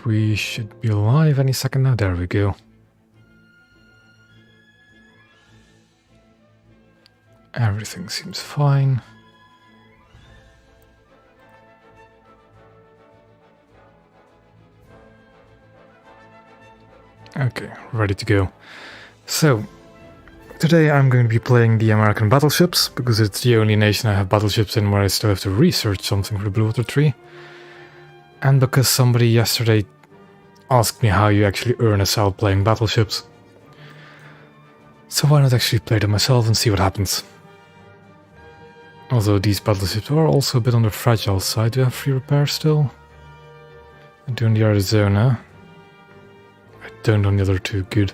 we should be live any second now. There we go. Everything seems fine. Okay, ready to go. So, today I'm going to be playing the American battleships, because it's the only nation I have battleships in where I still have to research something for the Blue Water Tree. And because somebody yesterday asked me how you actually earn a sal playing battleships. So why not actually play them myself and see what happens. Although these battleships are also a bit on the fragile side. Do I have free repair still? I do on the Arizona. I don't on the other two. Good.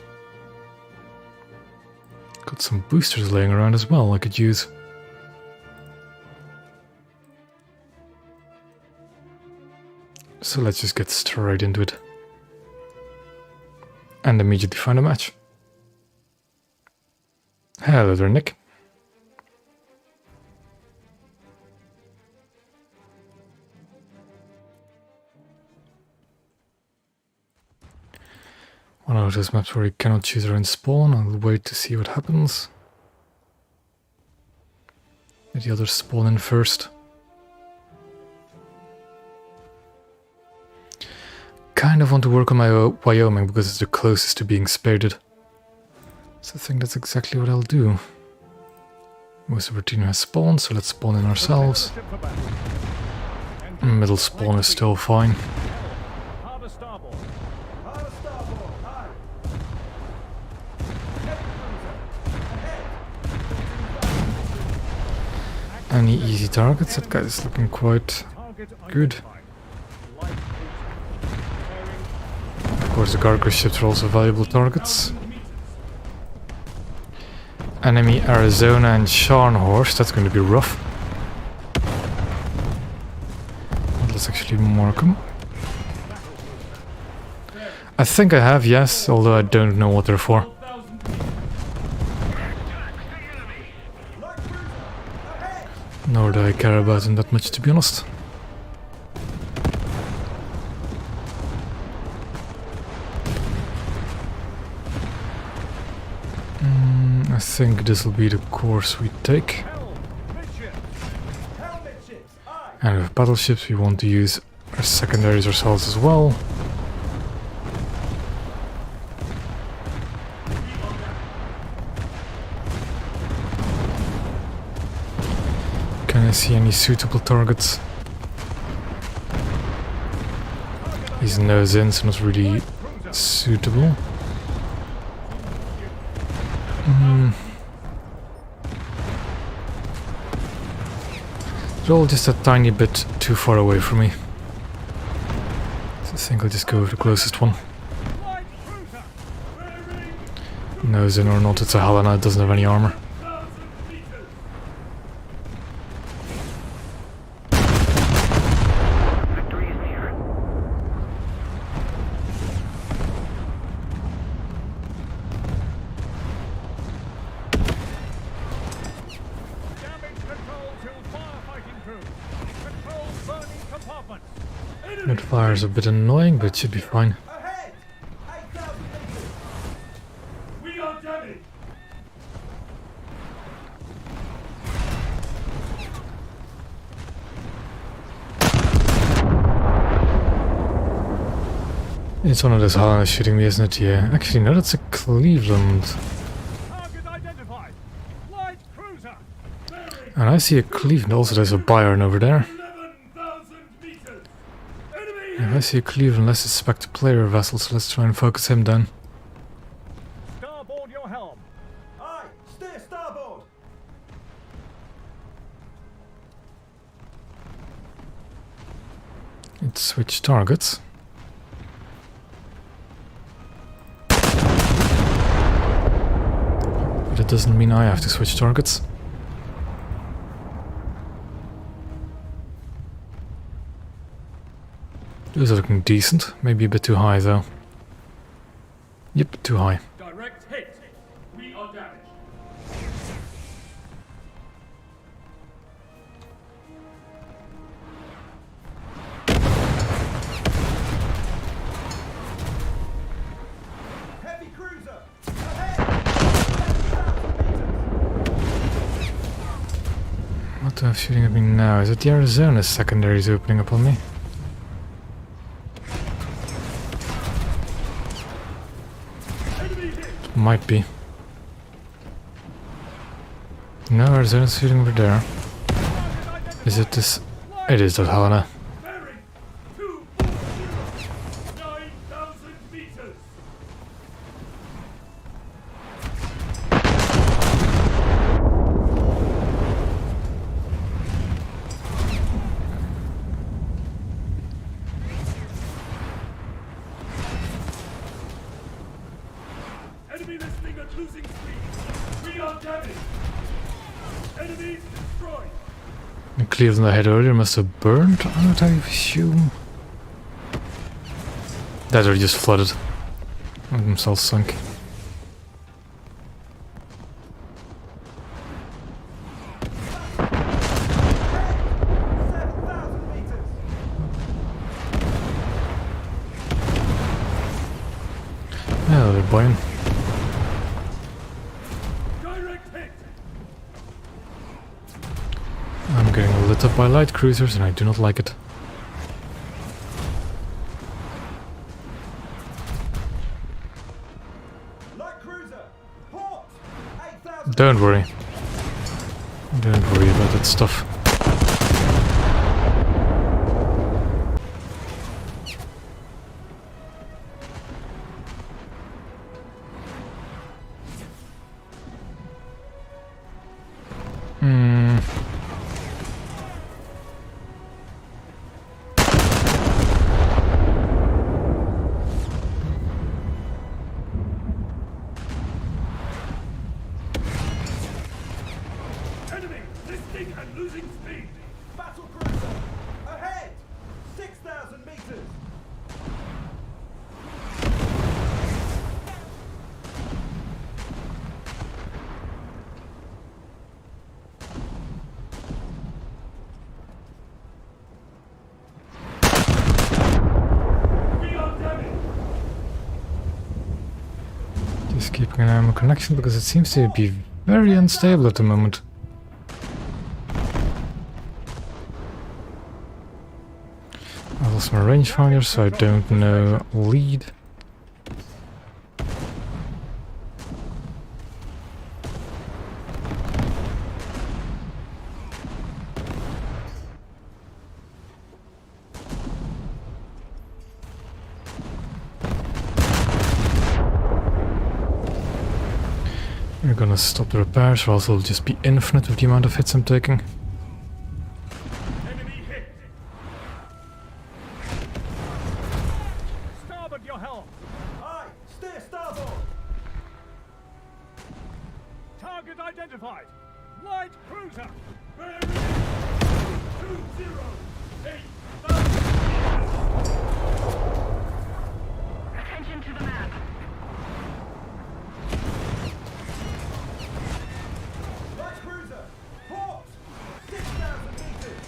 Got some boosters laying around as well I could use. So let's just get straight into it. And immediately find a match. Hello there, Nick. One of those maps where you cannot choose your own spawn. I'll wait to see what happens. Let the others spawn in first. Kind of want to work on my Wyoming because it's the closest to being spaded. So I think that's exactly what I'll do. Most of our team has spawned, so let's spawn in ourselves. Middle spawn is still fine. Any easy targets? That guy is looking quite good. Of course, the cargo ships are also valuable targets. Enemy Arizona and Scharnhorst, that's going to be rough. Let's actually mark them. I think I have, yes, although I don't know what they're for. Nor do I care about them that much, to be honest. I think this will be the course we take. And with battleships we want to use our secondaries ourselves as well. Can I see any suitable targets? He's nose in, so not really suitable. They're all just a tiny bit too far away from me. So I think I'll just go with the closest one. Nose in or not, it's a Helena, it doesn't have any armor. That fire is a bit annoying, but it should be fine. It's one of those Helenas shooting me, isn't it? Yeah. Actually, no, that's a Cleveland. And I see a Cleveland. Also, there's a Bayern over there. If I see a Cleveland, let's suspect a player vessel, so let's try and focus him then. Starboard your helm. Aye, steer starboard. Let's switch targets. But it doesn't mean I have to switch targets. Those are looking decent. Maybe a bit too high though. Yep, too high. Direct hit. We are damaged. Who's shooting at me now? Is it the Arizona secondaries opening upon me? Might be. No, Arizona's shooting over there. Is it this? It is that Helena. Bearing 240, 9,000 meters. Enemy listening and losing speed. We are damaged. Enemies destroyed. The Cleveland I had earlier must have burned, I would assume. That or just flooded. And themselves sunk. Yeah, they're buying. Direct hit. I'm getting lit up by light cruisers and I do not like it. Light cruiser. Port. 8,000. Don't worry. Don't worry about that stuff. Hmm. Enemy listening and losing speed. Battle cruiser. Ahead. 6,000 meters. We are damaged. Just keeping an eye on my connection because it seems to be very unstable at the moment. I lost my rangefinder, so I don't know lead. We're gonna stop the repairs, or else it'll just be infinite with the amount of hits I'm taking. Enemy hit. Starboard your helm. Aye. Steer starboard. Target identified. Light cruiser. Bearing 208. Attention to the map. Light cruiser. Port. 6,000 meters.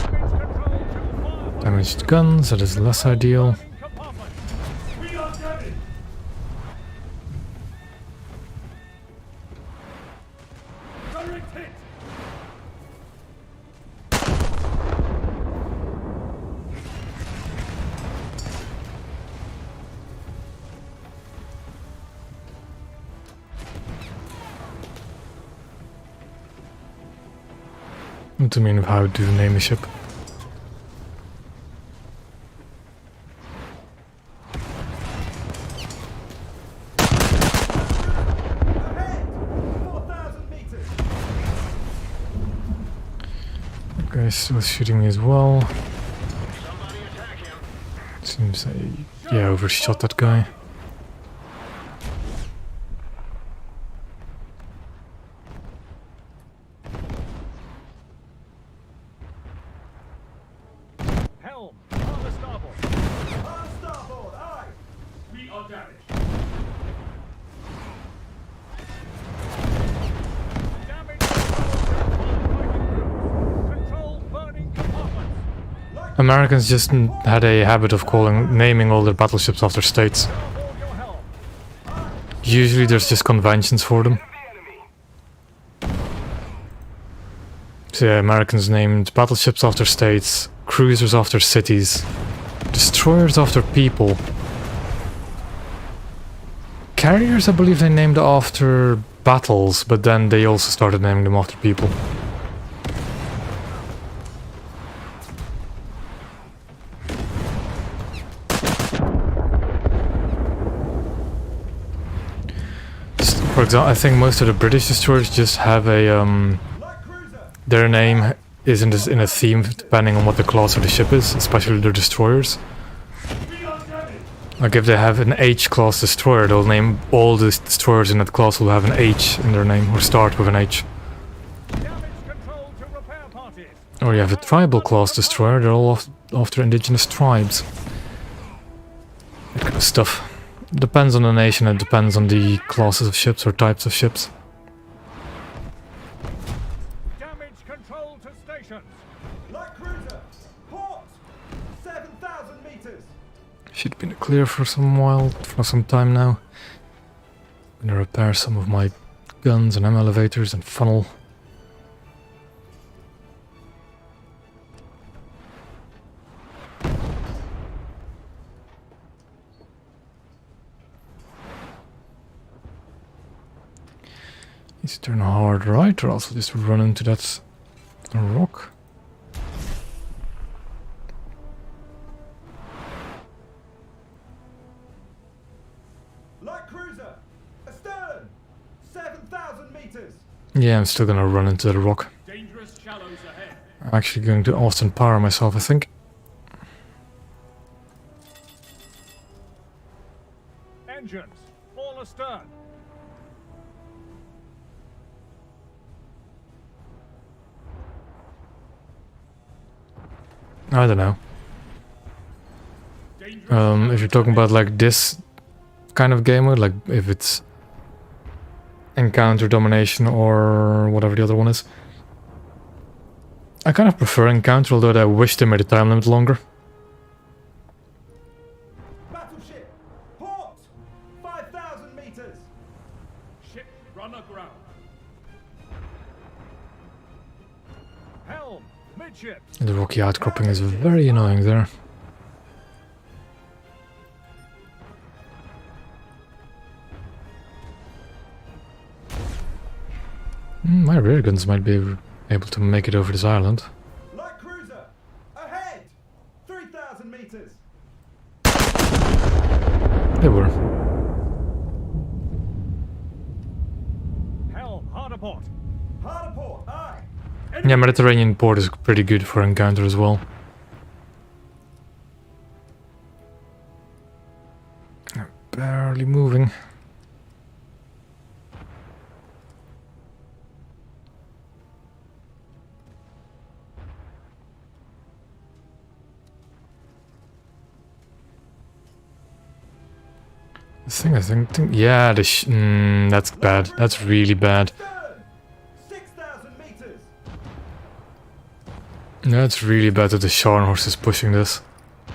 Damage control to far. Damaged guns, that is less ideal. Compartment. We are damaged. Direct hit. What do you mean of how to name a ship? Ahead. 4,000 meters. Okay, still shooting me as well. Somebody attack him. Seems I, yeah, overshot that guy. Helm. On the starboard. On starboard. Aye. We are damaged. Damage control burning compartments. Americans just had a habit of naming all their battleships after states. Starboard your helm. Usually there's just conventions for them. So yeah, Americans named battleships after states, cruisers after cities, destroyers after people. Carriers, I believe they named after battles, but then they also started naming them after people. For example, I think most of the British destroyers just have a their name is in a theme depending on what the class of the ship is, especially the destroyers. We are damaged. Like if they have an H class destroyer, they'll name all the destroyers in that class will have an H in their name or start with an H. Damage control to repair parties. Or you have a tribal class destroyer, they're all after indigenous tribes. That kind of stuff. Depends on the nation, it depends on the classes of ships or types of ships. Damage control to stations. Light cruiser, port, 7,000 meters. Should be in the clear for some time now. I'm gonna repair some of my guns and ammo elevators and funnel. Need to turn hard right or else I'll just run into that rock. Light cruiser, astern, 7,000 meters. Yeah, I'm still gonna run into the rock. Dangerous shallows ahead. I'm actually going to Austin Power myself, I think. Engines, all astern. I don't know. Dangerous If you're talking about like this kind of game mode, like if it's encounter domination or whatever the other one is. I kind of prefer encounter, although I wish they made the time limit longer. Battleship, port, 5,000 meters. ship run aground. Helm, midships. The rocky outcropping is very annoying there. My rear guns might be able to make it over this island. Light cruiser, ahead, 3,000 meters. They were. Helm, hard aport. Hard port, aye. Yeah, Mediterranean port is pretty good for encounter as well. Barely moving. I think, yeah, that's bad. That's really bad. Astern, 6,000 meters. That's really bad that the Scharnhorst is pushing this.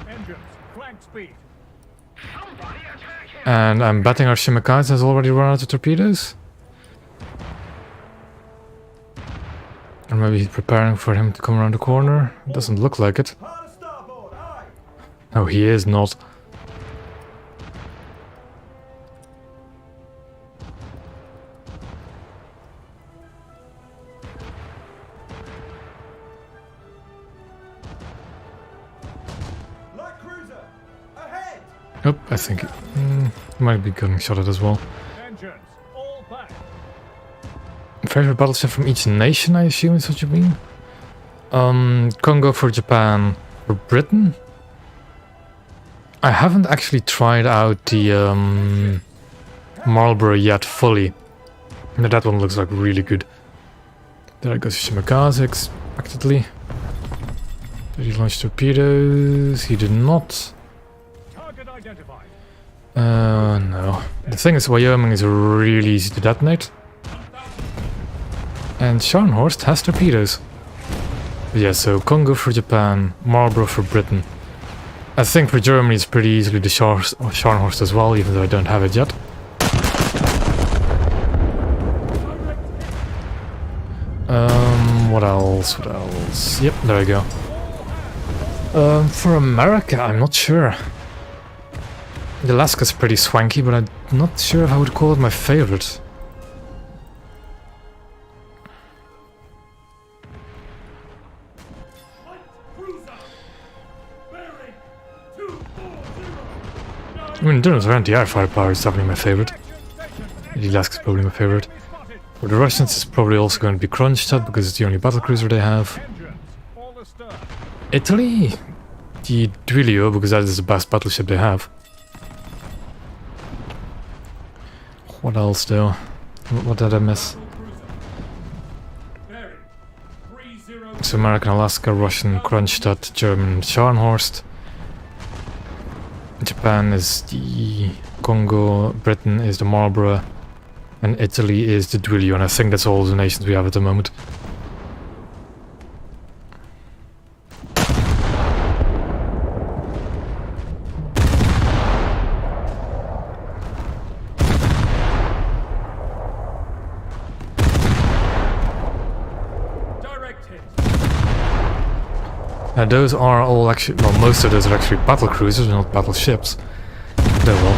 Engines, flank speed. Somebody attack him! And I'm betting our Shimakaze has already run out of torpedoes. Or maybe he's preparing for him to come around the corner. It doesn't look like it. Hard starboard, aye. No, he is not. Light cruiser, ahead. Nope, I think he might be getting shot at as well. Engines, all back. Favorite battleship from each nation, I assume is what you mean? Congo for Japan. For Britain? I haven't actually tried out the Marlborough yet fully. But that one looks like really good. There goes Shimakaze expectedly. Did he launch torpedoes? He did not. Target identified. No. The thing is, Wyoming is really easy to detonate. And Scharnhorst has torpedoes. Yeah, so Congo for Japan, Marlborough for Britain. I think for Germany it's pretty easily the Scharnhorst as well, even though I don't have it yet. What else? What else? Yep, there you go. For America, I'm not sure. Alaska's pretty swanky, but I'm not sure if I would call it my favorite. Light cruiser. Bearing 240. I mean, in terms of anti-air firepower, it's definitely my favorite. The Alaska's probably my favorite. For the Russians, it's probably also going to be Kronstadt, because it's the only battlecruiser they have. Italy, the Duilio, because that is the best battleship they have. What else, though? What did I miss? Bearing 30. It's American Alaska, Russian Kronstadt, German Scharnhorst. Japan is the Congo, Britain is the Marlborough, and Italy is the Duilio, and I think that's all the nations we have at the moment. Direct hit. Now those are all actually, well, most of those are actually battle cruisers, not battleships. Oh well.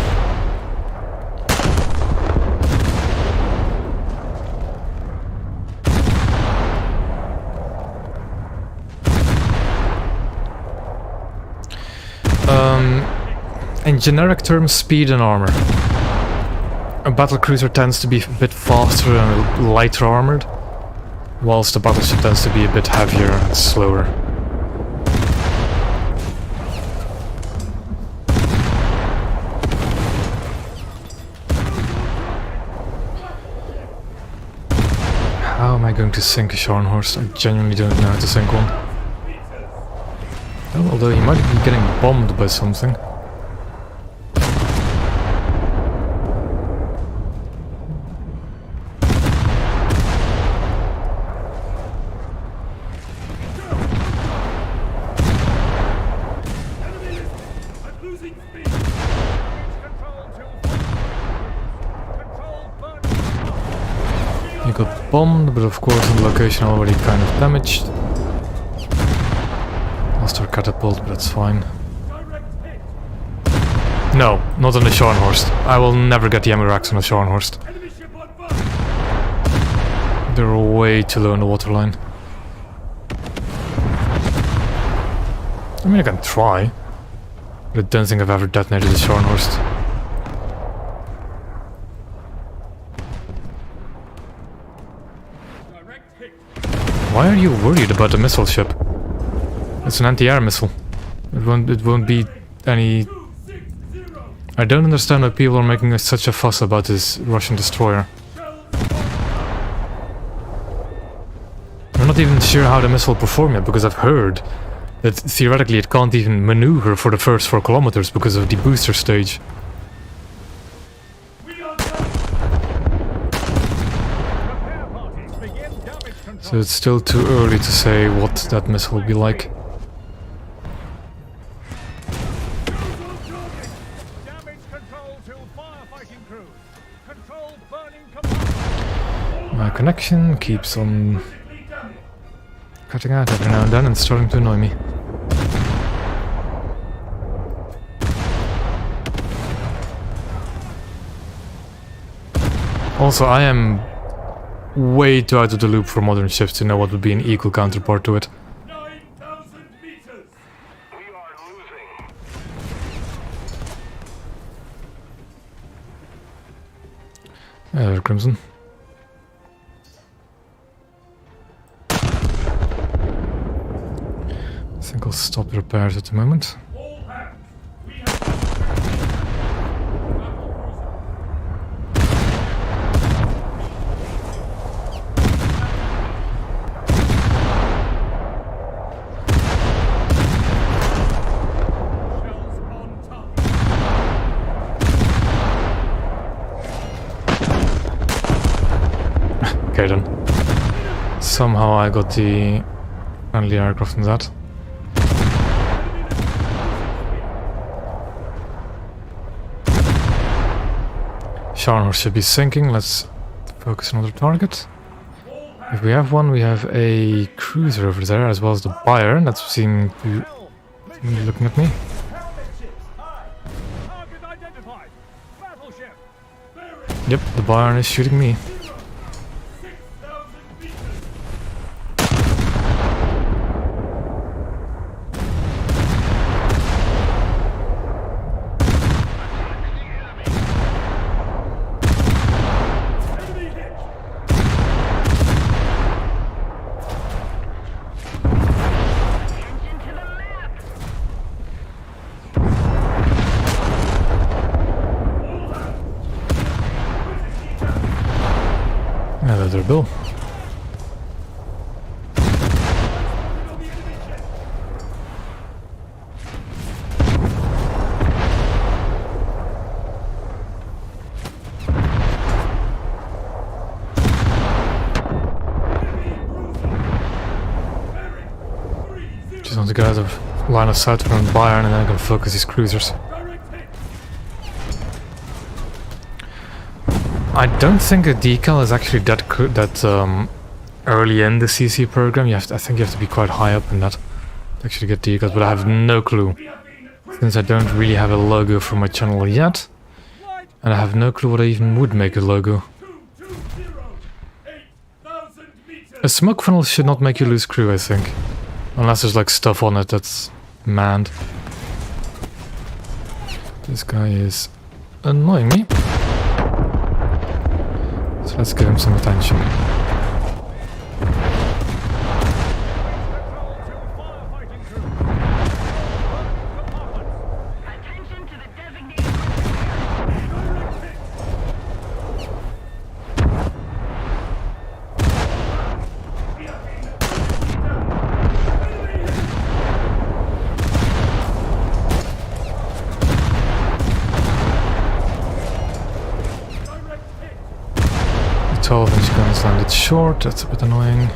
In generic terms, speed and armor. A battlecruiser tends to be a bit faster and lighter armored, whilst a battleship tends to be a bit heavier and slower. How am I going to sink a Scharnhorst? I genuinely don't know how to sink one. Well, although he might be getting bombed by something. I'm losing speed. He got bombed, but of course on the location already kind of damaged. Lost our catapult, but that's fine. Direct hit. No, not on the Scharnhorst. I will never get the Emirates on the Scharnhorst. Enemy ship on fire. They're way too low on the waterline. I mean, I can try, but I don't think I've ever detonated the Scharnhorst. Direct hit. Why are you worried about the missile ship? It's an anti-air missile. It won't be any... 260. I don't understand why people are making such a fuss about this Russian destroyer. I'm not even sure how the missile will perform yet, because I've heard that theoretically it can't even maneuver for the first 4 kilometers because of the booster stage. We are done. So it's still too early to say what that missile will be like. Damage control to firefighting crews. Control burning compartment. My connection keeps on Critically damaged. cutting out every now and then and starting to annoy me. Also, I am way too out of the loop for modern ships to know what would be an equal counterpart to it. 9,000 meters. We are losing. Crimson. I think I'll stop the repairs at the moment. All hands. We have battle cruiser. Shells on top. Okay then. Somehow I got the friendly aircraft in that. Scharnhorst should be sinking. Let's focus on another target. All If we have one, we have a cruiser over there, as well as the Bayern that's seeming to be looking at me. Helmet ships, aye. Target identified. Battleship. Yep, the Bayern is shooting me. 6,000 meters. Enemy hit. Attention to the map! Yeah, that's their bill. On the enemy ship. Just want to get out of line of sight from Bayern and then I can focus these cruisers. Direct hit. I don't think a decal is actually that early in the CC program. I think you have to be quite high up in that to actually get decals, but I have no clue. We have been Since I don't really have a logo for my channel yet, and I have no clue what I even would make a logo. 220. 8,000 meters. A smoke funnel should not make you lose crew, I think. Unless there's like stuff on it that's manned. This guy is annoying me. So let's give him some attention. Attention to the designated cruiser. The 12-inch guns landed short, that's a bit annoying.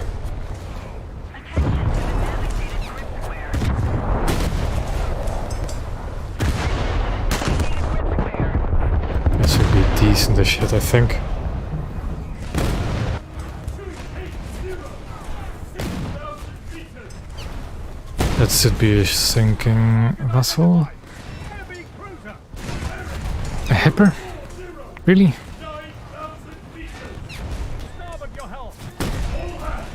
That should be decent as shit, I think. That should be a sinking vessel. Heavy cruiser. A hipper? Really? 9,000 meters. Starboard your helm. All hands.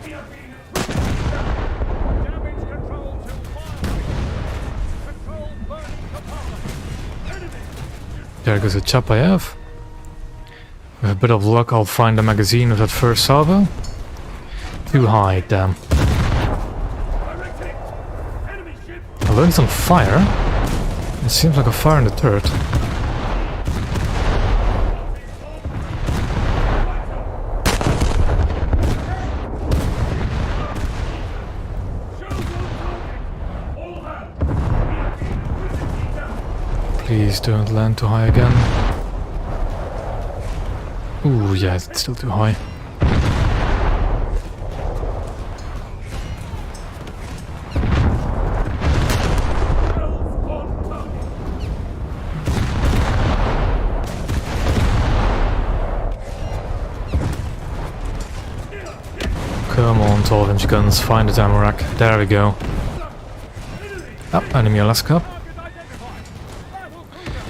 We have been Damage control to firefighting. Control burning compartment. enemy. There goes a Chapayev. With a bit of luck, I'll find the magazine of that first salvo. Too high, damn. Direct hit. Enemy ship. Although it's on fire, it seems like a fire in the turret. Shows on target. All hands. We have been critically damaged. Please don't land too high again. Ooh, yeah, it's still too high. Wells on target. Come on, 12-inch guns, find the Tamarack. There we go. Oh, enemy Alaska. Target identified. Battle cruiser.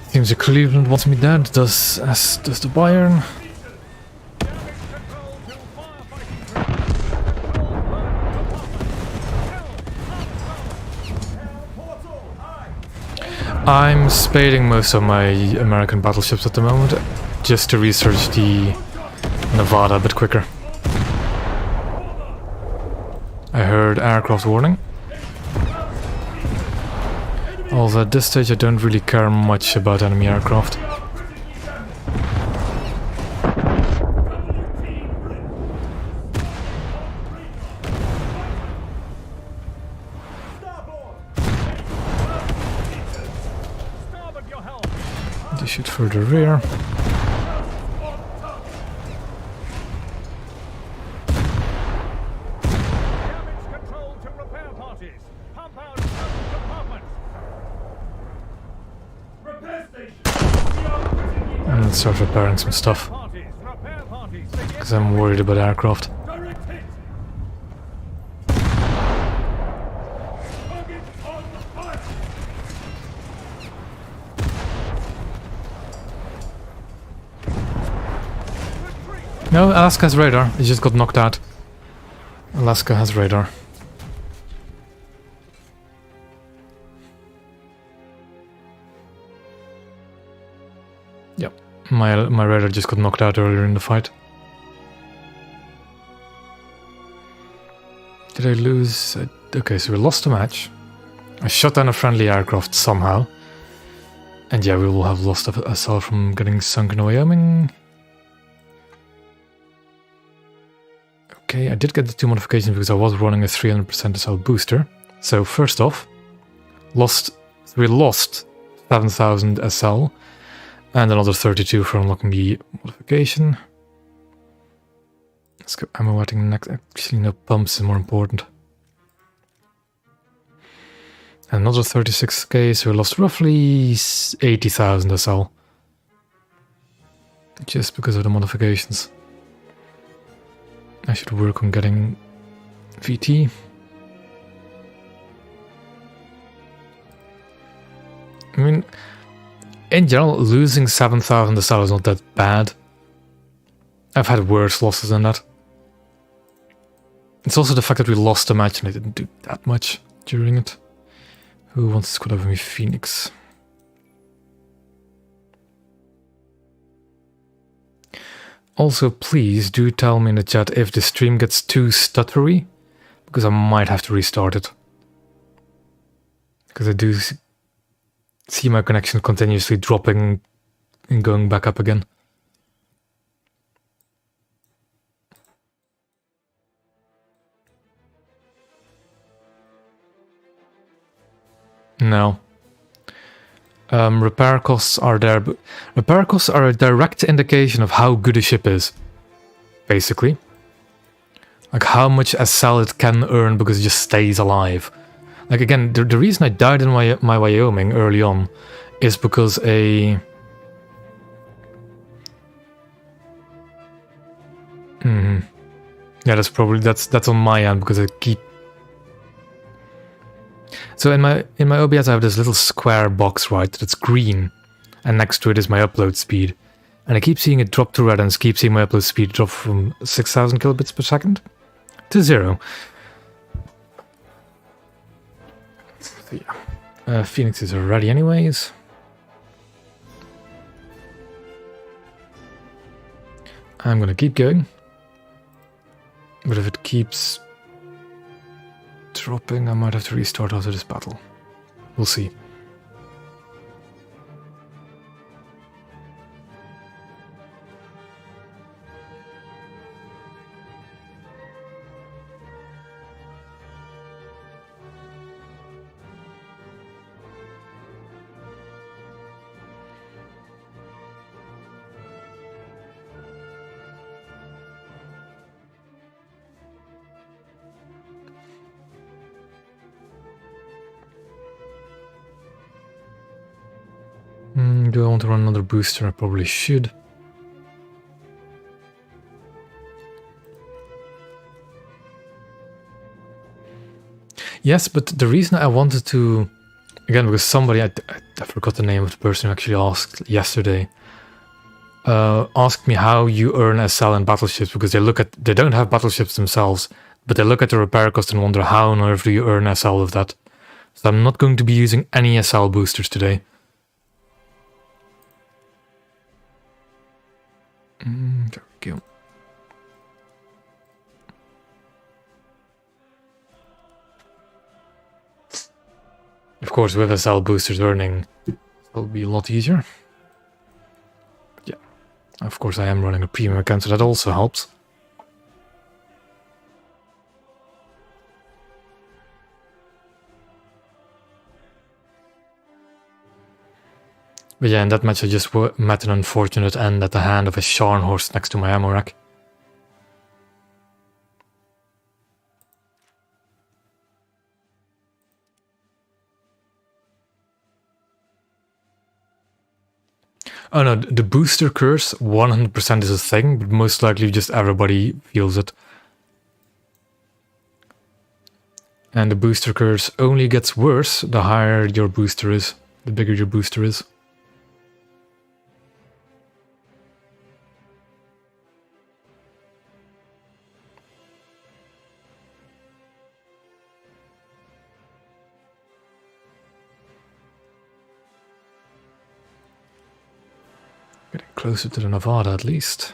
Seems the Cleveland wants me dead, as does the Bayern. Damage control to firefighting crew. Control burning compartment. Hell portal, aye. I'm spading most of my American battleships at the moment, just to research the Nevada a bit quicker. I heard aircraft warning. Although at this stage I don't really care much about enemy aircraft. Starboard. Starboard your helm. They shoot through the rear. Damage control to repair parties. Pump out certain compartments. Repair station. We are critically And let's start repairing some stuff. Repair parties. Begin because I'm worried about aircraft. Direct hit. Target on fire. No, Alaska has radar. It just got knocked out. Alaska has radar. Yep, my radar just got knocked out earlier in the fight. Did I lose? Okay, so we lost the match. I shot down a friendly aircraft somehow. And yeah, we will have lost a SL from getting sunk in Wyoming. Okay, I did get the 2 modifications because I was running a 300% SL booster. So first off, we lost 7,000 SL and another 32 for unlocking the modification. Let's go ammo wetting next. Actually, no, pumps is more important. Another 36k, so we lost roughly 80,000 SL. Just because of the modifications. I should work on getting VT. I mean, in general, losing 7,000 SL is not that bad. I've had worse losses than that. It's also the fact that we lost the match and I didn't do that much during it. Who wants to squad over me? Phoenix. Also, please do tell me in the chat if the stream gets too stuttery, because I might have to restart it. Because I do see my connection continuously dropping and going back up again. No. Repair costs are there, but repair costs are a direct indication of how good a ship is, basically. Like how much SL it can earn because it just stays alive. Like again, the reason I died in my Wyoming early on is because a... Yeah, that's on my end because I keep... So in my OBS I have this little square box, right, that's green, and next to it is my upload speed. And I keep seeing it drop to red and keep seeing my upload speed drop from 6,000 kilobits per second to 0. So yeah, Phoenixes are ready anyways. I'm gonna keep going. But if it keeps dropping, I might have to restart after this battle. We'll see. Do I want to run another booster? I probably should. Yes, but the reason I wanted to... Again, because somebody... I forgot the name of the person who actually asked yesterday. Asked me how you earn SL in battleships, because they don't have battleships themselves, but they look at the repair cost and wonder how on earth do you earn SL with that. So I'm not going to be using any SL boosters today. There we go. Of course, with SL boosters earning, it'll be a lot easier. Yeah, of course I am running a premium account, so that also helps. But yeah, in that match I just met an unfortunate end at the hand of a Scharnhorst next to my ammo rack. Oh no, the booster curse 100% is a thing, but most likely just everybody feels it. And the booster curse only gets worse the higher your booster is, the bigger your booster is. Getting closer to the Nevada at least.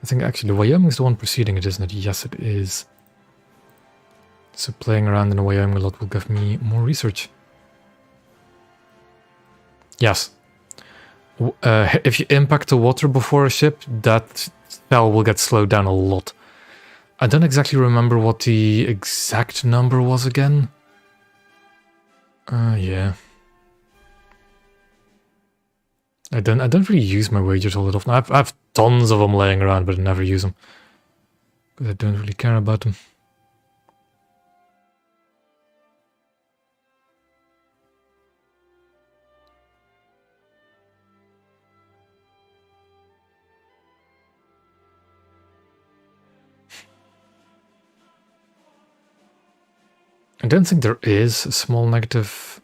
I think actually the Wyoming is the one preceding it, isn't it? Yes, it is. So playing around in the Wyoming a lot will give me more research. Yes. If you impact the water before a ship, that spell will get slowed down a lot. I don't exactly remember what the exact number was again. Yeah. I don't really use my wagers all that often. I have tons of them laying around, but I never use them. Because I don't really care about them. I don't think there is a small negative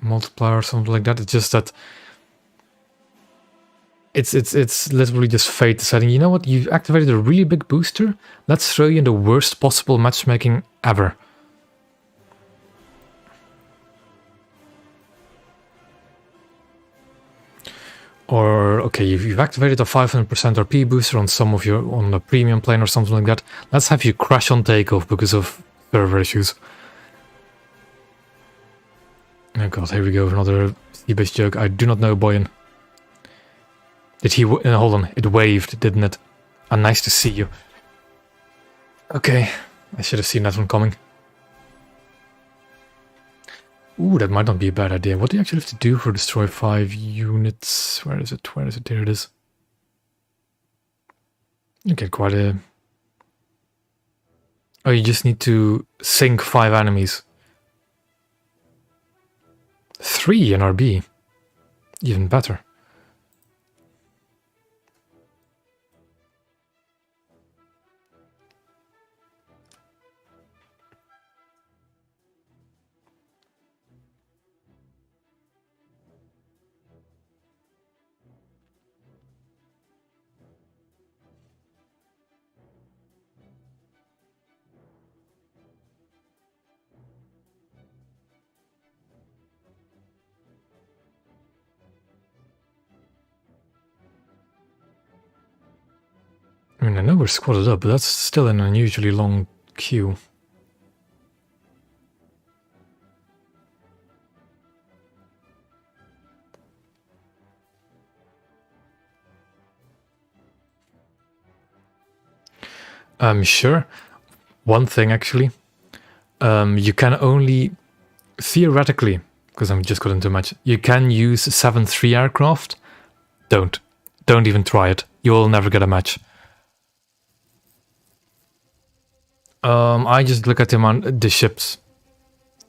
multiplier or something like that. It's just that it's literally just fate deciding, you know what, you've activated a really big booster, let's throw you in the worst possible matchmaking ever. Or, okay, you've activated a 500% RP booster on some of your, on the premium plane or something like that, let's have you crash on takeoff because of server issues. Oh god, here we go, another sea-based joke. I do not know Boyan. Did he... hold on, it waved, didn't it? Ah, nice to see you. Okay, I should have seen that one coming. Ooh, that might not be a bad idea. What do you actually have to do for destroy 5 units? Where is it? Where is it? There it is. You get quite a... Oh, you just need to sink 5 enemies. 3 in RB. Even better. I mean, I know we're squatted up, but that's still an unusually long queue. Sure. One thing, actually. You can only, theoretically, because I'm just got into a match, you can use 7-3 aircraft. Don't even try it. You will never get a match. I just look at the ships.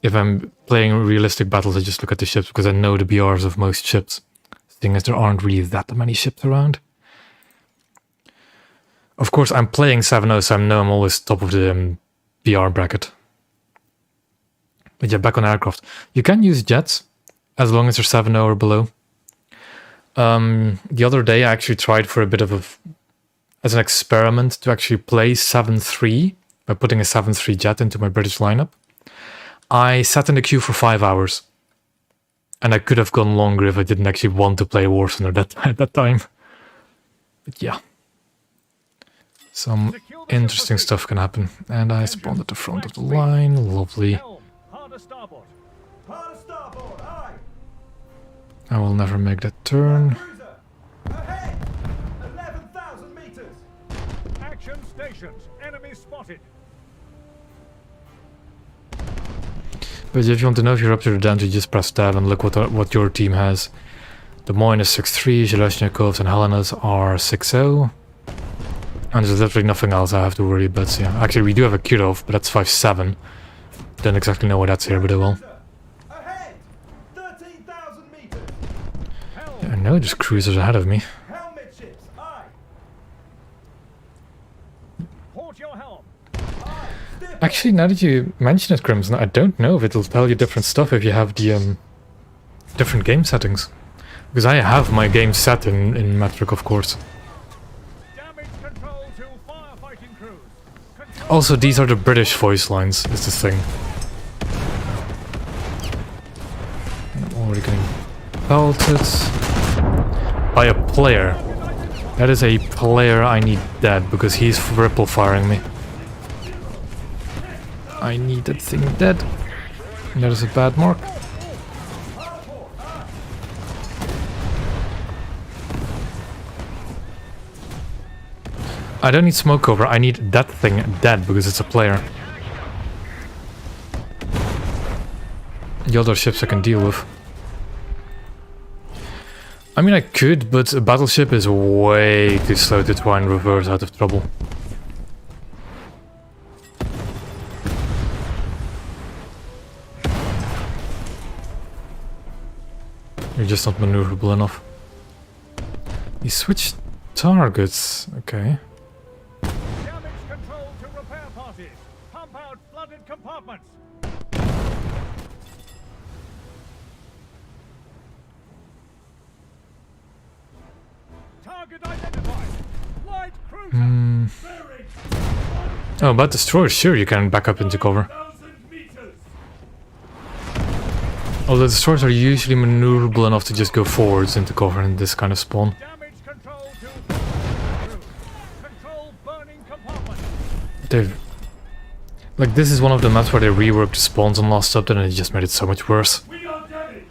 If I'm playing realistic battles, I just look at the ships because I know the BRs of most ships. Seeing as there aren't really that many ships around. Of course, I'm playing 7-0, so I know I'm always top of the BR bracket. But yeah, back on aircraft. You can use jets, as long as they're 7-0 or below. The other day, I actually tried for a bit of as an experiment to actually play 7-3 by putting a 7-3 jet into my British lineup. I sat in the queue for 5 hours. And I could have gone longer if I didn't actually want to play War Thunder at that time. But yeah. Some interesting stuff can happen. And I spawned at the front of the line. Lovely. Helm, hard starboard. Hard starboard, aye. I will never make that turn. Cruiser, ahead. 11,000 meters. Action stations. Enemy spotted. But if you want to know if you're up to the dance, you just press tab and look what your team has. Des Moines is 6-3, Zhelezhnikovs and Helenas are 6-0. And there's literally nothing else I have to worry about. So yeah. Actually, we do have a Kirov, but that's 5-7. Don't exactly know why that's here, but I will. Ahead. 13,000 meters. Helm, Yeah, know there's cruisers ahead of me. Helm midships. Aye. Port your helm. Actually, now that you mention it, Crimson, I don't know if it'll tell you different stuff if you have the different game settings. Because I have my game set in metric, of course. Damage control to firefighting crews. Control Also, these are the British voice lines, is the thing. I'm already getting pelted by a player. That is a player I need dead, because he's ripple firing me. I need that thing dead. That is a bad mark. I don't need smoke cover, I need that thing dead because it's a player. The other ships I can deal with. I mean I could, but a battleship is way too slow to try and reverse out of trouble. You're just not maneuverable enough. You switched targets, okay. damage control to repair parties. Pump out flooded compartments. Target identified. Light cruiser. Bearing Oh, but destroyer, sure you can back up into cover. 1,000 meters. Although destroyers are usually maneuverable enough to just go forwards into cover in this kind of spawn. Damage control to firefighting crews. Control burning compartments. They've... Like, this is one of the maps where they reworked the spawns on last update and it just made it so much worse. We are damaged.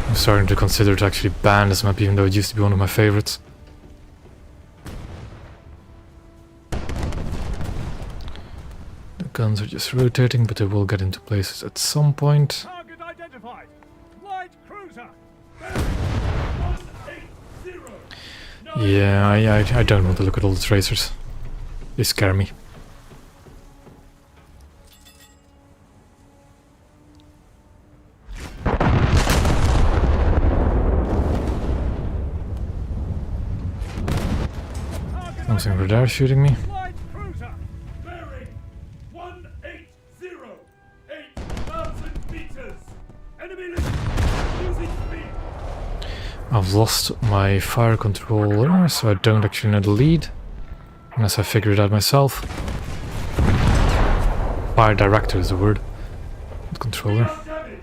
I'm starting to consider to actually ban this map even though it used to be one of my favorites. The guns are just rotating, but they will get into places at some point. Target identified. Light cruiser. 180. Yeah, I don't want to look at all the tracers. They scare me. Something over there shooting me. Light cruiser. Bearing 180. 8,000 meters. Enemy losing speed. I've lost my fire controller, so I don't actually know the lead. Unless I figure it out myself. Fire director is the word. Not controller. Damaged.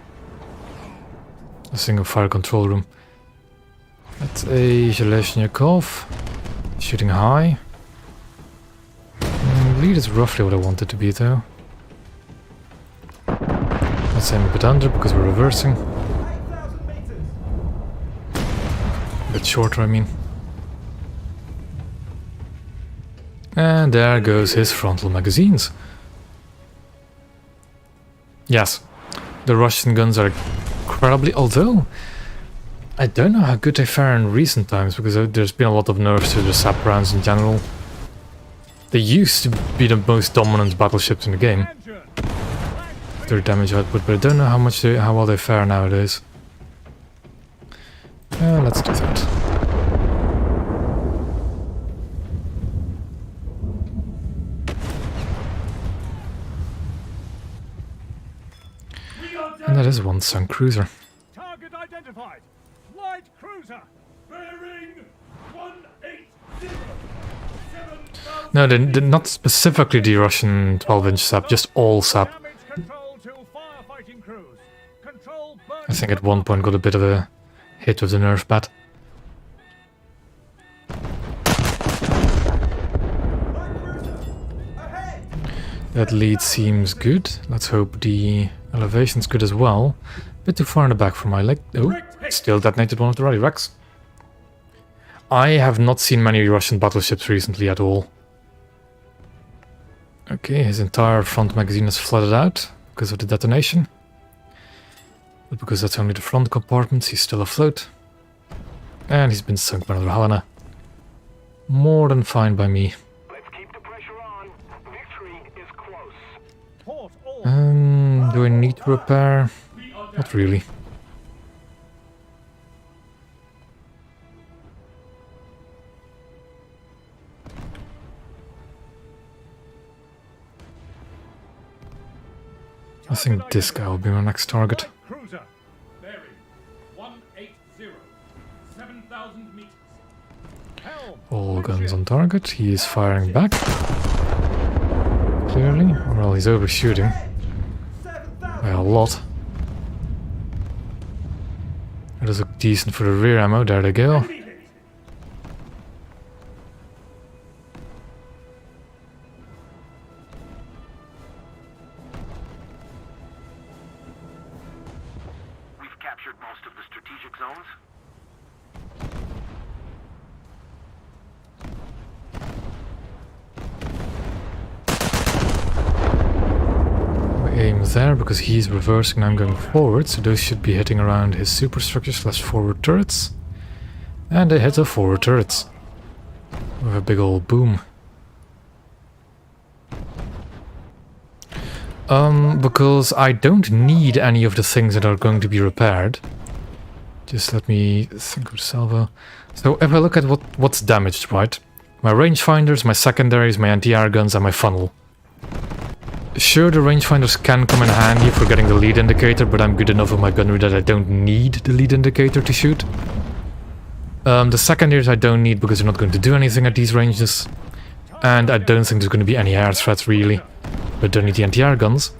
A single fire control room. That's a Zheleznyakov. Shooting high. Lead is roughly what I want it to be though. Let's aim a bit under because we're reversing. 8,000 meters. A bit shorter, I mean. And there goes his frontal magazines. Yes, the Russian guns are incredibly, although I don't know how good they fare in recent times because there's been a lot of nerfs to the SAP rounds in general. They used to be the most dominant battleships in the game, Engine. their damage output, but I don't know how well they fare nowadays. Let's do that. We are And damaged. that is one sunk cruiser. Target identified. Light cruiser. Bearing 180. 7,000. No, they're not specifically the Russian 12-inch SAP, just all SAP. Damage control to firefighting crews. Control burning I think at one point got a bit of a hit with the nerf pad. Light cruiser. Ahead. That lead seems good. Let's hope the elevation's good as well. Bit too far in the back for my leg. Oh, still detonated one of the rally wrecks. I have not seen many Russian battleships recently at all. Okay, his entire front magazine is flooded out because of the detonation. But because that's only the front compartments, he's still afloat. And he's been sunk by another Helena. More than fine by me. Let's keep the pressure on. Victory is close. port all. Do I need to repair? Not really. think this guy will be my next target. Light cruiser. Bearing 180. 7,000 meters. Helm. All guns on target. He is firing back. Clearly. Well, he's overshooting 7,000. by a lot. That does look decent for the rear ammo. There they go. Enemy hit. We've captured most of the strategic zones. My aim is there because he's reversing and I'm going forward, so those should be hitting around his superstructure slash forward turrets. And they hit the forward turrets. With a big old boom. Because I don't need any of the things that are going to be repaired. Just let me think of the salvo. So if I look at what's damaged, right? My rangefinders, my secondaries, my anti-air guns, and my funnel. Sure, the rangefinders can come in handy for getting the lead indicator, but I'm good enough with my gunnery that I don't need the lead indicator to shoot. The secondaries I don't need because they're not going to do anything at these ranges. And I don't think there's going to be any air threats really. But don't need the anti-air guns.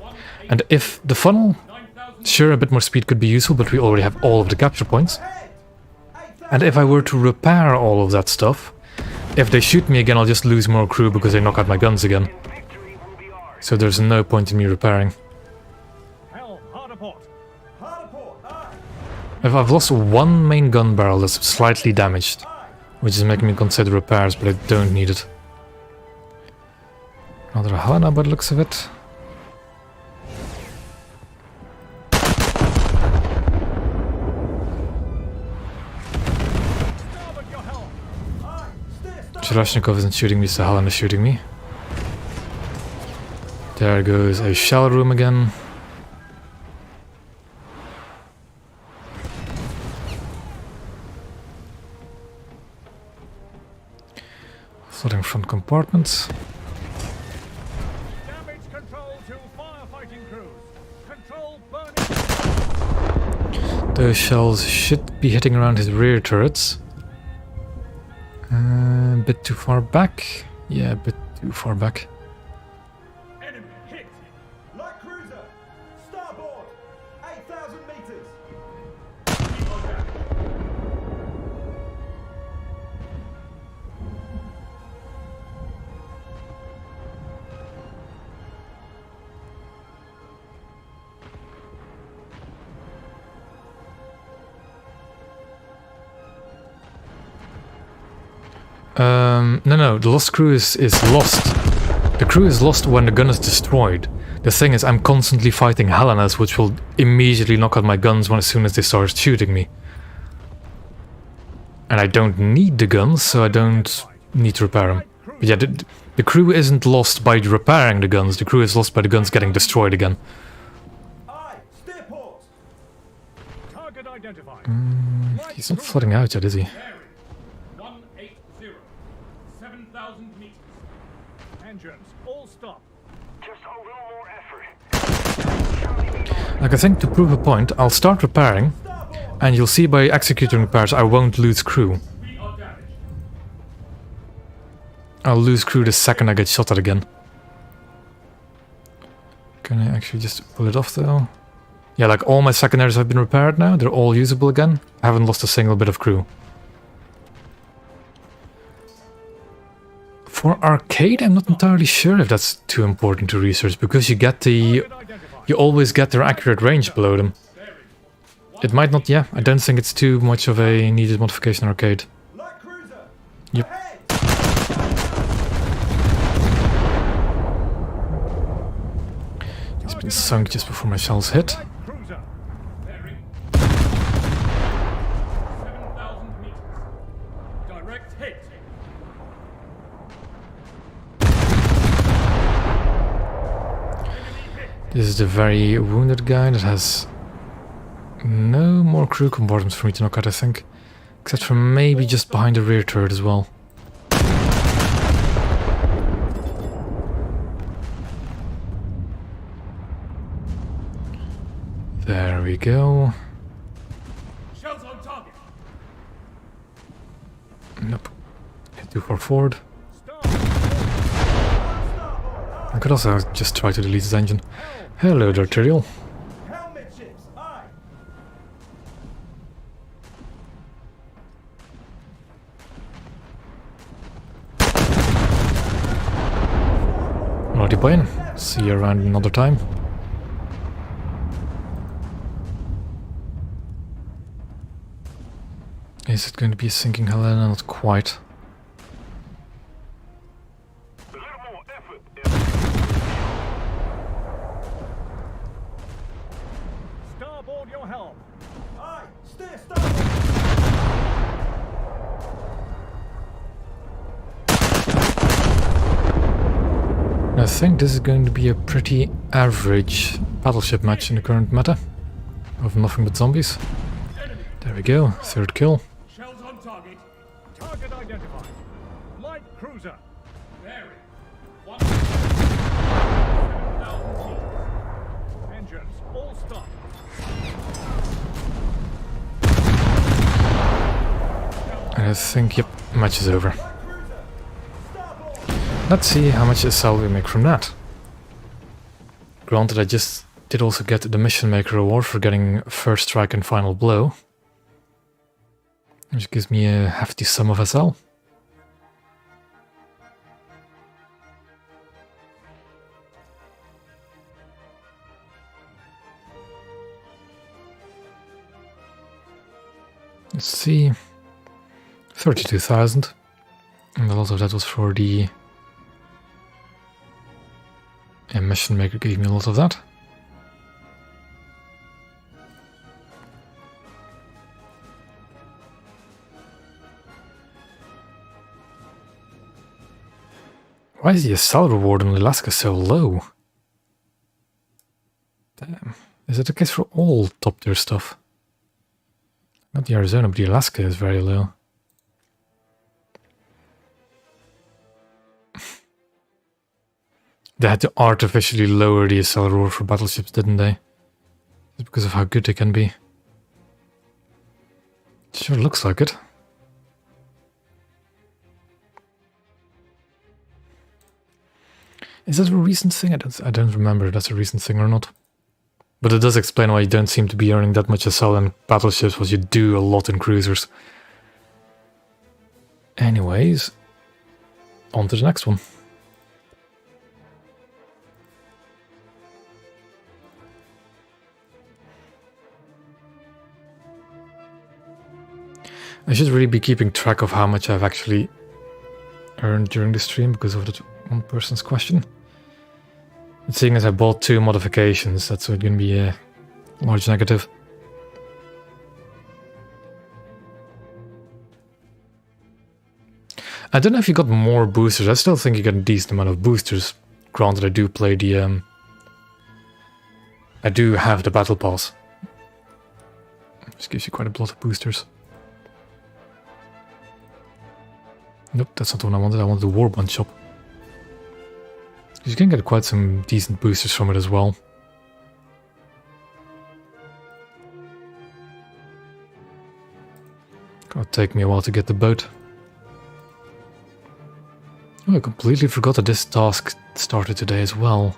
And if the funnel, sure, a bit more speed could be useful, but we already have all of the capture points. Ahead. 8,000. And if I were to repair all of that stuff, if they shoot me again, I'll just lose more crew because they knock out my guns again. Victory will be ours. So there's no point in me repairing. Helm. Hard port. Hard port. Aye. If I've lost one main gun barrel that's slightly damaged, Aye. which is making me consider repairs, but I don't need it. Another Helena by the looks of it. Starboard your helm. Aye. Steer starboard. Sharashnikov isn't shooting me, so Helena is shooting me. There goes a shell room again. Flooding front compartments. Damage control to firefighting crews. Control burning. Those shells should be hitting around his rear turrets. A bit too far back. Yeah, a bit too far back. Enemy hit. Light cruiser. Starboard. 8,000 meters. We are damaged. No, the lost crew is lost. The crew is lost when the gun is destroyed. The thing is, I'm constantly fighting Helenas, which will immediately knock out my guns as soon as they start shooting me. And I don't need the guns, so I don't need to repair them. But yeah, the crew isn't lost by repairing the guns, the crew is lost by the guns getting destroyed again. Aye. Steer port. Target identified. He's not flooding out yet, is he? Bearing 180. 7,000 meters. Engines. All stop. Just a little more effort. Like, I think to prove a point, I'll start repairing, and you'll see by executing repairs I won't lose crew. We are damaged. I'll lose crew the second I get shot at again. Can I actually just pull it off though? Yeah, like all my secondaries have been repaired now, they're all usable again. I haven't lost a single bit of crew. For arcade, I'm not entirely sure if that's too important to research, because you get the... Target identified. You always get their accurate range below them. It might not, yeah, I don't think it's too much of a needed modification in arcade. Light cruiser. Yep. Ahead. It's been sunk just before my shells hit. Light cruiser. Bearing 7,000 meters. Direct hit. This is the very wounded guy that has no more crew compartments for me to knock out, I think. Except for maybe just behind the rear turret as well. we go. Shells on target. Nope. Hit too far forward. Starboard. I could also just try to delete his engine. Hello, Arterial. Helm midships. Aye. Righty, Brian. See you around another time. Is it going to be a sinking Helena? Not quite. A little more effort. Starboard your helm. Aye. Steer starboard. I think this is going to be a pretty average battleship match in the current meta. Of nothing but zombies. There we go, third kill. Shells on target. Target identified. Light cruiser. Very. 1,000 meters. Engines all stop. And I think, yep, match is over. Light cruiser. Starboard. Let's see how much SL we make from that. Granted, I just did also get the Mission Maker award for getting first strike and final blow. Which gives me a hefty sum of SL. Let's see. 32,000. And a lot of that was for the Mission Maker gave me a lot of that. Why is the SL reward on Alaska so low? Damn. Is it the case for all top tier stuff? Not the Arizona, but the Alaska is very low. They had to artificially lower the SL reward for battleships, didn't they? Just because of how good they can be. Sure looks like it. Is that a recent thing? I don't remember if that's a recent thing or not. But it does explain why you don't seem to be earning that much SL in battleships, but you do a lot in cruisers. Anyways, on to the next one. I should really be keeping track of how much I've actually earned during the stream because of that one person's question. But seeing as I bought 2 modifications, that's going to be a large negative. I don't know if you got more boosters. I still think you get a decent amount of boosters. Granted, I do play the... I do have the battle pass. This gives you quite a lot of boosters. Nope, that's not the one I wanted. I wanted the Warband shop. You can get quite some decent boosters from it as well. Gonna take me a while to get the boat. Oh, I completely forgot that this task started today as well.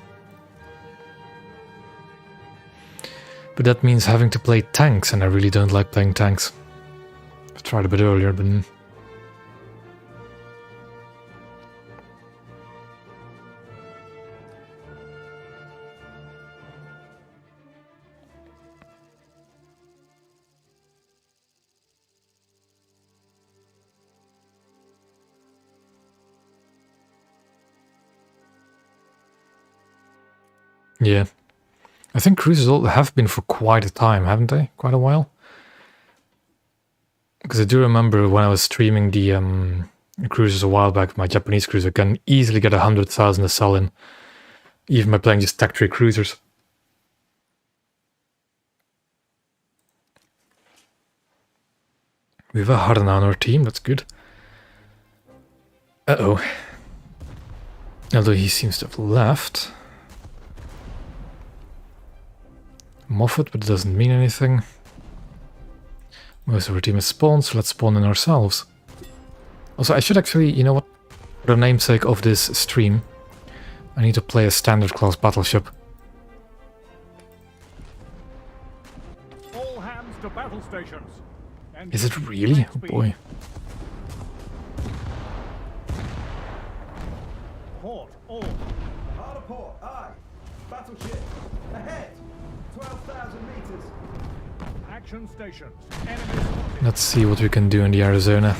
But that means having to play tanks, and I really don't like playing tanks. I've tried a bit earlier, but... yeah. I think cruises all have been for quite a time, haven't they? Quite a while. Because I do remember when I was streaming the cruises a while back, my Japanese cruiser can easily get 100,000 SL in, even by playing just Tech 3 cruisers. We have a Harden on our team, that's good. Uh-oh. Although he seems to have left. Moffat, but it doesn't mean anything. Most of our team is spawned, so let's spawn in ourselves. Also, I should actually, you know what? For the namesake of this stream, I need to play a standard class battleship. All hands to battle stations. Is it really? Oh boy. Port, all. Harbor port, aye. Battleship. Ahead. 12,000 meters. Action stations. Enemy spotted. Let's see what we can do in the Arizona.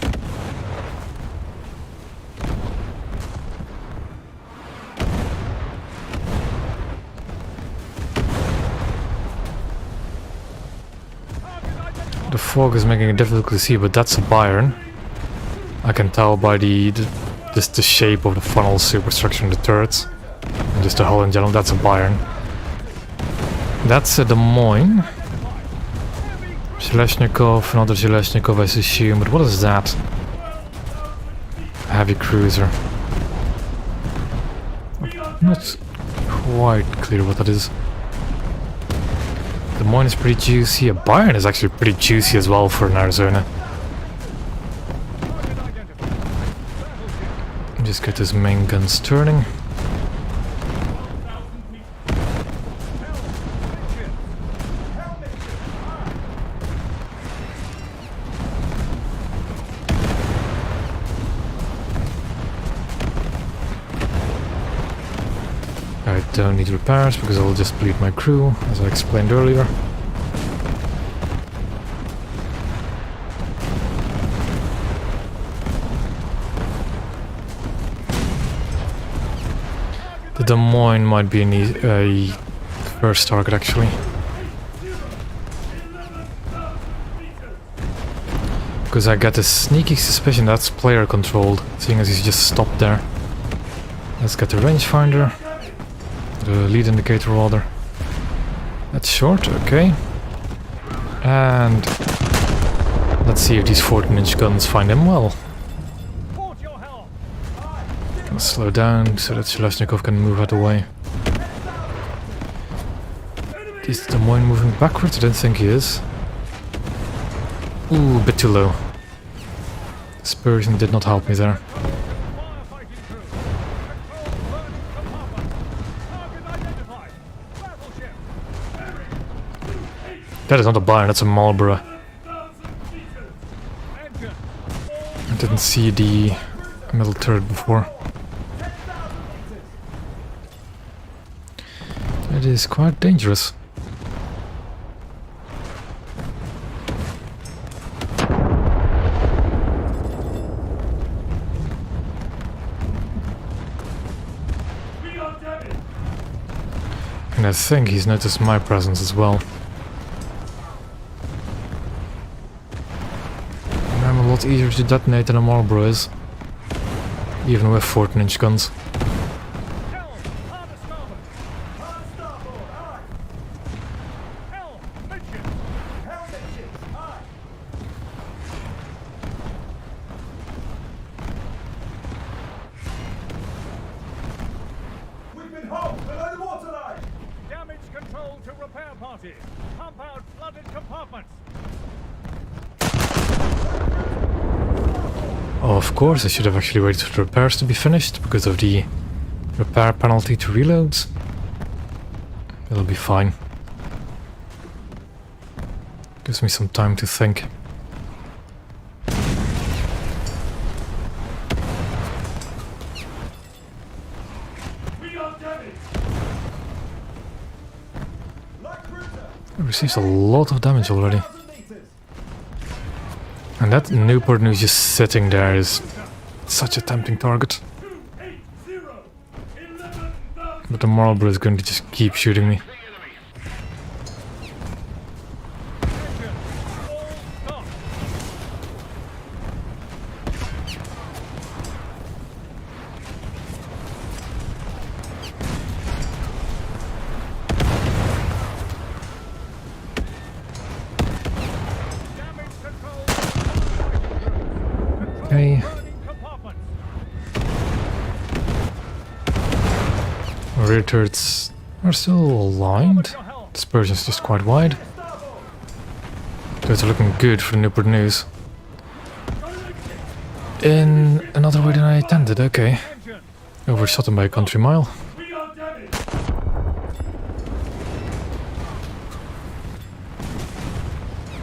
The fog is making it difficult to see, but that's a Byron. I can tell by just the shape of the funnel superstructure in the turrets. And just the hull in general, that's a Byron. That's a Des Moines. Zheleznyakov, another Zheleznyakov I assume, but what is that? A heavy cruiser. Not quite clear what that is. Des Moines is pretty juicy. A Byron is actually pretty juicy as well for an Arizona. Target identified. Battleship. Just get his main guns turning. I don't need repairs because I'll just bleed my crew, as I explained earlier. The Des Moines might be a first target actually. Because I got a sneaky suspicion that's player controlled, seeing as he's just stopped there. Let's get the rangefinder. The lead indicator rather. That's short, okay. And let's see if these 14-inch guns find him well. Port your helm. Let's slow down so that Zheleznyakov can move out of the way. Is Des Moines moving backwards? I don't think he is. Ooh, a bit too low. Dispersion did not help me there. Firefighting crew. Control burning compartment. Target identified. Battleship. That is not a Byron, that's a Marlborough. Engine. I didn't see the metal turret before. It is quite dangerous. We are damaged. And I think he's noticed my presence as well. And I'm a lot easier to detonate than a Marlborough is. Even with 14-inch guns. Helm. Hard starboard. Hard starboard, aye. Helm. Midship. Helm midships, aye. We've been home below the waterline. Damage control to repair parties. Pump out flooded compartments. Of course, I should have actually waited for the repairs to be finished because of the repair penalty to reloads. It'll be fine. Gives me some time to think. We are damaged. Light cruiser. It receives a lot of damage already. 1,000 meters. And that Newport News just sitting there is such a tempting target. 280. 11,000. But the Marlborough is going to just keep shooting me. Engine. All stop. Damage control. Okay. Burning compartments. Rear turrets are still aligned. Forward your helm. Dispersion's just quite wide. Those are looking good for the Newport News. In another way than I intended, okay. Engine. Overshot him by a country mile. We are damaged.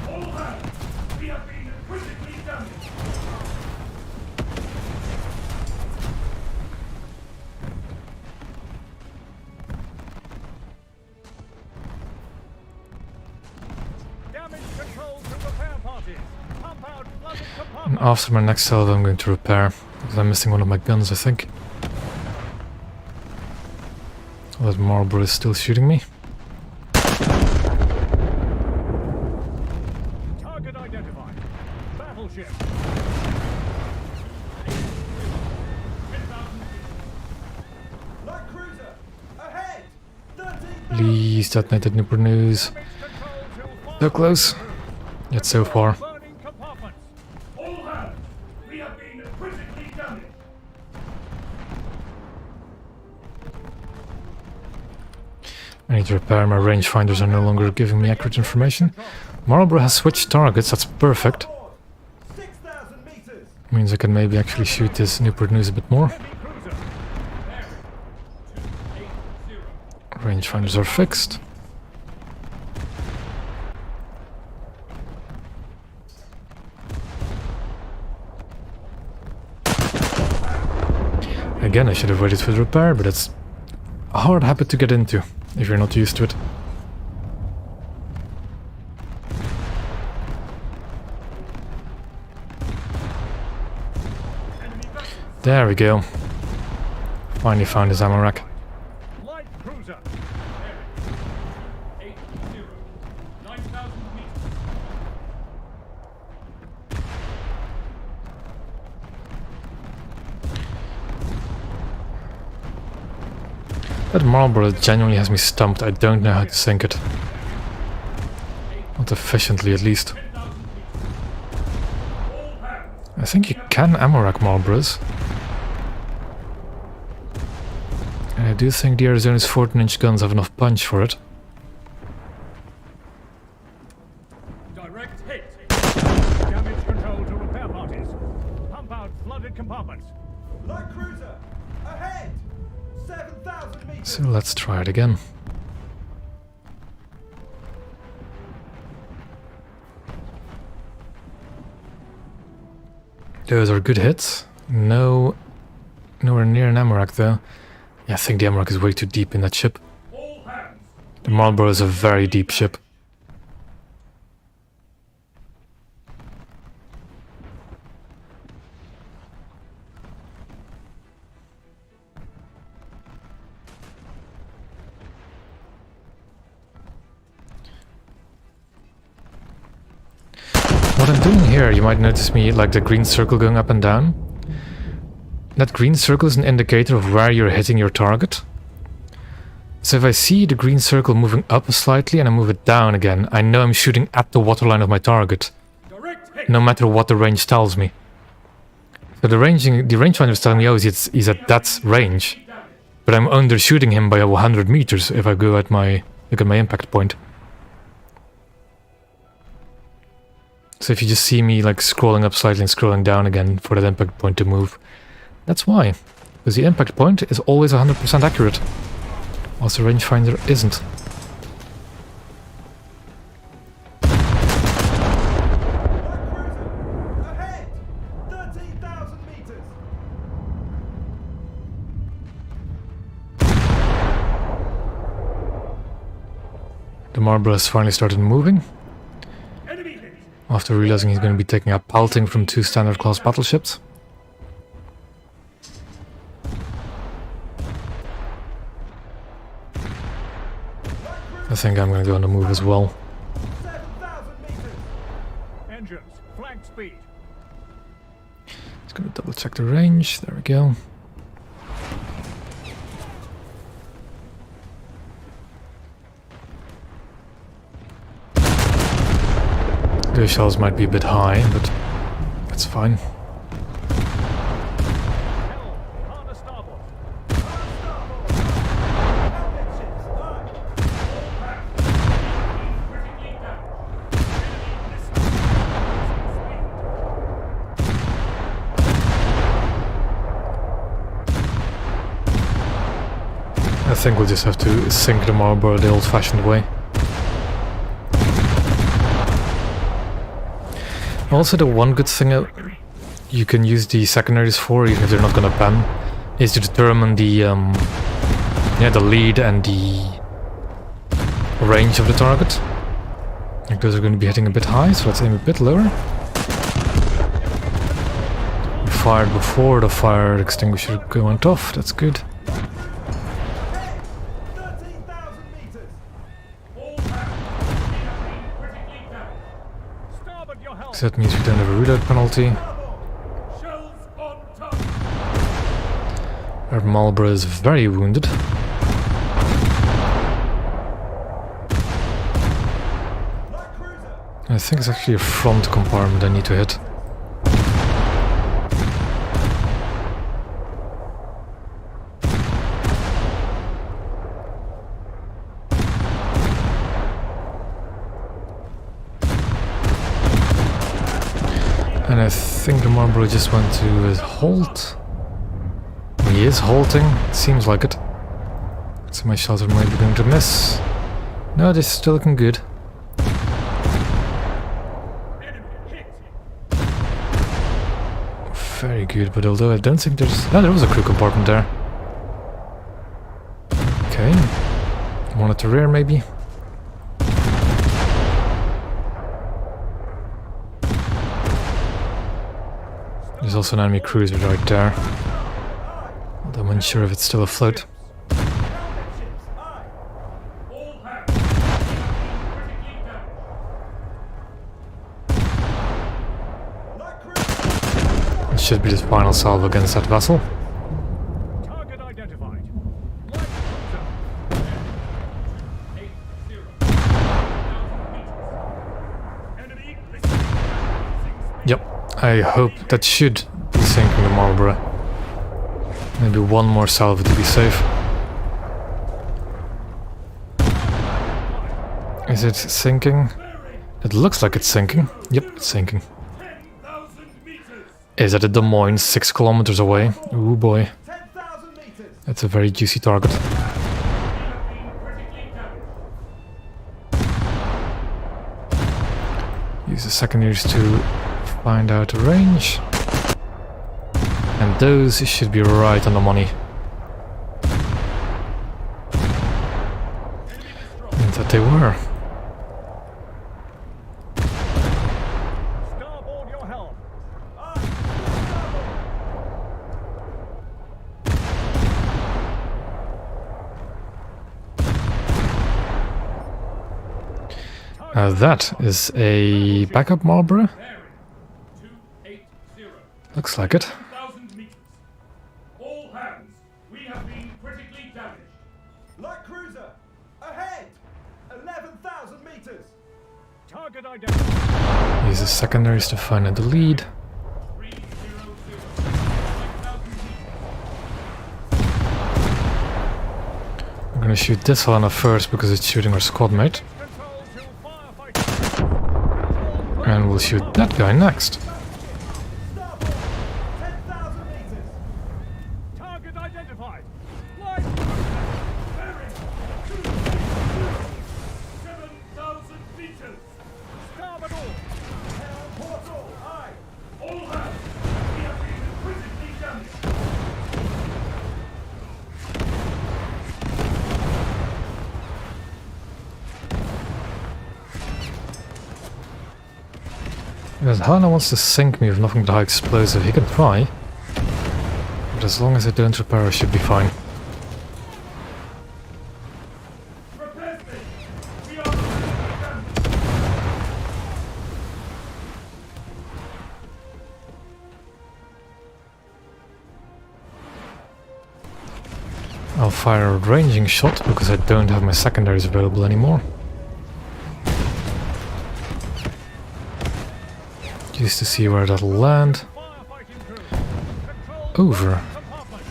All hands. We have been critically damaged. Damage control to repair parties. Pump out flooded And compartments. after my next salvo I'm going to repair. Because I'm missing one of my guns, I think. Oh, that Marlboro is still shooting me. Target identified. Battleship. Light cruiser! Ahead! 13,000 Please detonate that Newport News. Damage control to So close. Yet so far. burning compartments. All hands. We have been critically damaged. I need to repair. My rangefinders are no longer giving me accurate information. Marlboro has switched targets, that's perfect. aboard! 6,000 meters! Means I can maybe actually shoot this Newport News a bit more. Heavy cruiser. Rangefinders are fixed. Again, I should have waited for the repair, but it's a hard habit to get into if you're not used to it. There we go. Finally found his ammo rack. Light cruiser. 9,000 meters. That Marlboro genuinely has me stumped. I don't know how to sink it. Not efficiently, at least. I think you can ammo rack Marlboros. And I do think the Arizona's 14-inch guns have enough punch for it. Direct hit. Damage control to repair parties. Pump out flooded compartments. Light cruiser! Ahead! 7,000 meters! So let's try it again. Those are good hits. Nowhere near an ammo rack though. Yeah, I think the ammo rack is way too deep in that ship. All hands. The Marlboro is a very deep ship. What I'm doing here, you might notice me like the green circle going up and down. That green circle is an indicator of where you're hitting your target. So if I see the green circle moving up slightly and I move it down again, I know I'm shooting at the waterline of my target, Direct hit. no matter what the range tells me. So the rangefinder is telling me, oh, he's at that range, but I'm undershooting him by 100 meters if I go at my look at my impact point. So if you just see me like scrolling up slightly and scrolling down again for that impact point to move, that's why. Because the impact point is always 100% accurate, whilst the rangefinder isn't. Light cruiser! Ahead! 13,000 meters! The Marlboro has finally started moving, Enemy hit. after realizing he's going to be taking a pelting from 2 standard class battleships. I think I'm going to go on the move as well. 7,000 meters! Engines. Flank speed. Just going to double check the range. There we go. The shells might be a bit high, but that's fine. Helm. Hard to starboard. Helmet ships! Aye! think we'll just have to sink the Marlborough the old-fashioned way. Also, the one good thing you can use the secondaries for, even if they're not gonna pan, is to determine the the lead and the range of the target. Like those are going to be hitting a bit high, so let's aim a bit lower. We fired before the fire extinguisher went off, that's good. 13,000 meters. All hands, we have been critically damaged. Starboard your helm. So that means we don't have a reload penalty. Shells on target. Our Marlborough is very wounded. Light cruiser. I think it's actually a front compartment I need to hit. And I think the Marlborough just went to his halt. He is halting, it seems like it. So my shots are maybe going to miss. No, this is still looking good. Enemy hit. Very good, but although I don't think there's... No, there was a crew compartment there. Okay. One at the rear, maybe. There's also an enemy cruiser right there. Although I'm unsure if it's still afloat. Helmet ships. Aye. All hands, we have been critically damaged. Light cruiser. It should be the final salve against that vessel. Target identified. Light cruiser. 80. 1,000 meters. Enemy receiving losing speed. Yep. I hope that should be sinking the Marlborough. Maybe one more salvo to be safe. Is it sinking? It looks like it's sinking. Yep, it's sinking. 10,000 meters. Is it at Des Moines, 6 kilometers away? Ooh boy, 10,000 meters. that's a very juicy target. We have been critically damaged. Use the secondaries to find out the range. And those should be right on the money. And that they were. Starboard your helm. Now that is a backup Marlborough. Bearing 280. Looks like it. 1,000 meters. All hands, we have been critically damaged. Light cruiser. Ahead. 11,000 meters. Target identified. Use the secondaries to find out the lead. 300. 5,000 meters. I'm gonna shoot this Helena first because it's shooting our squad mate. Control to firefighting. And we'll shoot that guy next. Starboard. 10,000 meters. Target identified. Light cruiser. Bearing 7,000 meters. Starboard all. Helm portal. Aye. All hands, we have been critically damaged. Because Helena wants to sink me with nothing but high explosive. He can try. But as long as I don't repair, I should be fine. Repair station, we are critically damaged. I'll fire a ranging shot because I don't have my secondaries available anymore. Just to see where that'll land. Firefighting crew. Control Over. compartment.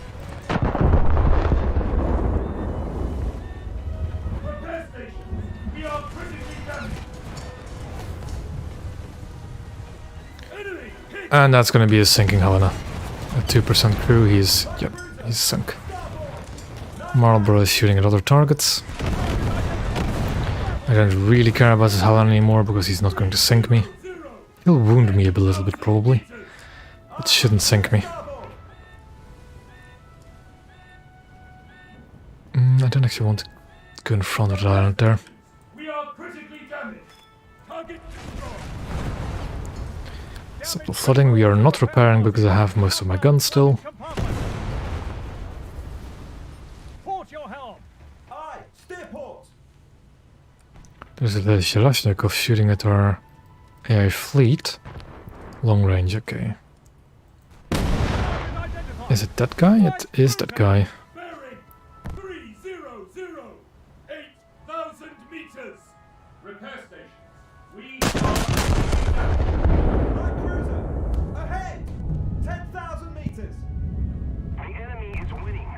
Repair station, we are critically damaged. Enemy hit. And that's gonna be a sinking Helena. At 2% crew, he's sunk. Starboard. Marlborough is shooting at other targets. I don't really care about his Helen anymore because he's not going to sink me. He'll wound me a little bit probably. It shouldn't sink me. I don't actually want to go in front of the island there. We are critically damaged. Target destroyed. Simple flooding, we are not repairing because I have most of my guns still. Compartment. Port your helm. Aye, steer port. There's a Zhelezhnikov shooting at our AI fleet. Long range, okay. Target identified. Is it that guy? It is that guy. Bearing 300. 8,000 meters. Repair stations. We are Light cruiser. Ahead. 10,000 meters. The enemy is winning.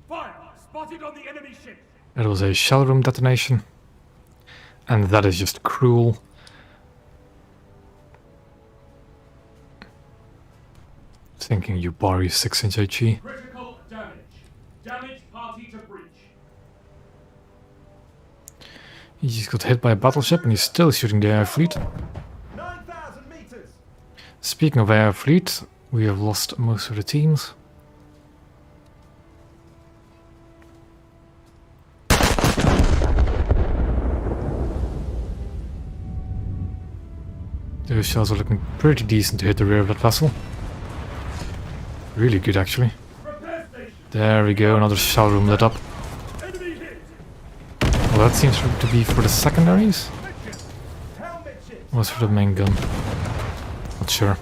fire. Spotted on the enemy ship. That was a shell room detonation. And that is just cruel. Thinking you Bari 6-inch HE. Critical damage. Damage party to breach. He just got hit by a battleship and he's still shooting the AI fleet. 9,000 meters. Speaking of AI fleet, we have lost most of the teams. Those shells are looking pretty decent to hit the rear of that vessel. Really good actually. Repair station. There we go, another shell room lit up. Enemy hit. Well, that seems to be for the secondaries? Helm midships. Or was for the main gun? Not sure.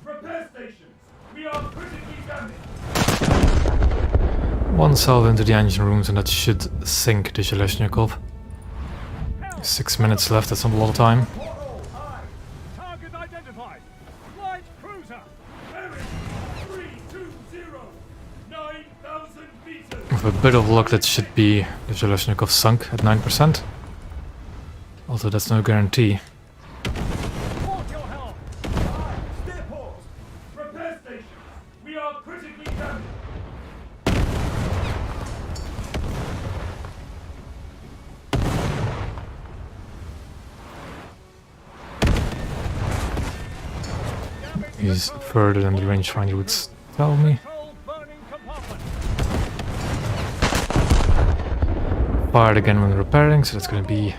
Repair stations. We are critically damaged. One salvo into the engine rooms and that should sink the Zhelezhnikov. 6 minutes left, that's not a lot of time. Port all. Aye. Target identified. Light cruiser. Bearing 320. 9,000 meters. With a bit of luck that should be the Zhelezhnikov sunk at 9%. Although that's no guarantee. Port your helm. Aye, steer port. Repair stations. We are critically damaged. He's further than the rangefinder would tell me. Control burning compartment. Fired again when repairing, so that's gonna be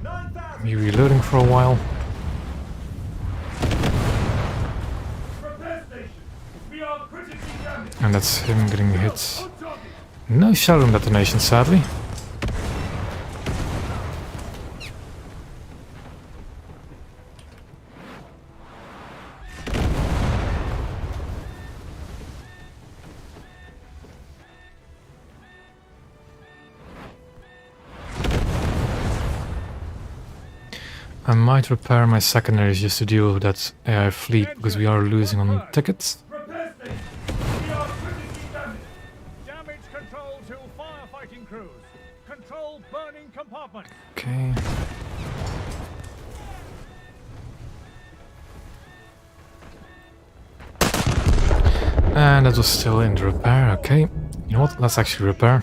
9,000. me reloading for a while. Repair stations. We are critically damaged. And that's him getting hit. On target. No shell room detonation, sadly. I might repair my secondaries just to deal with that AI fleet, because we are losing on tickets. Repair stations. We are critically damaged. Damage control to firefighting crews. Control burning compartment. Okay. And that was still in the repair, okay. You know what, let's actually repair,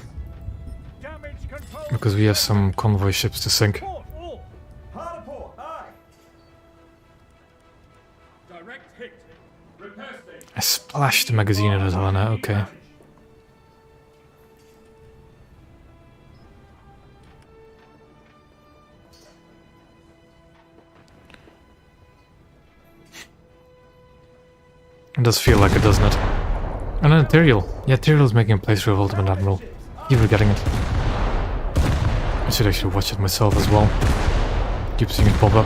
Damage control. because we have some convoy ships to sink. Port all. Hard port. Aye. Direct hit. Repair station. I splashed the magazine at Helena, okay. It does feel like it, doesn't it? And then Tyrael. Yeah, Tyrael is making a playthrough of Ultimate Admiral. Keep forgetting it. I should actually watch it myself as well. Keep seeing it pop up.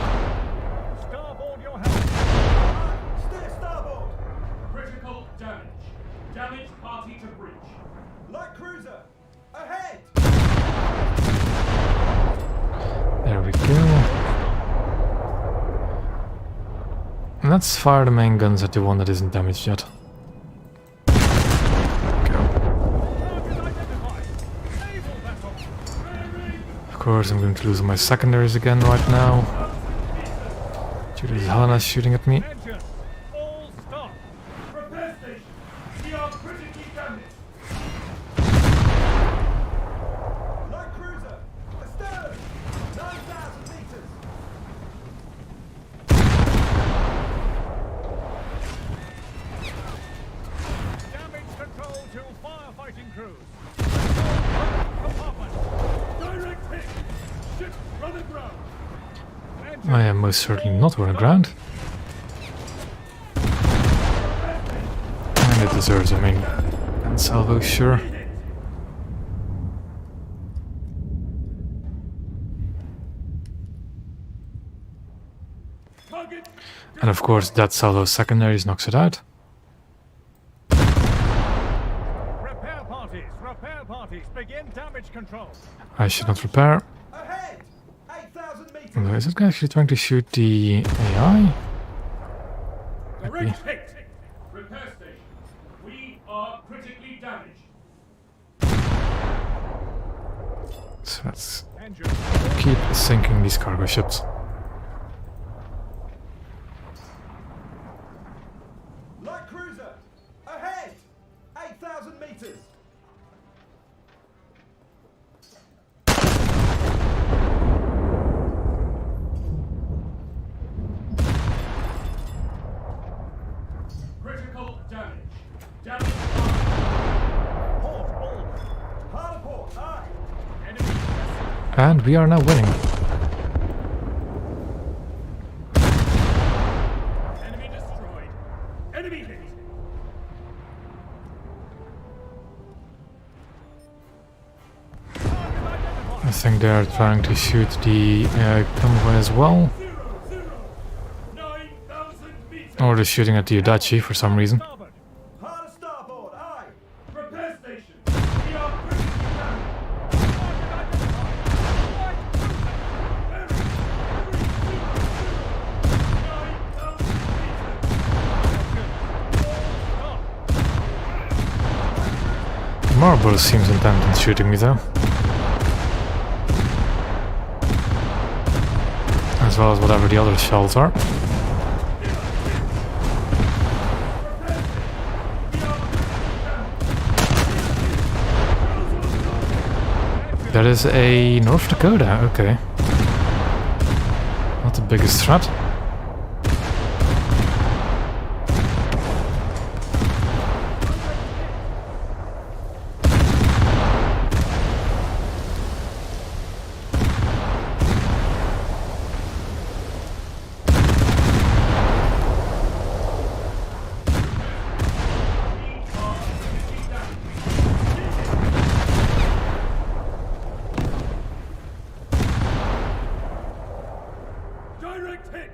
Starboard your helm. Steer starboard. Critical damage. Damage party to breach. Light cruiser. Ahead. There we go. let's fire the main guns at the one that isn't damaged yet. Go. Target identified. Naval vessel. Of course, I'm going to lose my secondaries again right now. Julius Helena shooting at me. Attention. All stop. Repair station. We are critically damaged. Light cruiser, astern! 9,000 meters! Damage control to firefighting crews. Control compartment. Direct hit. Ship run aground. I am most certainly not on the ground. And it deserves a main gun salvo, sure. Target. And of course that salvo secondaries knocks it out. Repair parties, begin damage control. I should not repair. Ahead! 8,000 meters! Although, is this guy actually trying to shoot the AI? Direct hit. Repair station. We are critically damaged. So let's Engine. keep sinking these cargo ships. Light cruiser, ahead! 8,000 meters! Critical damage. Damage. Port all. Hard port, aye! Enemy vessel. And we are now winning. Enemy destroyed. Enemy hit. Target identified. I think they are trying to shoot the AI convoy as well. 9,000 meters. Or they're shooting at the Udachi for some reason. Starboard. Hard starboard, aye! Repair station. We are critically damaged. Target identified. Light cruiser. 9,000 meters. Marble seems intent on shooting me though. As well as whatever the other shells are. That is a North Dakota, okay. Not the biggest threat. Direct hit.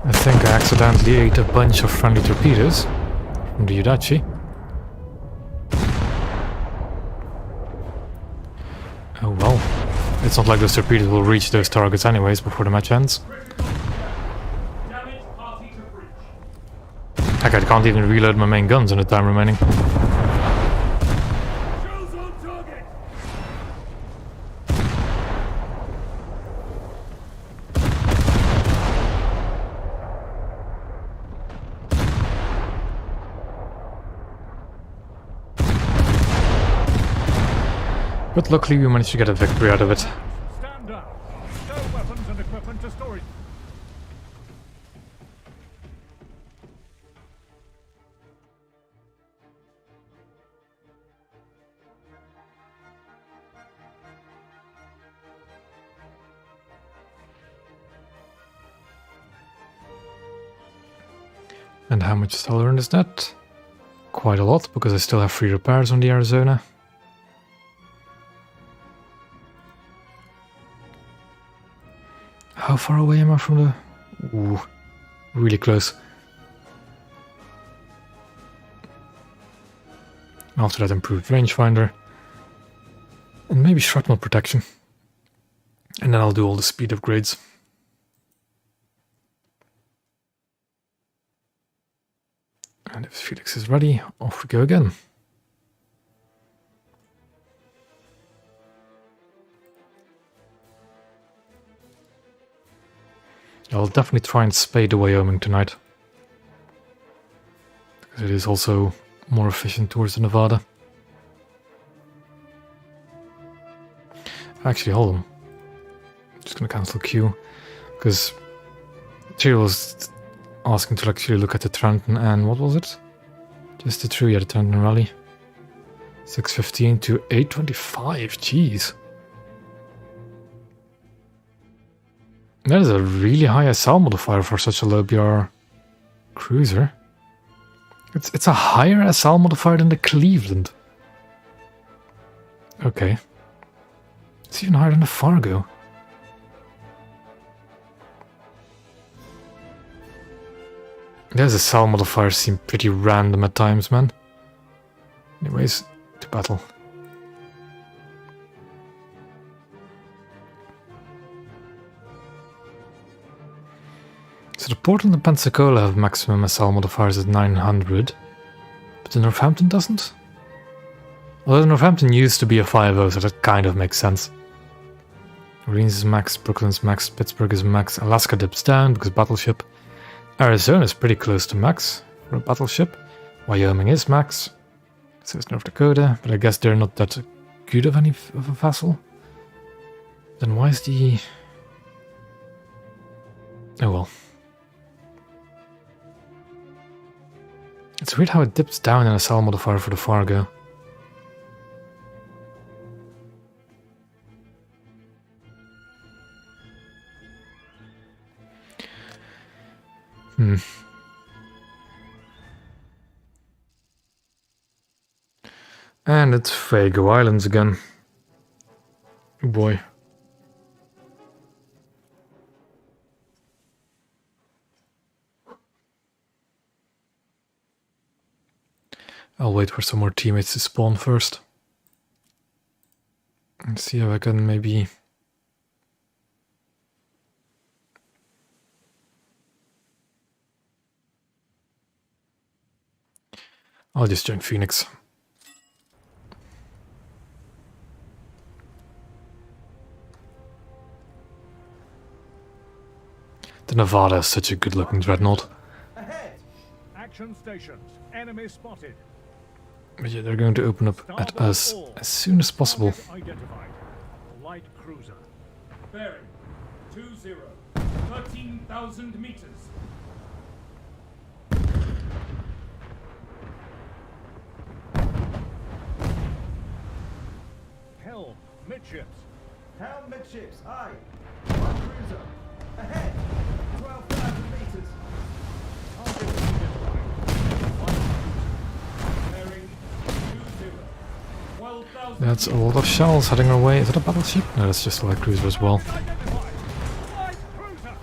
I think I accidentally ate a bunch of friendly torpedoes from the Udachi. Oh well. It's not like those torpedoes will reach those targets anyways before the match ends. Damage party to breach. Heck, I can't even reload my main guns in the time remaining. Shells on target. But luckily we managed to get a victory out of it. Stand down. Stow weapons and equipment to storage. And how much tolerant is that? Quite a lot, because I still have 3 repairs on the Arizona. How far away am I from the... Ooh, really close. After that improved rangefinder. And maybe shrapnel protection. And And then I'll do all the speed upgrades. And if Felix is ready, off we go again. I'll definitely try and spade the Wyoming tonight. Because it is also more efficient towards the Nevada. Actually, hold on. I'm just gonna cancel Q. Because Tyrael was asking to actually look at the Trenton and what was it? Just the true, yeah, the Trenton rally. 615 to 825, jeez. That is a really high SL modifier for such a low BR cruiser. It's a higher SL modifier than the Cleveland. Okay. It's even higher than the Fargo. Those SL modifiers seem pretty random at times, man. Anyways, to battle. So the Portland and Pensacola have maximum SL modifiers at 900, but the Northampton doesn't? Although the Northampton used to be a 5.0, so that kind of makes sense. Orleans is max, Brooklyn's max, Pittsburgh is max, Alaska dips down because battleship. Arizona is pretty close to max for a battleship. Wyoming is max, so is North Dakota, but I guess they're not that good of a vassal. Then why is the... Oh well. It's weird how it dips down in a SL modifier for the Fargo. And it's Fago Islands again. Oh boy. I'll wait for some more teammates to spawn first. And see if I can maybe... I'll just join Phoenix. The Nevada is such a good looking dreadnought. Ahead! Action stations. Enemy spotted. But yeah, they're going to open up at us as soon as possible. Target identified. Light cruiser. Bearing 20, 13,000 meters. Helm. Midships. Helm midships, aye. Light cruiser. Ahead! 12,000 meters. Target identified. Bearing 20, 12,000 That's a lot of shells heading our way. Is it a battleship? No, that's just a light cruiser as well. Identified. Light cruiser.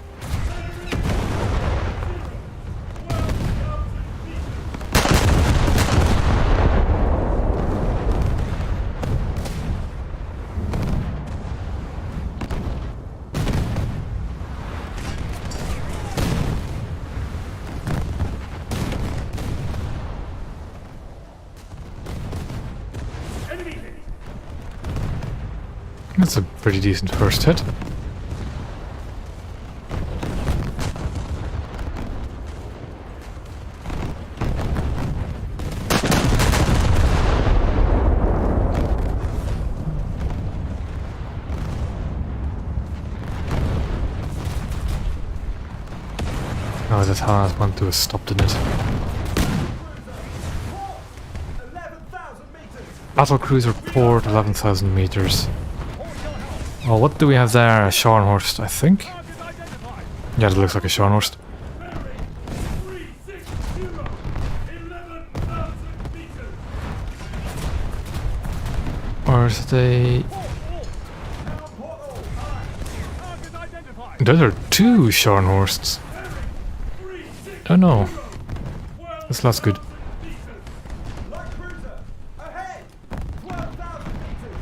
Enemy hit. That's a pretty decent first hit. Oh, that has went to a stop, didn't it? 11,000 meters. Battle cruiser port, 11,000 meters. Oh, what do we have there? A Scharnhorst, I think? Target identified. Yeah, that looks like a Scharnhorst. Bearing 360, 11,000 meters. Or is it a... Helm port all, aye. Target identified. Those are two Scharnhorsts. Oh no. That's less good. Light cruiser. Ahead! 12,000 meters.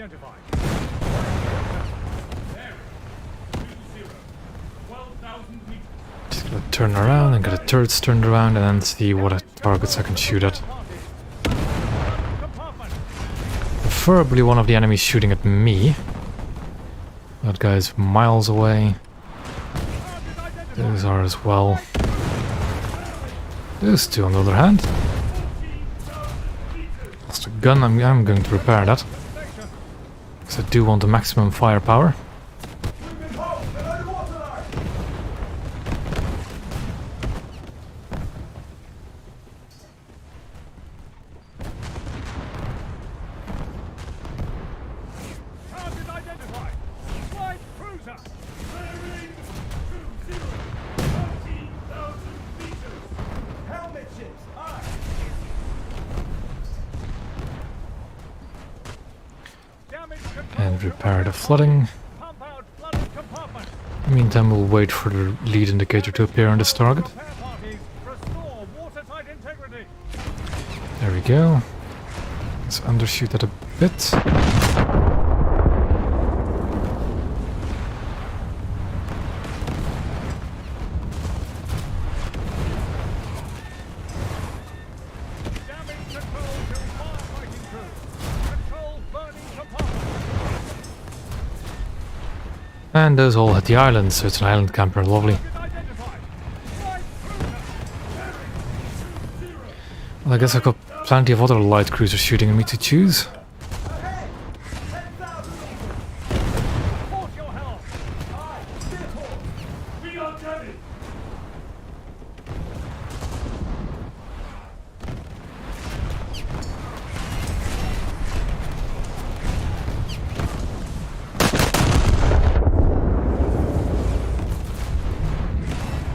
identified. 12,000 meters. Just gonna turn around and get the turrets turned around and then see what targets I can shoot at. Compartment. Preferably one of the enemies shooting at me. That guy's miles away. Target identified. Those are as well. Those two, on the other hand. Lost a gun, I'm going to repair that. Station. Because I do want the maximum firepower. We've been home and underwater line. Target identified. Light cruiser. Bearing 20, 14,000 meters. Helm midships. Aye. Damage control. And repair the flooding. Pump out flooded compartment. In the meantime, we'll wait for the lead indicator to appear on this target. Repair parties. Restore watertight integrity. There we go. Let's undershoot that a bit. Damage control to firefighting crew. Control burning compartment. And those all hit the island, so it's an island camper, lovely. Target identified. Light cruiser. Well, I guess I've got plenty of other light cruisers shooting at me to choose. Ahead. 10,000 meters. Port your helm. Aye. Steer port. We are damaged.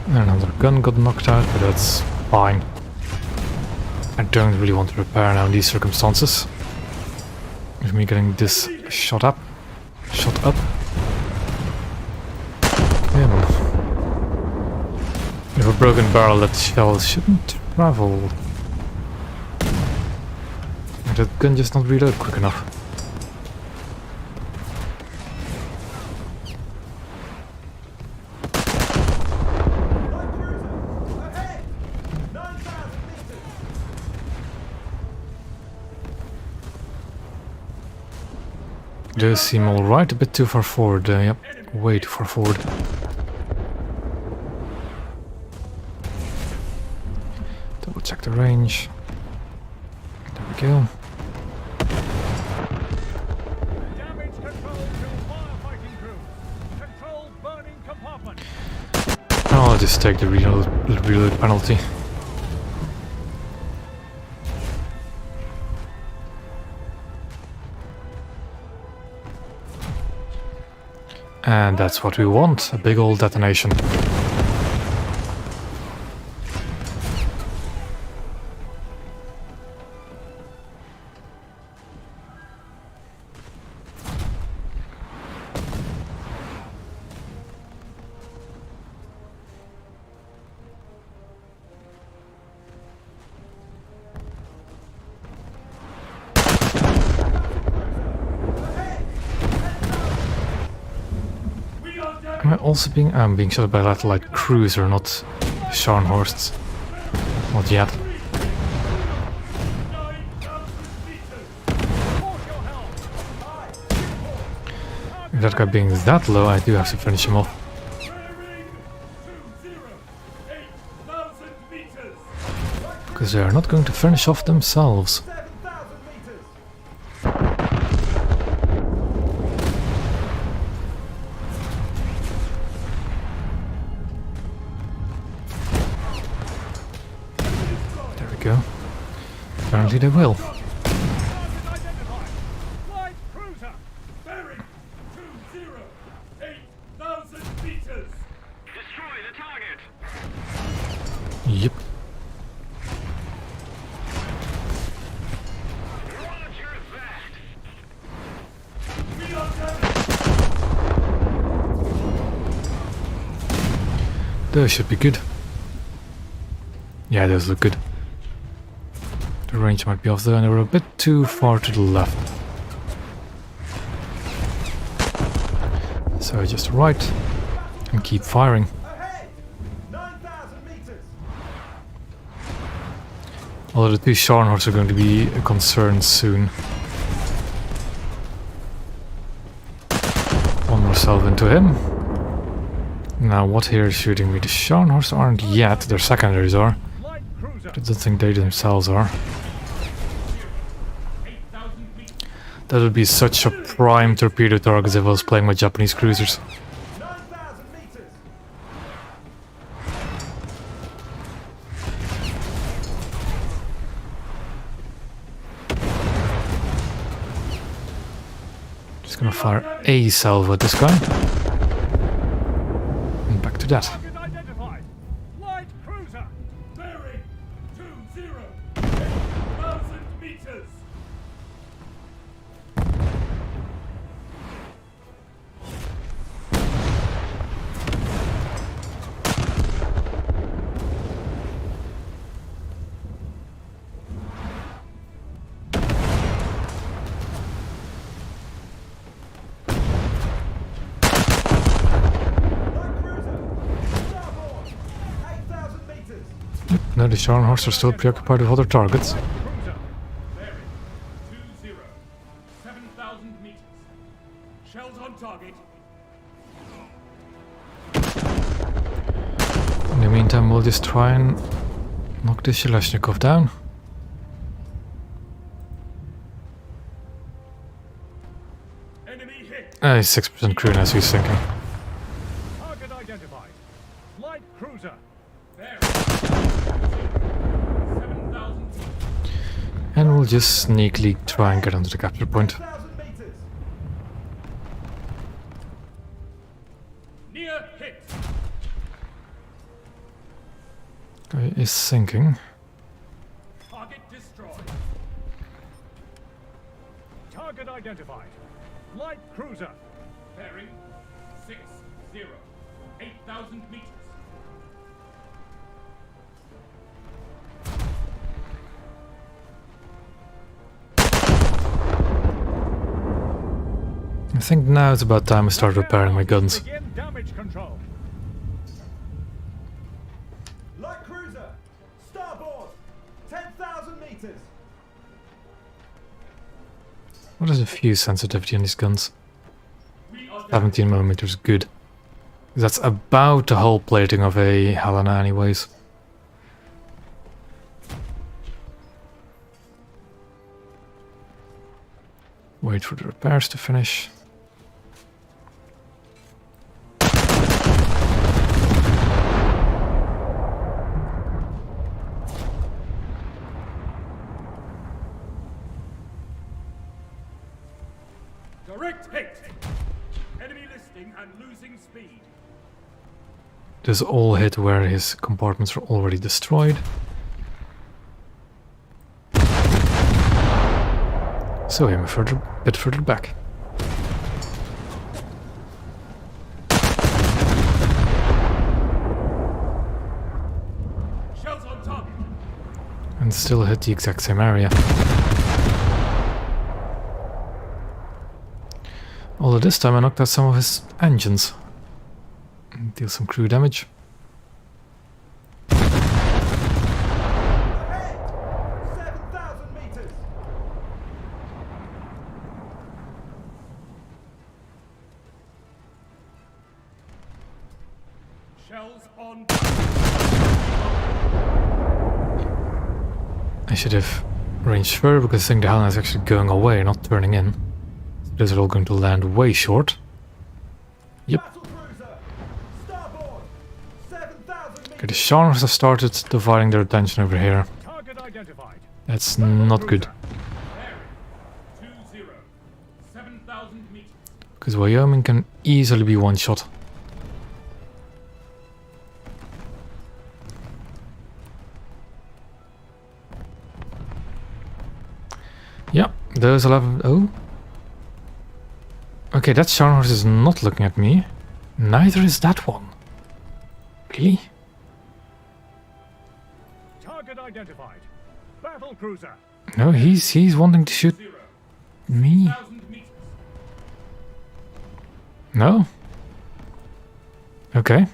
And another gun got knocked out, but that's fine. I don't really want to repair now in these circumstances. With me getting this shot up. Shot up. Yeah, man. With a broken barrel, that shell shouldn't travel. That gun just not reload quick enough. Light cruiser. Ahead. 9,000 meters. Those seem alright, a bit too far forward. Yep, way too far forward. Double check the range. There we go. Damage control to firefighting crew. Control burning compartment. I'll just take the reload penalty. And that's what we want, a big old detonation. We are damaged. Am I also being... I'm being shot by that light cruiser, not Scharnhorst. Not yet. 9,000 meters. Port your helm. With that guy being that low, I do have to finish him off. Bearing 8,000 meters. Because they are not going to finish off themselves. 7,000 meters. There we go. Apparently they will. Target identified. Light cruiser. Bearing 8,000 meters. Destroy the target. Yep. Roger that. We are damaged. Those should be good. Yeah, those look good. The range might be off there, and they were a bit too far to the left. So I just right and keep firing. Ahead! 9,000 meters! Although the two Scharnhorsts are going to be a concern soon. One more salve into him. Now what here is shooting me? The Scharnhorsts aren't yet, their secondaries are. Light cruiser. I don't think they themselves are. That would be such a prime torpedo target if I was playing with Japanese cruisers. 9,000 meters! Just gonna fire a salvo at this guy. And back to that. Target identified. Light cruiser. Bearing 20. 8,000 meters. Light cruiser! Starboard! 8,000 meters! No, the Scharnhorsts are still preoccupied with other targets. Cruiser. Bearing 20. 7,000 meters. Shells on target. In the meantime, we'll just try and knock this Sheleshnikov down. Enemy hit. 6% crew as he's thinking. Target identified. Light cruiser. Bearing 7,000 meters. And we'll just sneakily try and get onto the capture point. 1,000 meters! Near hit. Guy is sinking. Target destroyed. Target identified. Light cruiser. Bearing 60. 8,000 meters. I think now it's about time I start repairing my guns. Begin damage control. Light cruiser! Starboard! 10,000 meters! What is the fuse sensitivity on these guns? We are 17mm is good. That's about the hull plating of a Helena anyways. Wait for the repairs to finish. direct hit. Enemy listing and losing speed. This all hit where his compartments are already destroyed. So him a bit further back. Shells on target. And still hit the exact same area. Although this time I knocked out some of his engines. And deal some crew damage. Ahead! 7,000 meters! Shells on. I should have ranged further because I think the Helena is actually going away, not turning in. So these are all going to land way short. Yep. Battle cruiser! Starboard! 7,000 meters! Okay, the Scharnhorsts have started dividing their attention over here. Target identified. That's not good. Bearing 20. 7,000 meters. Because Wyoming can easily be one shot. Yeah, those 11. Oh. Okay, that Scharnhorst is not looking at me. Neither is that one. Really? Target identified. Battle cruiser. No, he's wanting to shoot 0. me. 1,000 meters. No, Okay.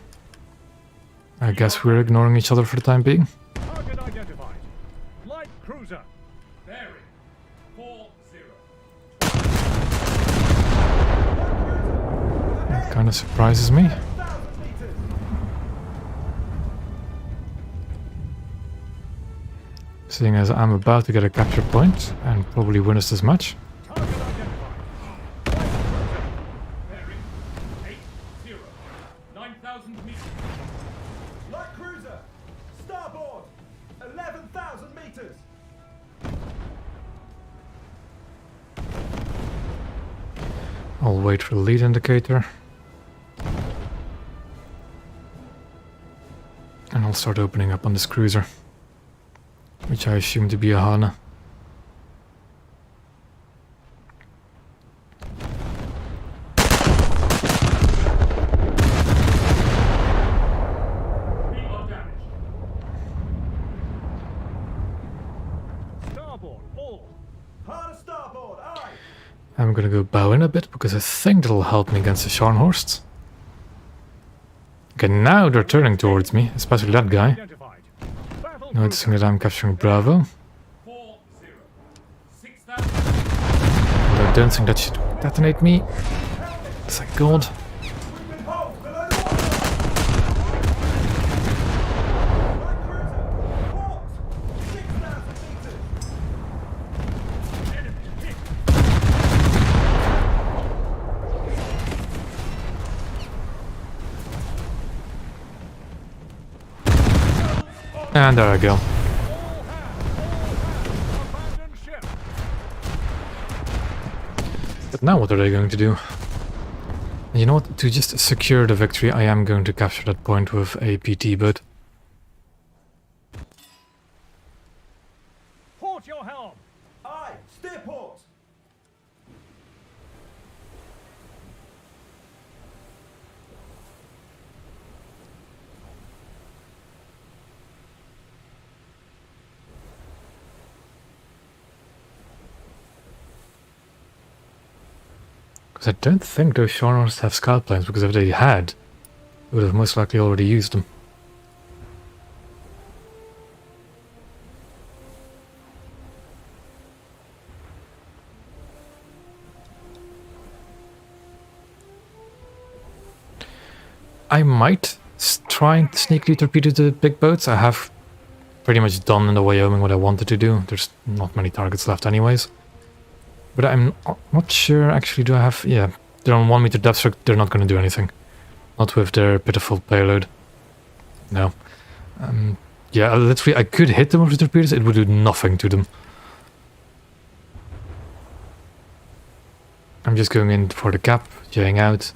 I guess we're ignoring each other for the time being. Target identified. Light cruiser. Bearing 40. Kind of surprises me. 1,000 meters. Seeing as I'm about to get a capture point and probably win us this match. Target identified. Bearing 80. 9,000 meters. Light cruiser. Starboard. 11,000 meters. I'll wait for the lead indicator. And I'll start opening up on this cruiser. Which I assume to be a Hana. We are damaged. Starboard. All. Hard starboard. Aye. I'm gonna go bow in a bit because I think that'll help me against the Scharnhorst. Okay, now they're turning towards me, especially that guy. Identified. Battle Noticing cruiser. that I'm capturing Bravo. 40. 6,000. But I don't think that should detonate me. Thank God. We've been hold below the water. Light cruiser. Port. 6,000 meters. Enemy hit. And there I go. Abandoned ship. But now what are they going to do? And you know what? To just secure the victory, I am going to capture that point with a PT boat. Port your helm. Aye. Steer port. Because I don't think those Scharnhorsts have scout planes, because if they had, they would have most likely already used them. I might try and sneakily torpedo the big boats. I have pretty much done in the Wyoming what I wanted to do. There's not many targets left anyways. But I'm not sure, actually, do I have... Yeah, they're on 1 meter depth, so they're not going to do anything. Not with their pitiful payload. No. Yeah, literally, I could hit them with the torpedoes, it would do nothing to them. I'm just going in for the cap, jaying out.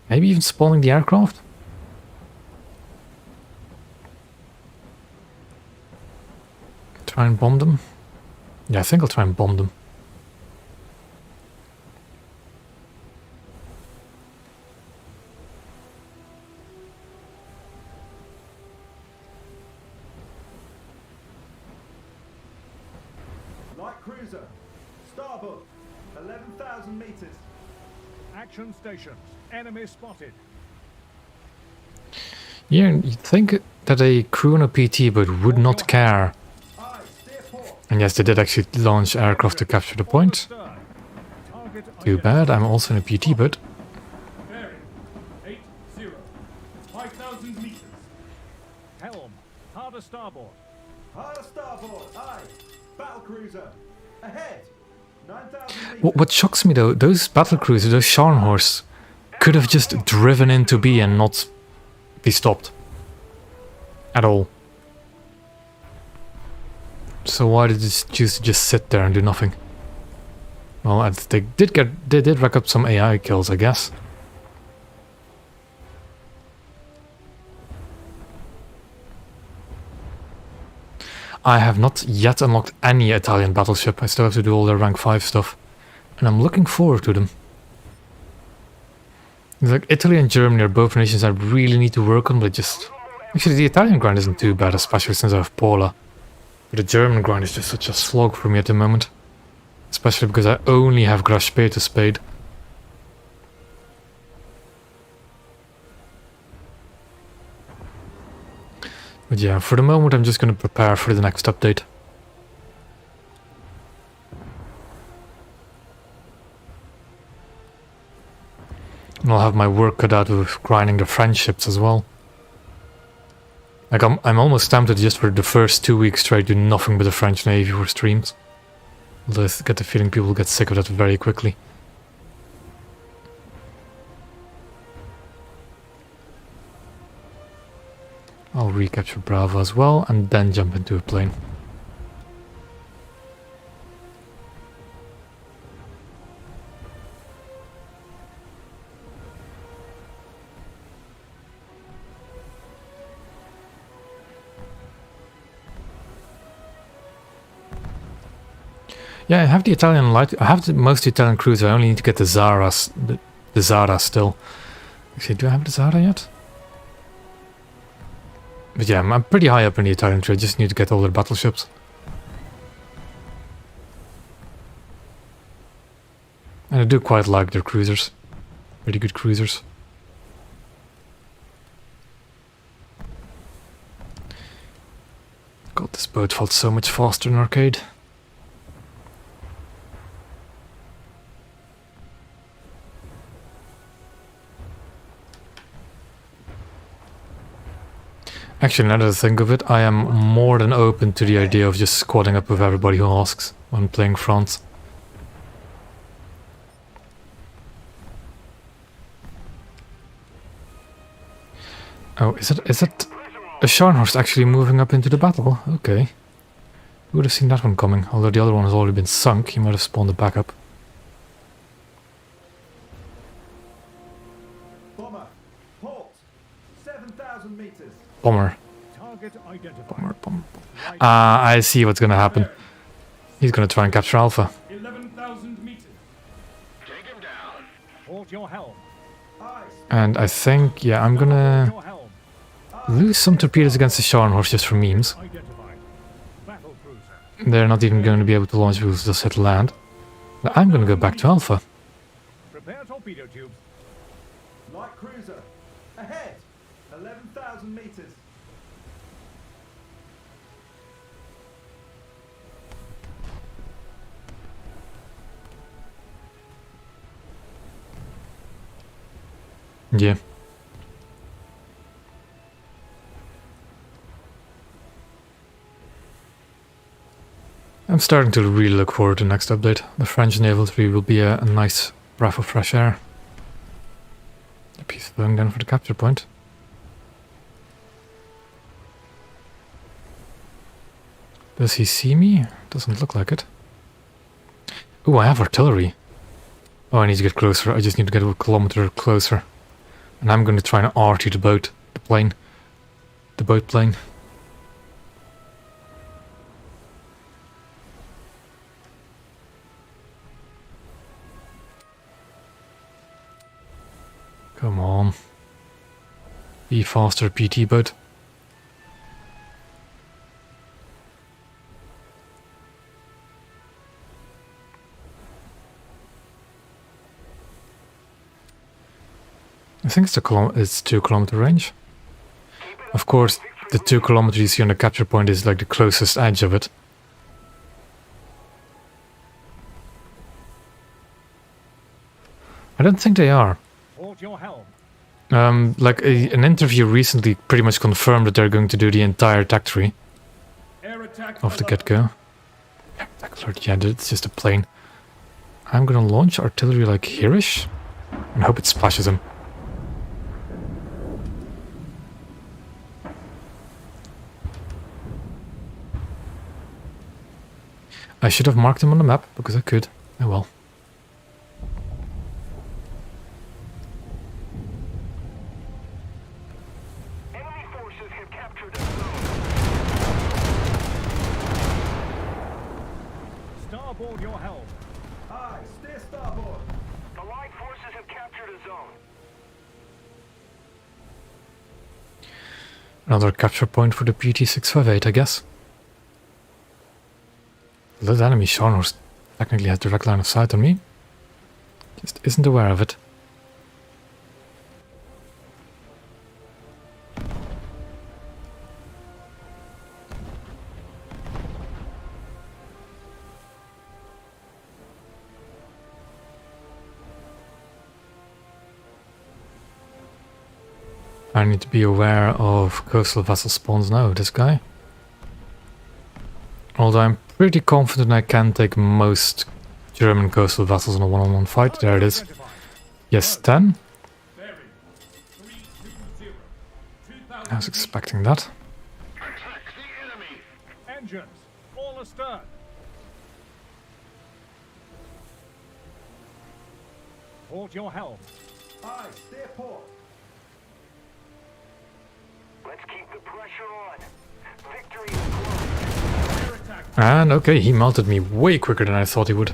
Maybe even spawning the aircraft? Try and bomb them? Yeah, I think I'll try and bomb them. Light cruiser. Starboard. 11,000 meters. Action stations. Enemy spotted. Yeah, you'd think that a crew on a PT boat would not care. Aye. Steer port. And yes, they did actually launch aircraft to capture the point. Stern. Target Too bad, I'm also in a PT boat. Bearing 80. 5,000 meters. Helm. Harder starboard. Hard starboard. Aye. Battle cruiser. Ahead. 9,000 meters. What shocks me though, those battle cruisers, those Scharnhorsts, could have just driven into B and not be stopped. At all. So why did they choose to just sit there and do nothing? Well, they did rack up some AI kills, I guess. I have not yet unlocked any Italian battleship. I still have to do all their rank 5 stuff. And I'm looking forward to them. Like, Italy and Germany are both nations I really need to work on, but just... Actually, the Italian grind isn't too bad, especially since I have Paula. But the German grind is just such a slog for me at the moment. Especially because I only have Grasspé to spade. But yeah, for the moment I'm just going to prepare for the next update. And I'll have my work cut out with grinding the French ships as well. Like I'm almost tempted just for the first 2 weeks try to do nothing but the French Navy for streams. Although I get the feeling people get sick of that very quickly. I'll recapture Bravo as well and then jump into a plane. Yeah, I have the Italian light. I have most Italian cruiser. I only need to get the Zara, the Zara still. Actually, do I have the Zara yet? But yeah, I'm pretty high up in the Italian trade. Just need to get all their battleships. And I do quite like their cruisers. Pretty good cruisers. God, this boat felt so much faster in arcade. Actually, now that I think of it, I am more than open to the idea of just squadding up with everybody who asks when playing France. Oh, is it a Scharnhorst actually moving up into the battle? Okay. Who would have seen that one coming? Although the other one has already been sunk, he might have spawned a backup. Bomber. Port. 7,000 meters. Bomber. Target identified. Bomber. I see what's gonna happen. He's gonna try and capture Alpha. 11,000 meters. Port your helm. Aye. And I think, yeah, I'm gonna Your helm. lose some torpedoes against the Scharnhorst just for memes. Identified. Battle cruiser. They're not even going to be able to launch because they'll just hit land. But I'm gonna go back to Alpha. Prepare torpedo tubes. Light cruiser. Ahead. 11,000 meters. Yeah. I'm starting to really look forward to the next update. The French Naval 3 will be a nice breath of fresh air. The piece going down for the capture point. Does he see me? Doesn't look like it. Oh, I have artillery. Oh, I need to get closer. I just need to get a kilometer closer. And I'm going to try and arty the boat. The plane. The boat plane. Come on. Be faster, PT boat. I think it's 2 kilometer range. Of course, the 2 kilometers you see on the capture point is like the closest edge of it. I don't think they are. Port your helm. Like an interview recently pretty much confirmed that they're going to do the entire attack tree Air attack off the alert. get-go. Yeah, attack alert, yeah, it's just a plane. I'm gonna launch artillery like here-ish and hope it splashes him. I should have marked him on the map because I could. Oh well. Enemy forces have captured a zone. Starboard your helm. Aye. Steer starboard. The Allied forces have captured a zone. Another capture point for the PT-658, I guess. That enemy Scharnhorst technically has direct line of sight on me. Just isn't aware of it. I need to be aware of coastal vessel spawns now, this guy. Although I'm pretty confident I can take most German coastal vessels in a one-on-one fight. There it is. Yes, 10. Bearing 320. 2000 I was expecting that. Attack the enemy! Engines, all astern. Port your helm. Aye, steer port. Let's keep the pressure on. Victory is close. air attack. And okay, he melted me way quicker than I thought he would.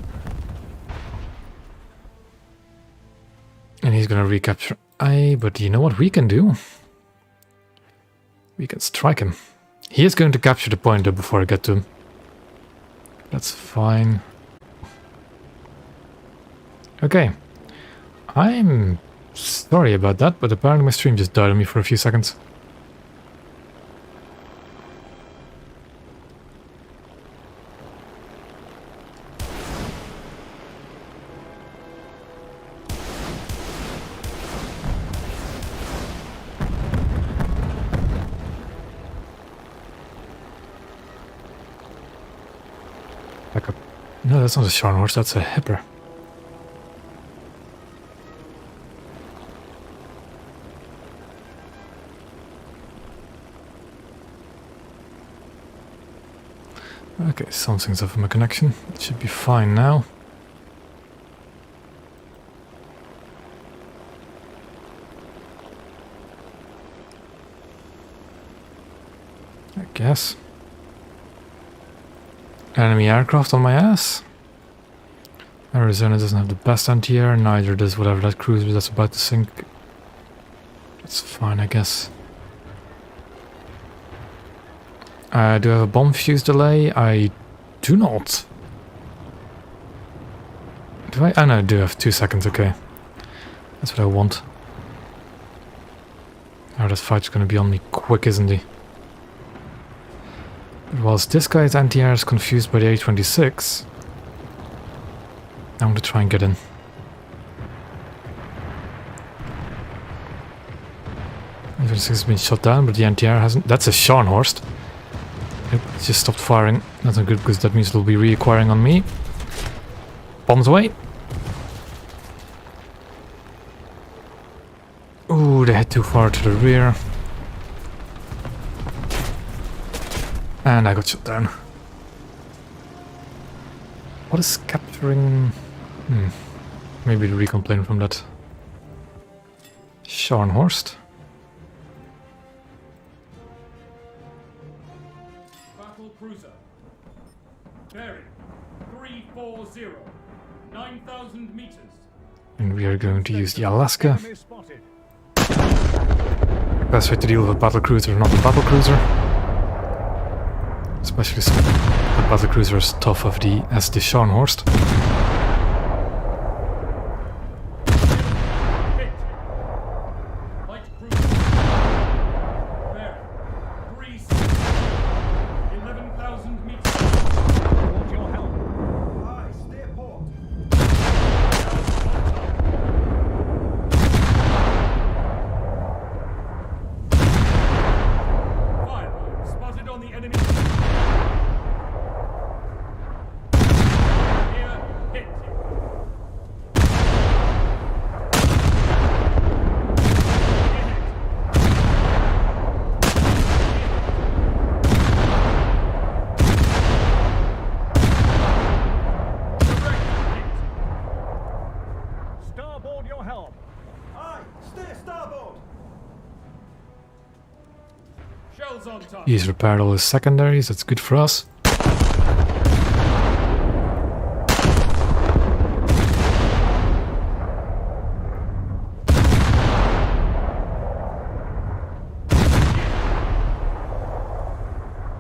And he's gonna recapture but you know what we can do? We can strike him. He is going to capture the point though before I get to him. That's fine. Okay. I'm sorry about that, but apparently my stream just died on me for a few seconds. Back up. No, that's not a Scharnhorst, that's a Hipper. Okay, something's off my connection. It should be fine now. I guess. Enemy aircraft on my ass. Arizona doesn't have the best anti-air, neither does whatever that cruiser that's about to sink. That's fine, I guess. Do I have a bomb fuse delay? I do not. Do I? Oh no, I do have 2 seconds, okay. That's what I want. Oh, that fight's gonna be on me quick, isn't he? But whilst this guy's anti-air is confused by the A-26, I'm gonna try and get in. A-26 has been shot down, but the anti-air hasn't. That's a Scharnhorst. It just stopped firing. That's not good because that means it'll be reacquiring on me. Bombs away. Ooh, they head too far to the rear. And I got shot down. What is capturing? Maybe the recon plane from that Scharnhorst. Battle cruiser. Bearing 340. 9,000 meters. And we are going to use the Alaska. Enemy spotted. Best way to deal with a battle cruiser, not a battle cruiser. Especially since the battle cruiser is tough as the Scharnhorst. Hit. Light cruiser. Bearing 360. 11,000 meters. Port your helm. Aye, steer port. Fire. Spotted on the enemy. Here. Hit. Starboard your helm. Aye, steer starboard. Shells on top. He's repaired all his secondaries, that's good for us.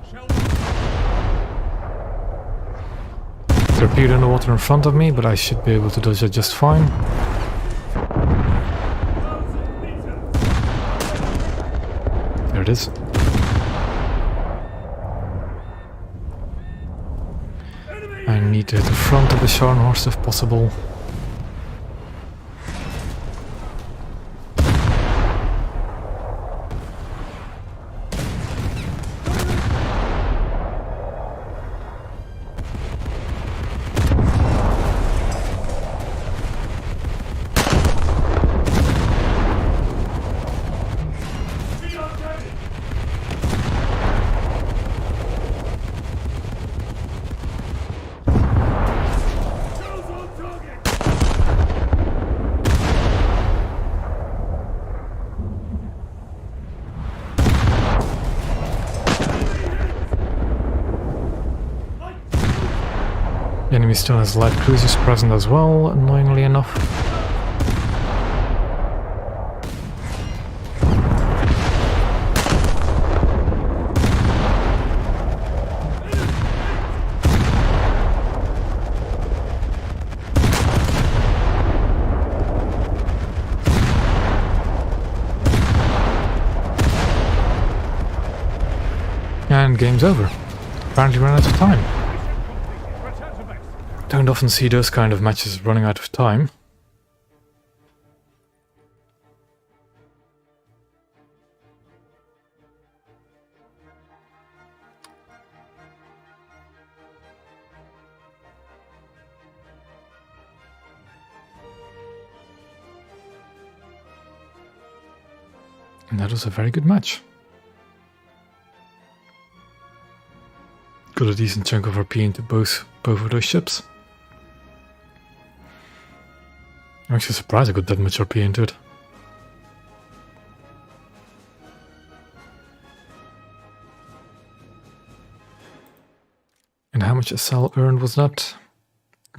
Shell. Torpedo in the water in front of me, but I should be able to dodge that just fine. 1,000 meters. There it is. Enemy. I need to hit the front of the Scharnhorst if possible. The enemy still has light cruisers present as well, annoyingly enough. And game's over. Apparently ran out of time. Return to base. Don't often see those kind of matches running out of time. And that was a very good match. Got a decent chunk of RP into both of those ships. I'm actually surprised I got that much RP into it. And how much SL earned was that?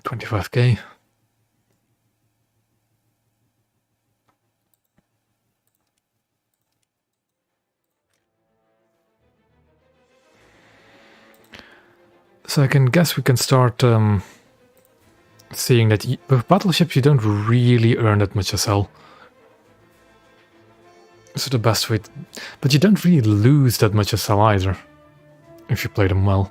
25k. So I can guess we can start seeing that with battleships you don't really earn that much SL. So the best way, but you don't really lose that much SL either, if you play them well.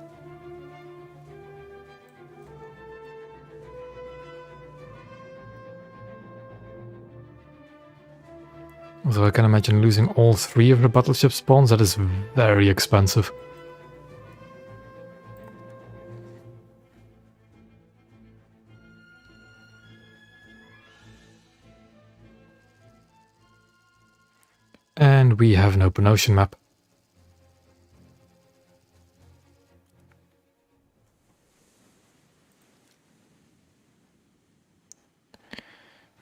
Although I can imagine losing all 3 of the battleship spawns, that is very expensive. And we have an open ocean map.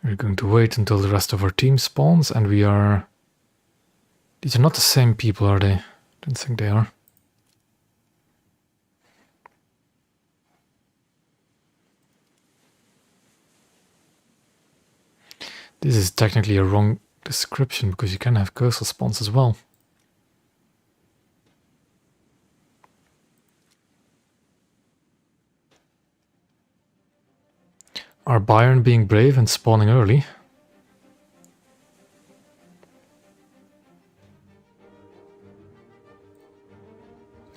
We're going to wait until the rest of our team spawns, and we are... These are not the same people, are they? Don't think they are. This is technically a wrong description, because you can have coastal spawns as well. Are Bayern being brave and spawning early?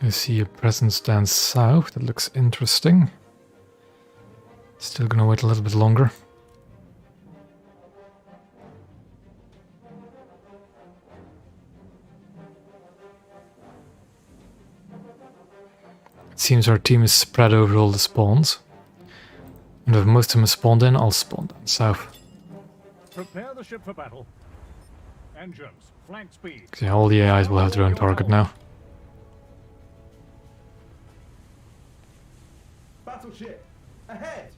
I see a presence down south, that looks interesting. Still gonna wait a little bit longer. It seems our team is spread over all the spawns. And if most of them spawned in, I'll spawn down south. Prepare the ship for battle. Engines, flank speed. Yeah, all the AIs will have their own target now. Battleship, ahead!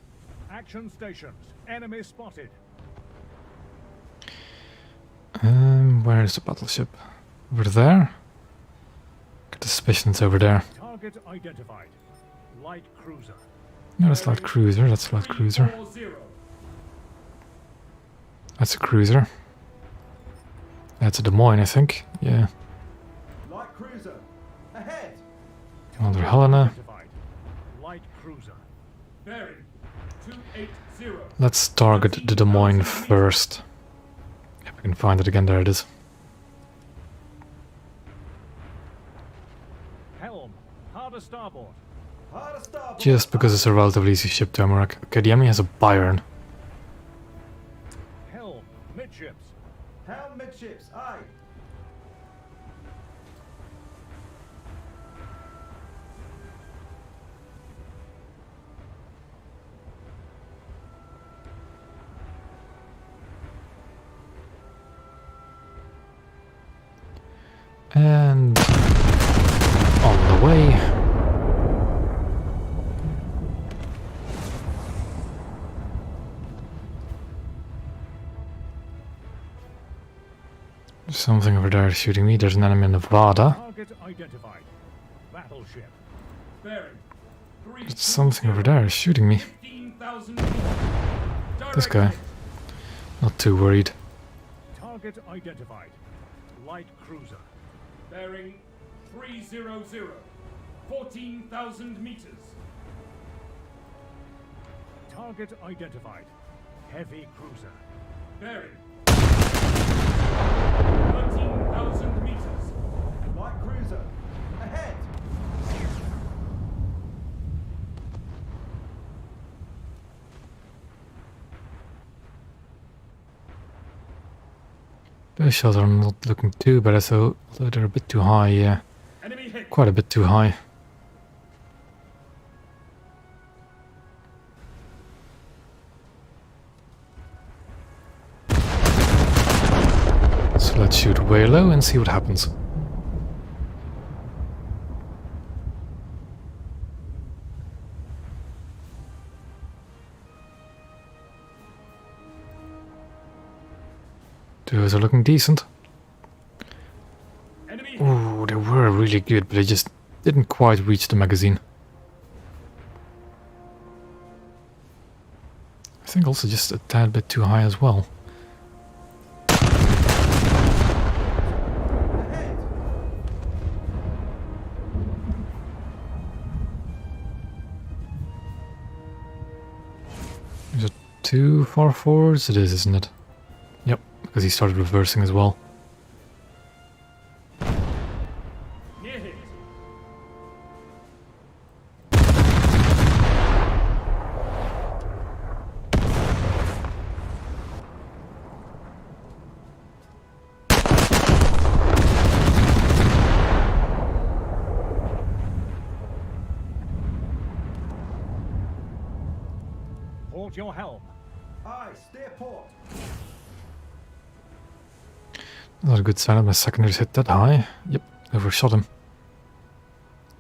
Action stations. Enemy spotted. Where is the battleship? Over there? Got the suspicions over there. Target identified. Light cruiser. No, that's light cruiser, that's light cruiser. 40. That's a cruiser. That's a Des Moines, I think. Yeah. Light cruiser, ahead! Another Helena. Identified. Light cruiser. Bearing 280. Let's target the Des Moines first. If I can find it again, there it is. Helm. Harder starboard. Harder starboard! Just because it's a relatively easy ship to Amarak. Okay, the enemy has a Bayern. Helm. Midships. Helm midships, aye! And on the way. There's something over there shooting me. There's an enemy in Nevada. Target identified. Battleship. Bearing There's something over there shooting me. 15,000 This guy. Not too worried. Target identified. Light cruiser. Bearing 300. 14,000 meters. Target identified. Heavy cruiser. Bearing 13,000 meters. Light cruiser. Ahead! Those shots are not looking too bad, so although they're a bit too high, yeah. Enemy hit. Quite a bit too high. So let's shoot way low and see what happens. Those are looking decent. Enemy hit. Ooh, they were really good, but they just didn't quite reach the magazine. I think also just a tad bit too high as well. Ahead! Is it too far forwards? It is, isn't it? Yep, because he started reversing as well. Near hit. Hold your helm. Aye, steer port. Not a good sign that my secondaries hit that high. Yep, overshot him.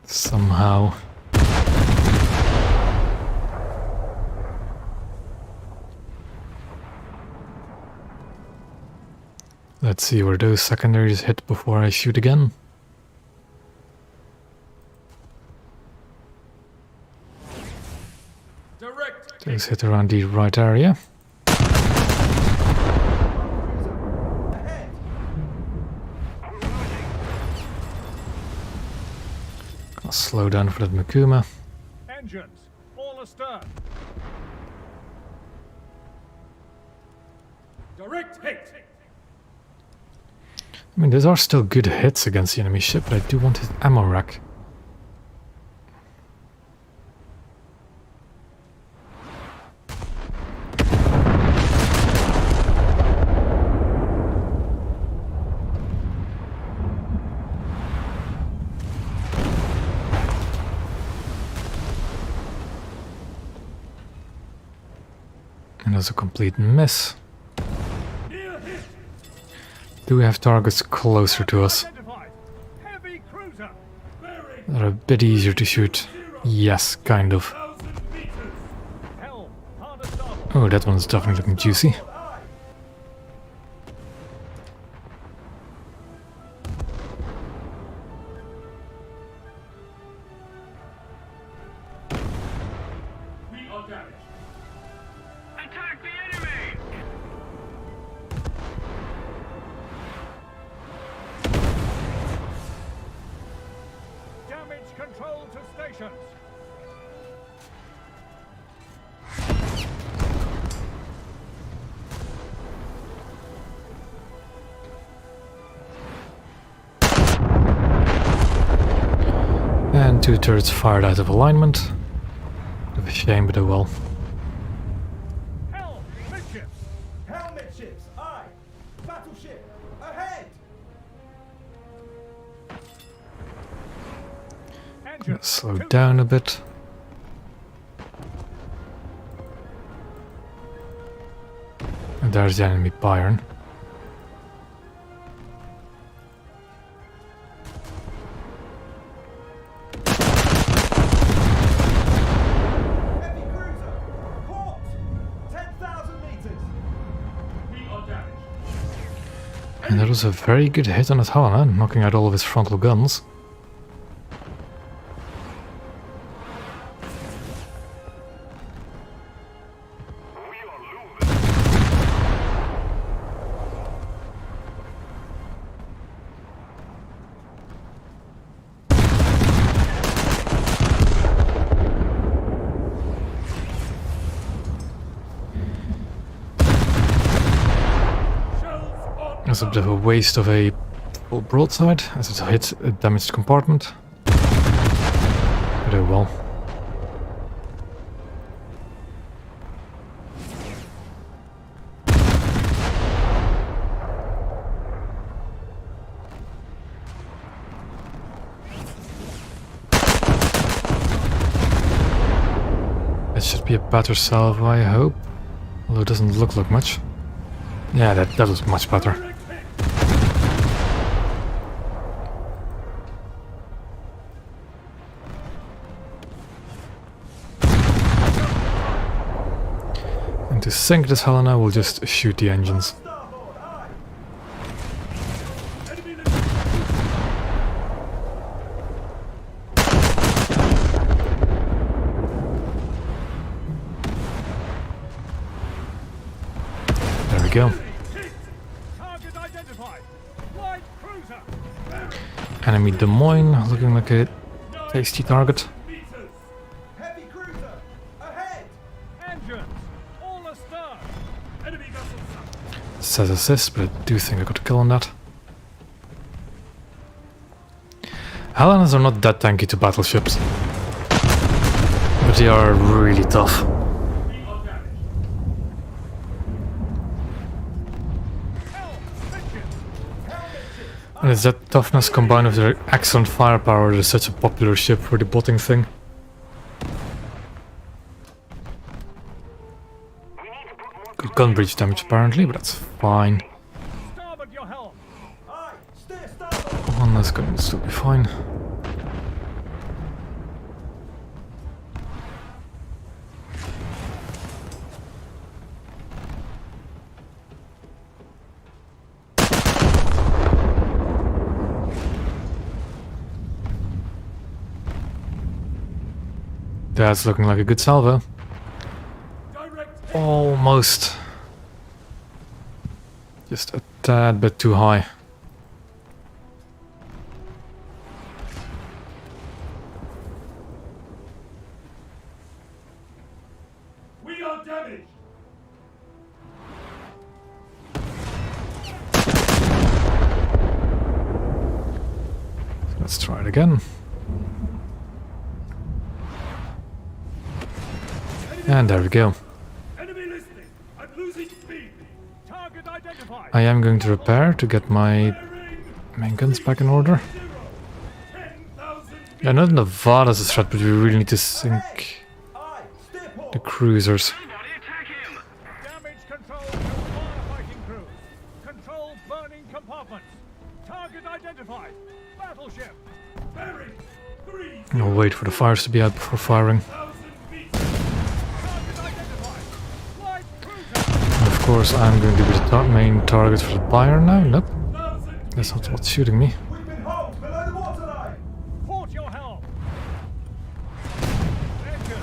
Somehow. Let's see where those secondaries hit before I shoot again. Direct. Those hit around the right area. Ahead! I'll slow down for that Makuma. Engines. All astern. Direct hit. I mean, those are still good hits against the enemy ship, but I do want his ammo rack. And that's a complete miss. Near hit. Do we have targets closer to us Identified. Heavy cruiser. Bearing that are a bit easier to shoot? Yes, kind of. 1,000 meters. Helm. Hard starboard. Oh, that one's definitely looking juicy. Aye! We are damaged. Attack the enemy! Damage control to stations. And two turrets fired out of alignment. Bit of a shame, but oh well. Helm. Midships. Helmet ships! Aye! Battleship! Ahead! Engines. Slow to- down a bit. And there's the enemy Byron. Heavy cruiser! Port! 10,000 meters! We are damaged. And that was a very good hit on his helmet, knocking out all of his frontal guns. was a bit of a waste of a full broadside as it hit a damaged compartment. But oh well. It should be a better salvo, I hope. Although it doesn't look like much. Yeah, that was much better. And to sink this Helena, we'll just shoot the engines. Starboard, aye. Enemy listening. There we go. Target identified. Light cruiser. Enemy Des Moines, looking like a tasty target. Meters. Heavy cruiser. Ahead. Engines. All astern. Enemy vessel sunk. Says assist, but I do think I got a kill on that. Helenas are not that tanky to battleships, but they are really tough. We are damaged. Helm. Midship. And it's that toughness combined with their excellent firepower that is such a popular ship for the botting thing. Good gun breach damage apparently, but that's fine. Starboard your helm. Aye. Steer starboard. One less gun will still be fine. That's looking like a good salvo. Direct hit. Almost. Just a tad bit too high. We are damaged. Let's try it again. And there we go. Enemy listening. I'm losing speed. Target identified. I am going to repair to get my Bearing main guns back in order. 10,000 Yeah, not Nevada's a threat, but we really need to sink Aye. Steer port. the cruisers. Somebody attack him! Damage control to firefighting crews. Control burning compartments. Target identified. Battleship. bearing 3,000 I'll wait for the fires to be out before firing. meters. Target identified. Light cruiser. And of course, I'm going to be the main target for the buyer now. Nope, 1,000 that's not what's shooting me. We've been holed below the waterline. Port your helm. Engine.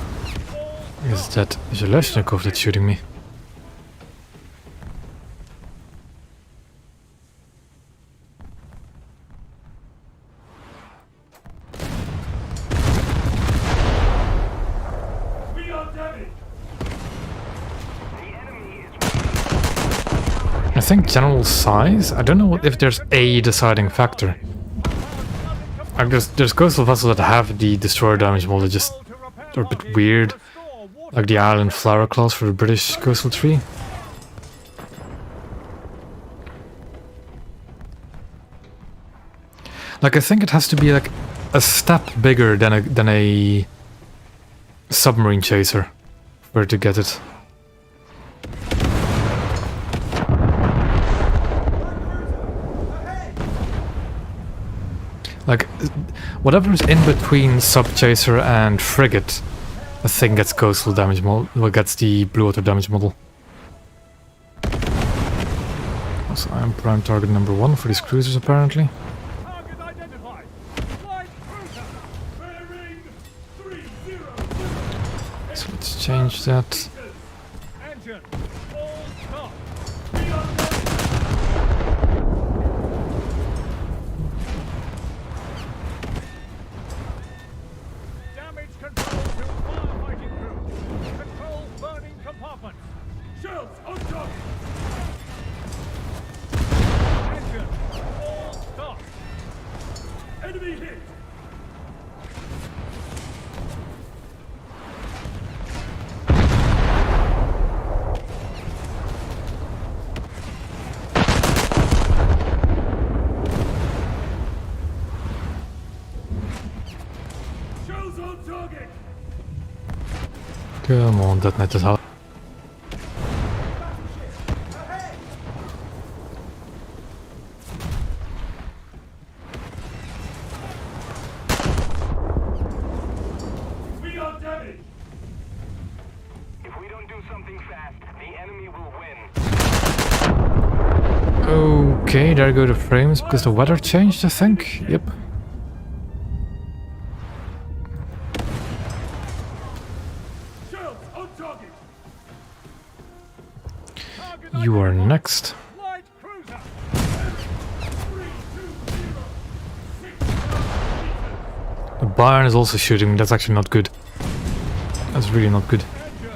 All Is that Zhelezhnikov that's shooting me? We are damaged. I think general size. I don't know if there's a deciding factor. Like there's coastal vessels that have the destroyer damage model, just are a bit weird. Like the Island Flower class for the British coastal tree. Like I think it has to be like a step bigger than a submarine chaser for it to get it. Like, whatever's in between sub chaser and frigate, I think gets coastal damage model. Well, gets the blue water damage model. Also, I'm prime target number 1 for these cruisers apparently. Target identified. Light cruiser. Bearing 3,000 So let's change that. Engine. All stop. Damage control to firefighting crews. Control burning compartments. shells on top. Enemy hit! Shells on target! Come on, detonate it out. We are damaged! If we don't do something fast, the enemy will win. Okay, there go the frames because the weather changed, I think. Yep. Shells on target! Target You are identified. next. Light cruiser. 3, 2, 0, 6 meters! The Bayern is also shooting me. That's actually not good. That's really not good. Engine.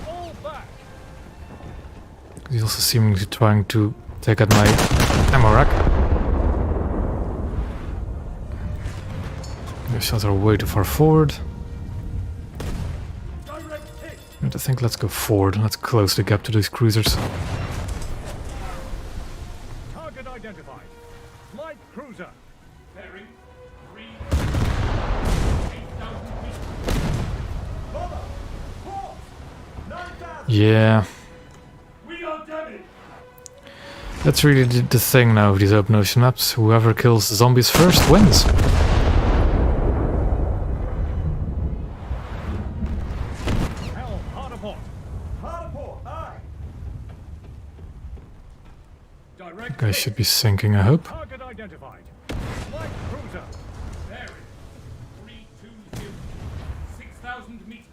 All back. He's also seemingly trying to take out my ammo rack. The shots are way too far forward. Direct hit! And I think let's go forward. Let's close the gap to these cruisers. Target identified. Light cruiser. Bearing 3, 8,000 meters! Bomber! Port! 9,000! Yeah, We are damaged! that's really the thing now with these open ocean maps. Whoever kills the zombies first wins. Helm hard aport. Hard port, aye! Direct Guys hit! should be sinking, I hope. Target identified. Light cruiser. Bearing 3, 2, 0, 6,000 meters!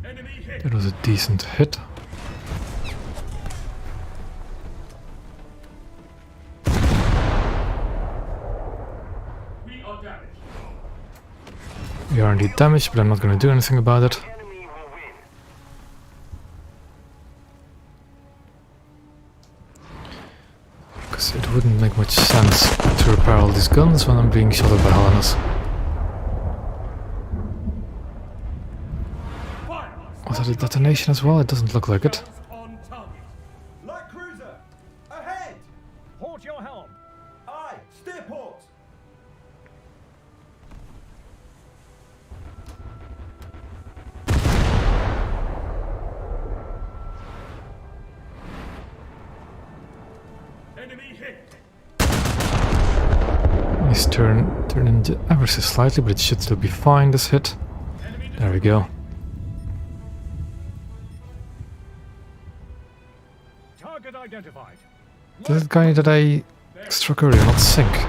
Enemy hit! That was a decent hit. We are damaged! We are indeed damaged, but I'm not going to do anything about it. Enemy will win. Because it wouldn't make much sense to repair all these guns when I'm being shot at by Helenas. Fire! Was that a detonation as well? It doesn't look like it. Shells on target! Light cruiser! Ahead! Port your helm. Aye! Steer port! Enemy hit! He's turned ever so slightly, but it should still be fine, this hit. Enemy There we go. Target identified. That guy that I struck earlier not sink. 0,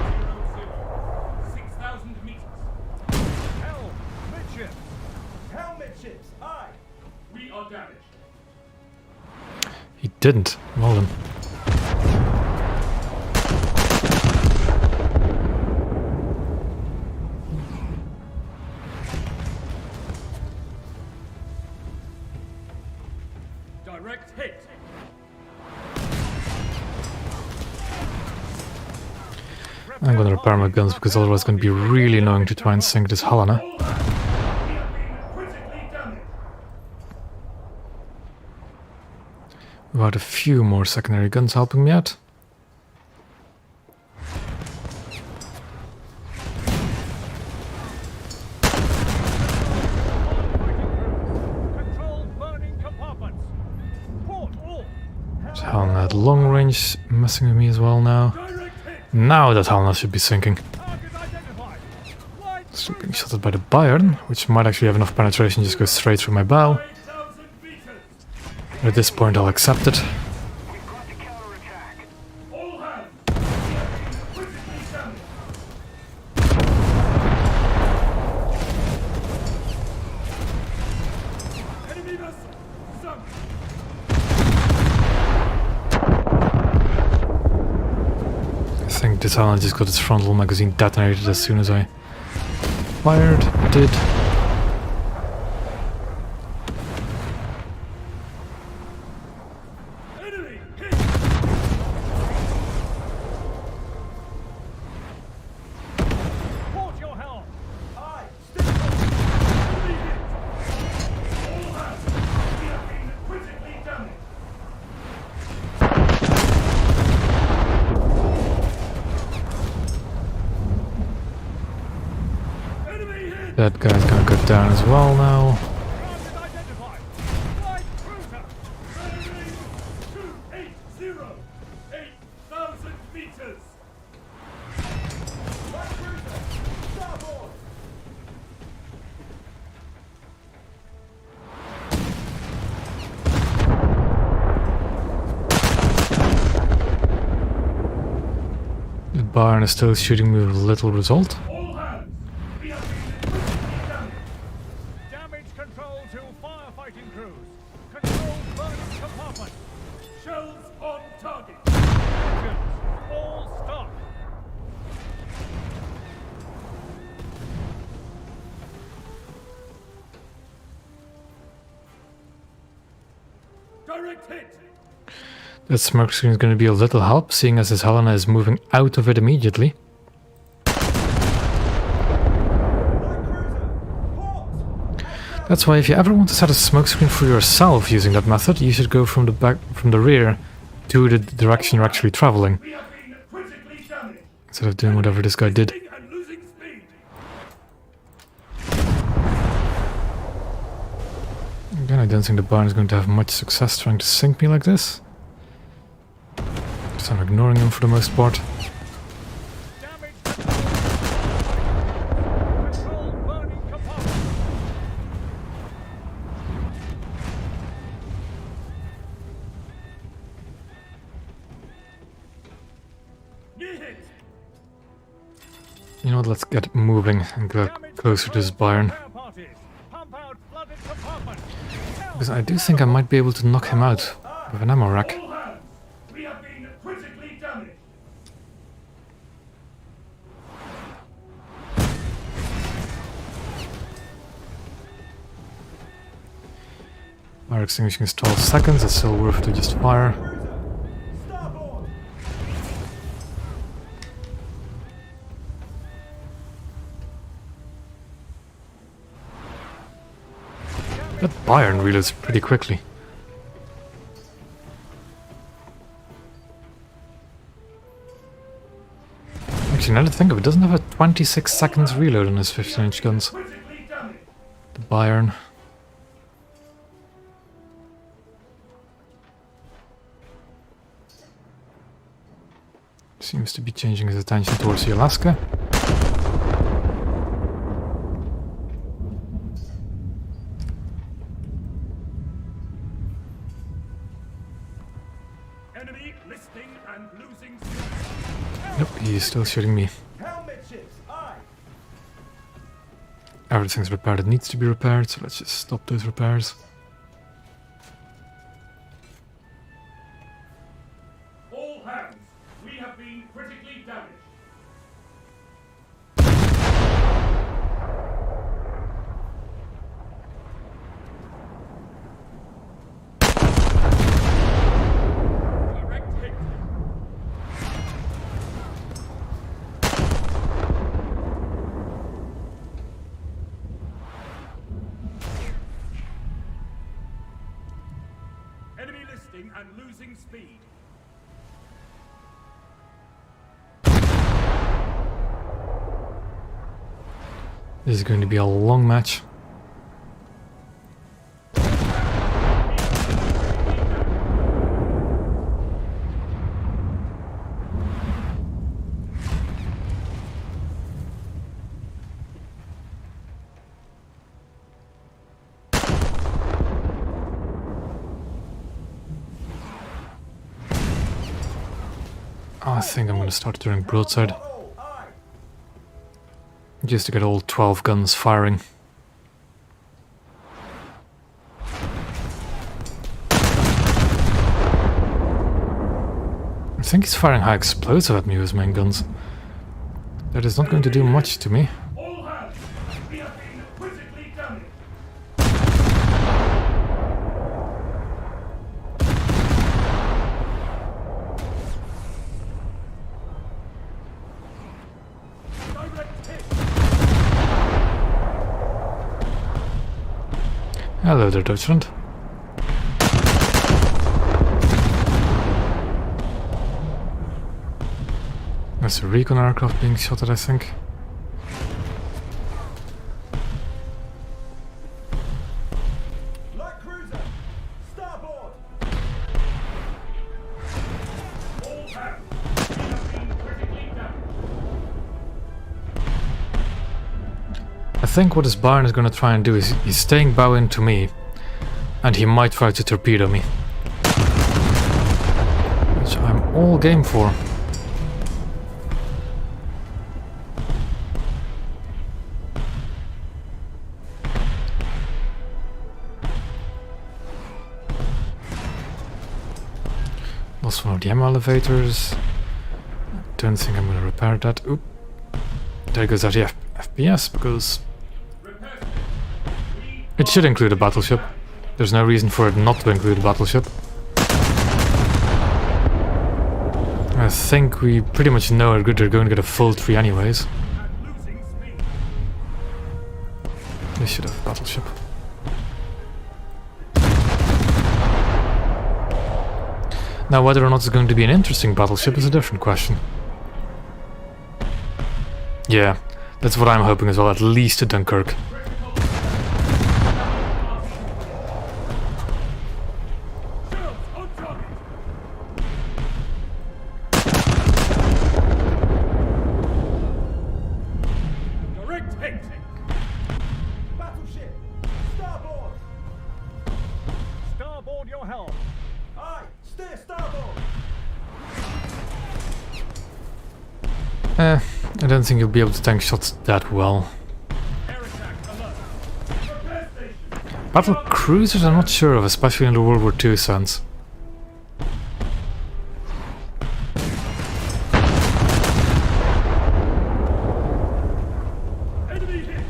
6,000 meters! Helm. Midship. Helmet ships, aye! We are damaged! He didn't. Well then. Direct hit! I'm gonna repair my guns because otherwise it's gonna be really annoying to try and sink this Helena. All hands! We have been critically damaged! About a few more secondary guns helping me out. Control burning compartments. Port all. Helena at long range messing with me as well now. Direct hit! Now that Helena should be sinking. Target identified. Light Still being shot at by the Bayern, which might actually have enough penetration just go straight through my bow. 8,000 meters! At this point I'll accept it. We've got to counterattack. All hands! We have been critically damaged! Enemy vessel sunk! this Helen just got its frontal magazine detonated as soon as I fired. It did. Enemy hit! Port your helm! Aye! Steer port! Enemy hit! All hands! We have been critically damaged! Enemy hit! That guy's gonna go down as well now. Target identified! Light cruiser! Enemy 280! 8,000 meters! Light cruiser! Starboard! The Bayern is still shooting me with little result. All hands! We have been critically damaged! Damage control to firefighting crews! Control burning compartment! Shells on target! Engines! All stop! Direct hit! That smoke screen is going to be a little help, seeing as this Helena is moving out of it immediately. Light cruiser! Port! That's why if you ever want to set a smoke screen for yourself using that method, you should go from the rear to the direction you're actually traveling, We have been critically damaged! instead of doing whatever this guy did. Losing and losing speed! Again, I don't think the Bayern is going to have much success trying to sink me like this. So I'm ignoring him for the most part. Damage control! Control burning compartment! Near hit! You know what, let's get moving and go Damage closer to this control Bayern. repair parties. Pump out flooded compartment! Because I do think I might be able to knock him out with an ammo rack. All hands! We have been critically damaged! Fire extinguishing is 12 seconds, it's still worth it to just fire. Cruiser! Starboard! That Bayern reloads pretty quickly. Actually, now that I think of it, doesn't have a 26 seconds reload on his 15-inch guns. Critically damaged! The Bayern. Seems to be changing his attention towards the Alaska. Enemy listing and losing speed! Nope, he's still shooting me. Helmet ships! Aye! Everything's repaired that needs to be repaired, so let's just stop those repairs. All hands! We have been critically damaged! Direct hit! Enemy listing and losing speed! This is going to be a long match. I think I'm going to start doing broadside, Oh, aye! just to get all 12 guns firing. I think he's firing high explosive at me with his main guns. That is not going to do much to me. All hands! We have been critically damaged! Direct hit! Hello there, Deutschland. There's a recon aircraft being shot at, I think. Light cruiser! Starboard! All hands! We have been critically damaged! I think what this Bayern is going to try and do is he's staying bow into me, and he might try to torpedo me. Which I'm all game for. Lost one of the ammo elevators. Don't think I'm gonna repair that. Oop. There goes that FPS, because it should include a battleship. There's no reason for it not to include a battleship. I think we pretty much know they're going to get a full 3 anyways. And losing speed! They should have a battleship. Now, whether or not it's going to be an interesting battleship is a different question. Yeah, that's what I'm hoping as well, at least a Dunkirk. Shells on target! Direct hit! Battleship! Starboard! Starboard your helm. Aye! Steer starboard! I don't think you'll be able to tank shots that well. Air attack alert! Repair station! Battle cruisers I'm not sure of, especially in the World War II sense. Enemy hit!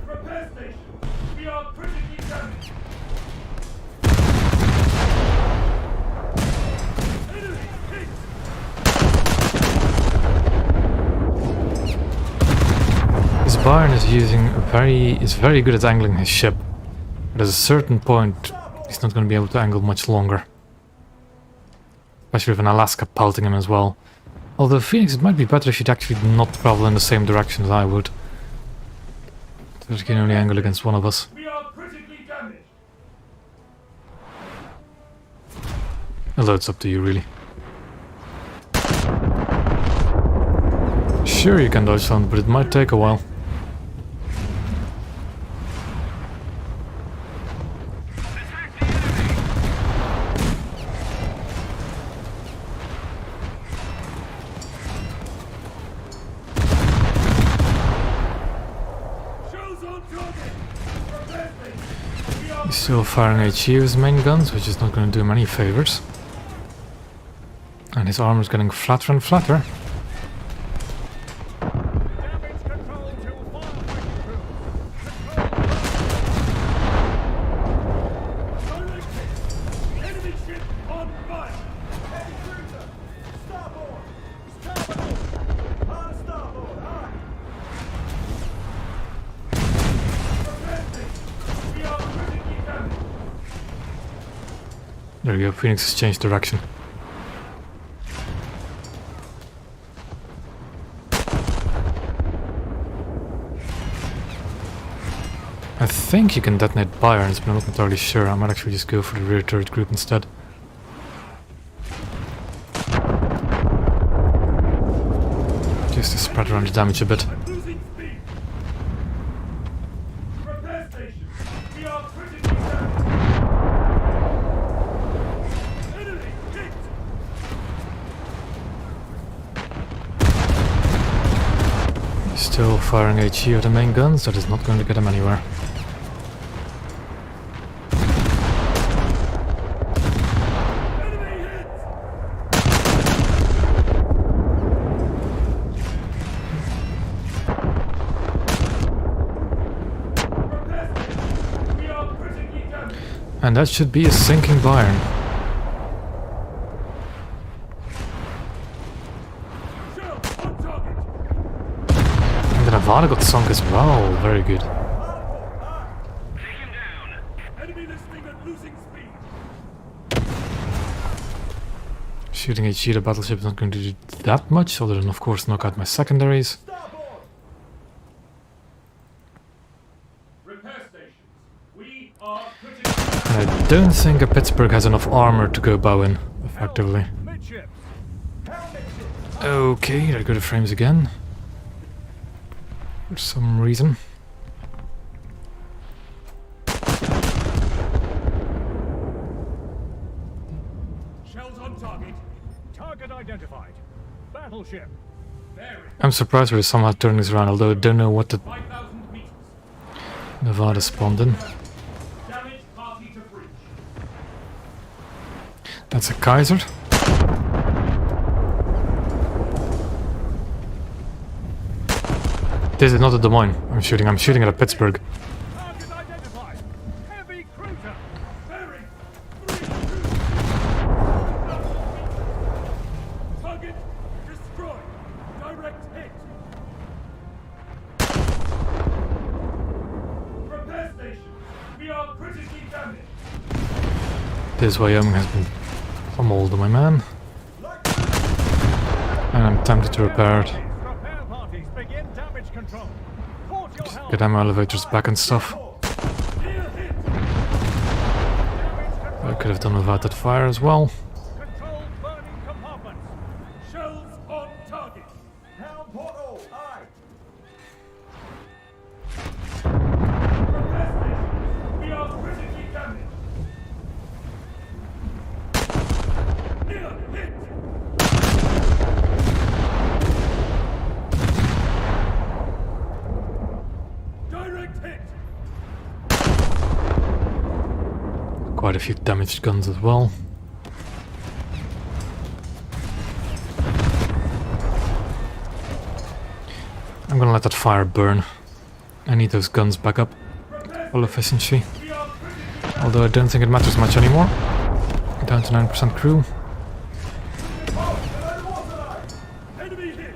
Repair station! We are critically damaged! Enemy hit! This Bayern is very good at angling his ship. But at a certain point, he's not going to be able to angle much longer. Especially with an Alaska pelting him as well. Although Phoenix, it might be better if you'd actually not travel in the same direction as I would. So he can only angle against one of us. We are critically damaged! Although it's up to you, really. Sure, you can dodge them, but it might take a while. Attack the enemy! Shells on target! Repair station! We are He's still firing HE with his main guns, which is not going to do him any favors. And his armor's getting flatter and flatter. Damage control to firefighting crew. direct hit! Enemy ship on fire! Heavy cruiser! Starboard! Starboard! Hard starboard! Aye! Repair station! We are critically damaged! There we go, Phoenix has changed direction. I think you can detonate Bayerns, but I'm not entirely sure. I might actually just go for the rear turret group instead. Just to spread around the damage a bit. I'm losing speed! Repair station! We are critically damaged! Enemy hit! Still firing HE of the main guns, that is not going to get them anywhere. Enemy hit! We are critically damaged. And that should be a sinking Bayern. Shell on target. And the Nevada got sunk as well, very good. Take him down. Enemy listening and losing speed. Shooting HE the battleship is not going to do that much, other than of course knock out my secondaries. Starboard! Repair stations. We are critically And I don't think a Pittsburgh has enough armor to go bow in, effectively. Midships. Helm midships! Okay, there go the frames again. For some reason. shells on target. Target identified. Battleship. Bearing I'm surprised we're somehow turning this around, although I don't know what the 5,000 meters. Nevada spawned in. Damage party to breach. That's a Kaiser. This is not a Des Moines I'm shooting at a Pittsburgh. Target identified. Heavy cruiser. Bearing 3, 2. Target destroyed. Direct hit. Repair stations. We are critically damaged. This Wyoming has been pummeled, my man. And I'm tempted to repair it. Repair parties begin damage control. Port your helm. Get ammo elevators back and stuff. Near hit. I could have done without that fire as well. Control burning compartments. Shells on target. Helm portal! Aye! Repair stations. We are critically damaged. Near hit. Direct hit. Quite a few damaged guns as well. I'm gonna let that fire burn. I need those guns back up. Full efficiency. We are critically Although I don't think it matters much anymore. Down to 9% crew. enemy hit.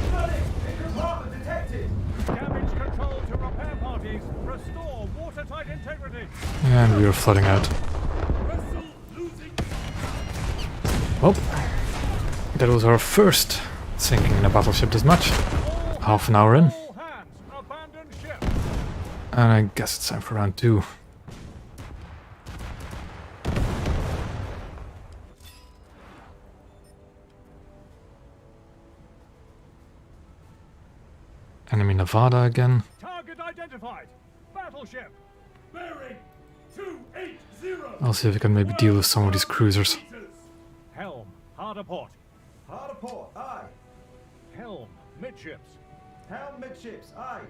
Flooding! In compartment detected! Damage control to repair parties. Restore watertight integrity. And we are flooding out. Vessel losing. Well, that was our first sinking in a battleship this much. Half an hour in. All hands. Abandon ship. And I guess it's time for round 2. Enemy Nevada again. Target identified. Battleship. Bearing 280. I'll see if I can maybe deal with some of these cruisers. Meters. Helm. Hard aport. Hard aport! Aye! Helm. Midships. Helm midships! Aye!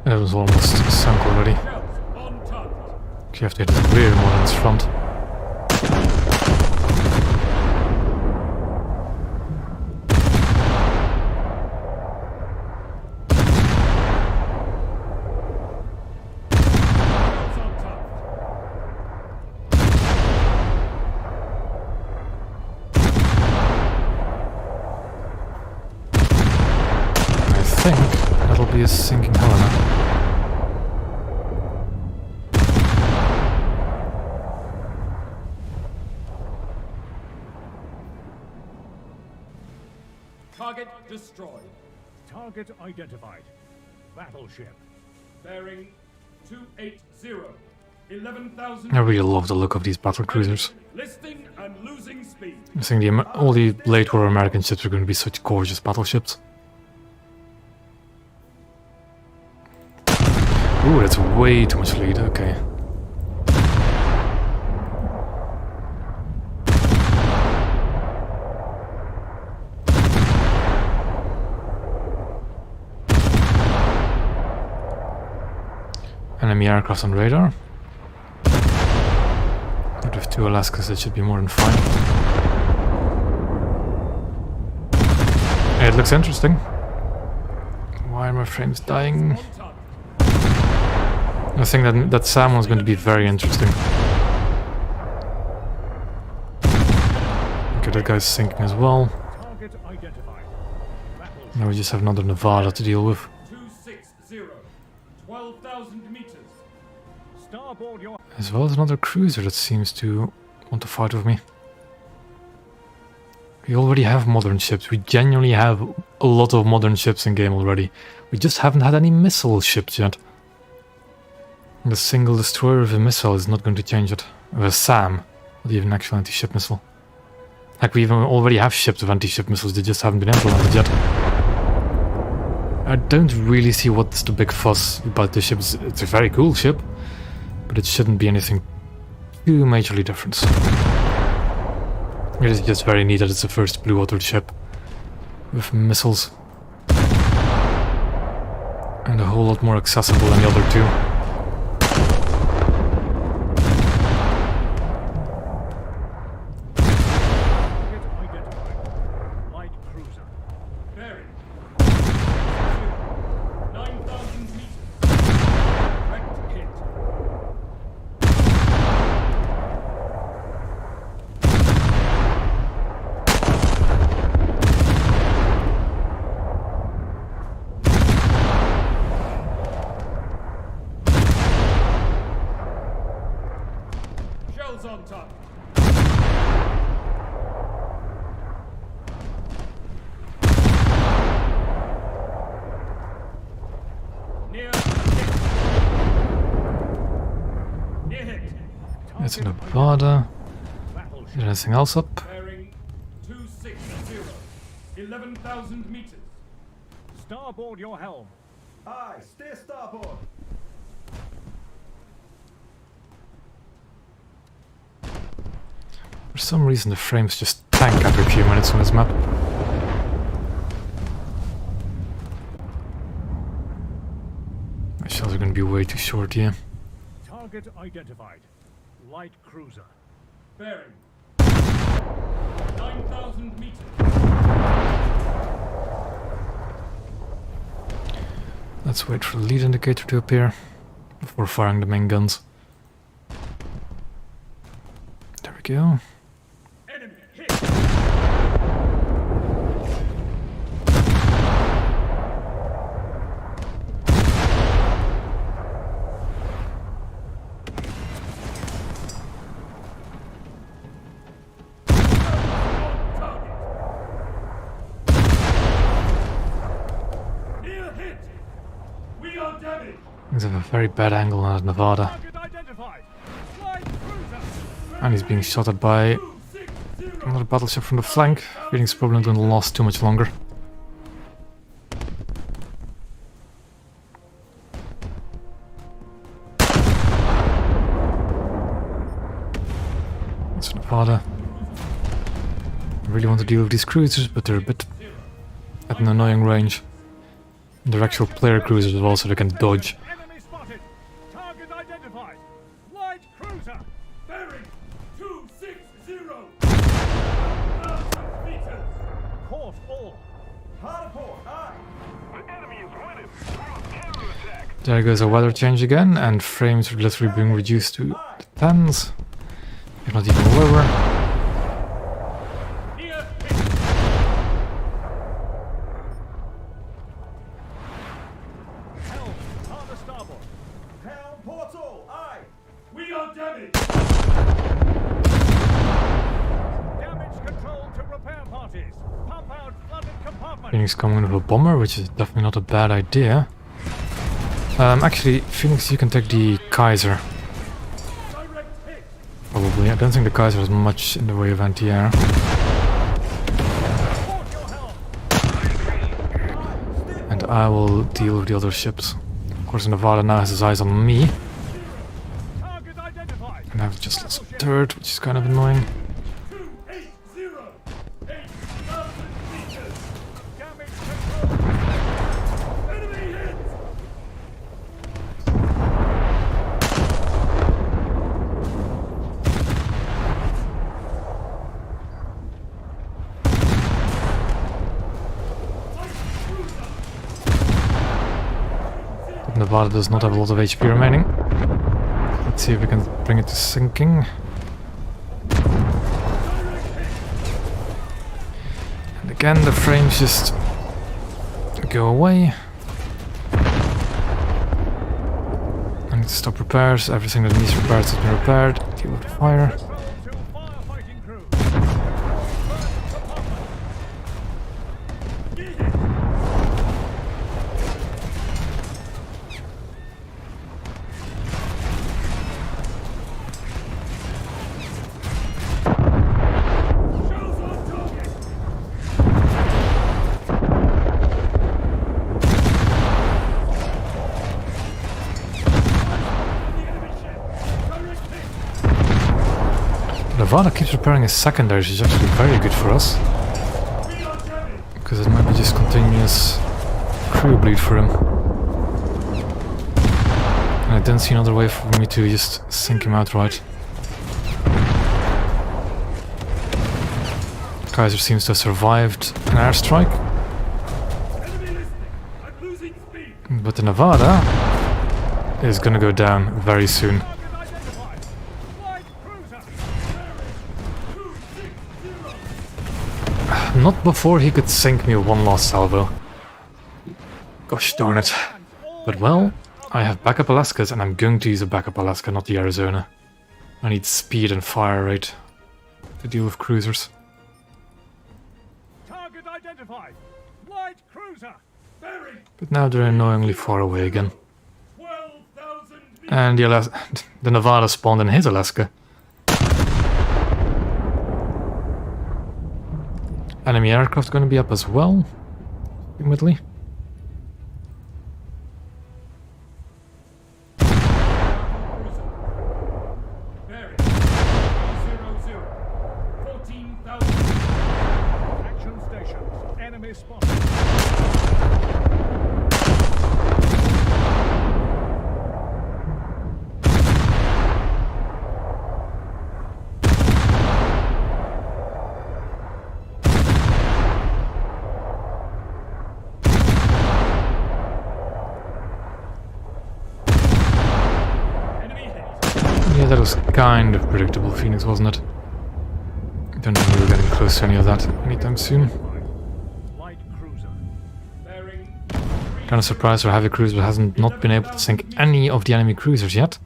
It was almost sunk already. Shells on target. You have to hit the rear more than its front. Shells on target. I think that'll be a sinking Helena. Target destroyed. Target identified. Battleship. Bearing 280. 11,000. I really love the look of these battle cruisers. Listing and losing speed. I think all the late war American ships are going to be such gorgeous battleships. Ooh, that's way too much lead, okay. Enemy aircraft on radar. But with 2 Alaskas, that should be more than fine. It looks interesting. Why are my frames dying? On target. I think that SAM one's going to be very interesting. Okay, that guy's sinking as well. Target identified. Battleship. Now we just have another Nevada to deal with. 260. 12,000 meters. Starboard your... As well as another cruiser that seems to want to fight with me. We already have modern ships. We genuinely have a lot of modern ships in game already. We just haven't had any missile ships yet. The single destroyer with a missile is not going to change it. With a SAM, not even an actual anti-ship missile. Heck, we even already have ships with anti-ship missiles, they just haven't been implemented yet. I don't really see what's the big fuss about the ship. It's a very cool ship, but it shouldn't be anything too majorly different. It is just very neat that it's the first blue water ship with missiles. And a whole lot more accessible than the other two. Target identified. Light cruiser. Bearing 9,000 meters. Direct hit. Shells on top. Near hit. Near hit. That's a Nevada. Battleship. Is there anything else up? Bearing 260. 11,000 meters. Starboard your helm. Aye, steer starboard. For some reason the frames just tank every few minutes on this map. My shells are going to be way too short here. Target identified. Light cruiser. Bearing 9,000 meters. Let's wait for the lead indicator to appear before firing the main guns. There we go. Enemy hit. On target. Near hit. We are damaged. Things have a very bad angle on that Nevada. Target identified. Light cruiser. And he's being shot at by 260. another battleship from the flank. Feeling it's probably not going to last too much longer. That's Nevada. I really want to deal with these cruisers, but they're a bit at an annoying range. And they're actual player cruisers as well, so they can dodge. Enemy spotted. Target identified. Light cruiser. Bearing 260. 1,000 meters. Course all. Hard port. Aye. The enemy is winning. We're on counterattack. There goes a weather change again, and frames are literally being reduced to the 10s, if not even lower. Near hit. Helm. On the starboard. Helm port all. Aye. We are damaged. Damage control to repair parties. Pump out flooded compartments. compartment. Phoenix coming in with a bomber, which is definitely not a bad idea. Actually, Phoenix, you can take the Kaiser. Direct hit. Probably. I don't think the Kaiser has much in the way of anti-air. Port your helm. And I will deal with the other ships. Of course, Nevada now has his eyes on me. Target identified. And I've just lost a third, which is kind of annoying. 280. 8,000 meters. Damage control. Enemy hit. But Nevada does not have a lot of HP remaining. Let's see if we can bring it to sinking. And again, the frames just go away. I need to stop repairs. Everything that needs repairs has been repaired. Deal with the fire. Control to firefighting crew. Burn compartment. Get it. Shells on target. On the enemy ship. Direct hit. Nevada keeps repairing his secondaries, which is actually very good for us. We are damaged. Because it might be just continuous crew bleed for him. And I don't see another way for me to just sink him outright. Kaiser seems to have survived an airstrike, Enemy listening. I'm losing speed. but the Nevada is gonna go down very soon. Target identified. Light cruiser. 260. Not before he could sink me with one last salvo. Gosh darn it. But well, I have backup Alaskas and I'm going to use a backup Alaska, not the Arizona. I need speed and fire rate to deal with cruisers. Target identified. Light cruiser. Bearing But now they're annoyingly far away again. 12,000 meters. And the Nevada spawned in his Alaska. Enemy aircraft going to be up as well, ultimately. Bearing 000. 14,000. Action stations. Enemy spotted. Enemy hit. Yeah, that was kind of predictable, Phoenix, wasn't it? Don't think we were getting close to any of that anytime soon. Light cruiser. Bearing Kind of surprised our heavy cruiser hasn't not been able to sink any of the enemy cruisers yet.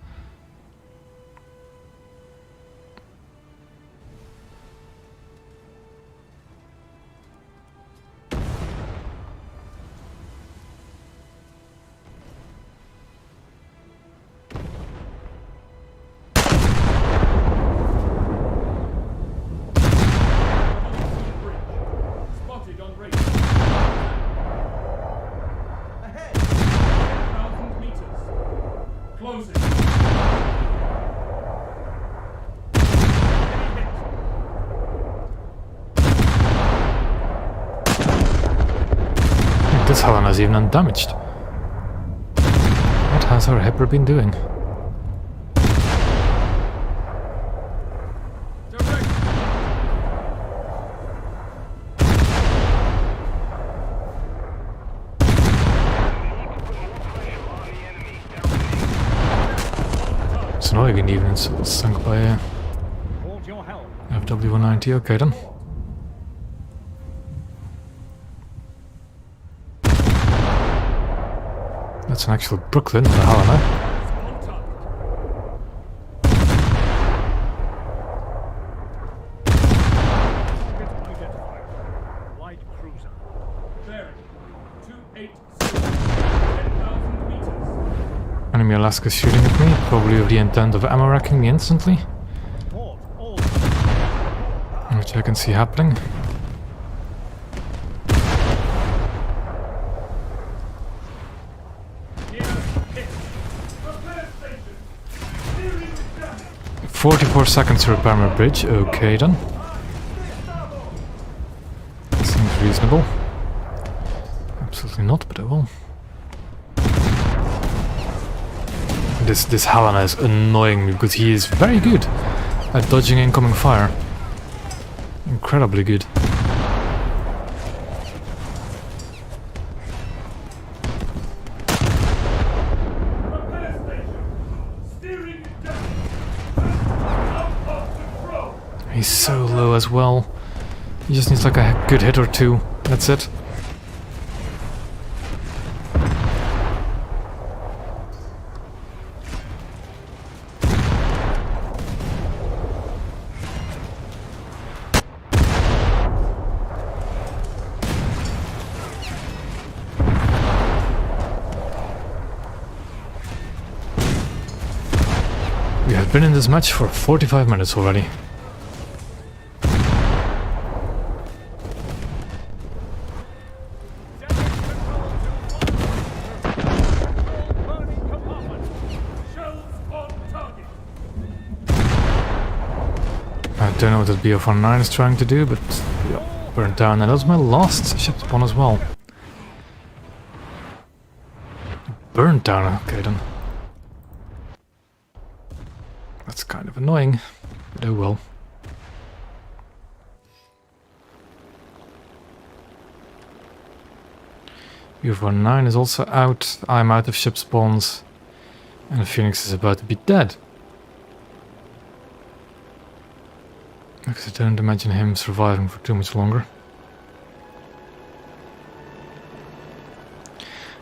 spotted on radar. Ahead. 10,000 meters. Closing. Enemy hit. This Helena is even undamaged. What has our Hipper been doing? Direct. It's annoying even, it's sunk by Port your helm. FW-190, okay then. That's an actual Brooklyn, not a Helena. On target. Target identified. Light cruiser. Enemy Alaska shooting at me, probably with the intent of ammo racking me instantly, Port all which I can see happening. Gear hit. Repair station. Steering is damaged. 44 seconds to repair my bridge, okay then. Seems reasonable. Absolutely not, but I will. This Helena is annoying me because he is very good at dodging incoming fire. Incredibly good. Repair station. Steering is damaged. Out of control. He's so low as well. He just needs like a good hit or two. That's it. We have been in this match for 45 minutes already. burning compartment. Shells on target. I don't know what that BF-19 is trying to do, but yeah, burnt down. And that was my last ship spawn as well. Burnt down, okay then. That's kind of annoying, but oh well. BF-19 is also out, I'm out of ship spawns, and Phoenix is about to be dead. Because I don't imagine him surviving for too much longer.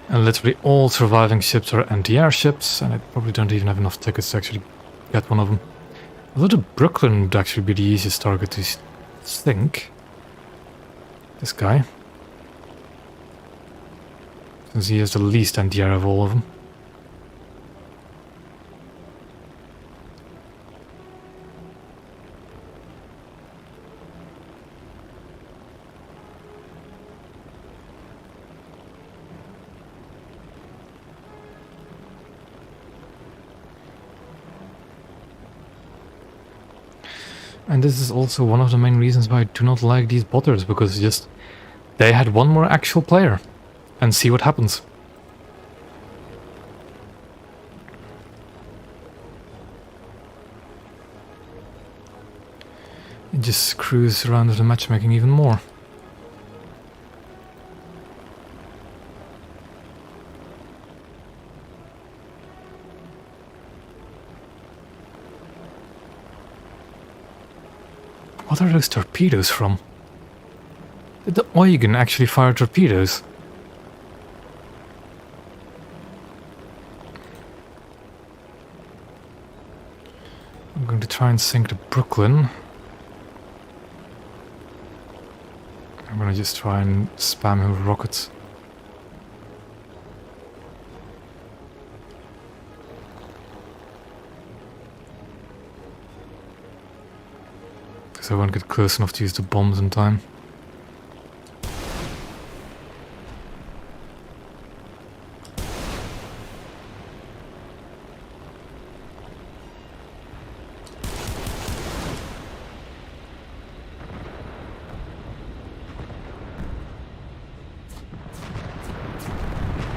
And literally all surviving ships are anti-air ships, and I probably don't even have enough tickets to actually get one of them. Although the Brooklyn would actually be the easiest target to sink. This guy. Since he has the least anti-air of all of them. And this is also one of the main reasons why I do not like these botters, because just they had one more actual player and see what happens. It just screws around with the matchmaking even more. What are those torpedoes from? Did the Eugen actually fire torpedoes? I'm going to try and sink the Brooklyn. I'm going to just try and spam him with rockets. I won't get close enough to use the bombs in time.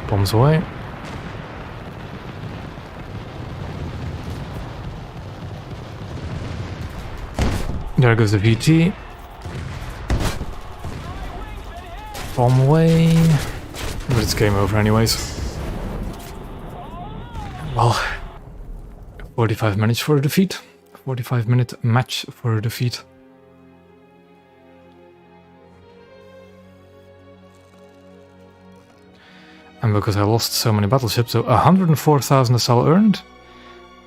Bombs away. There goes the VT. Bomb away. But it's game over anyways. Well, 45 minutes for a defeat. 45-minute match for a defeat. And because I lost so many battleships, so 104,000 SL earned,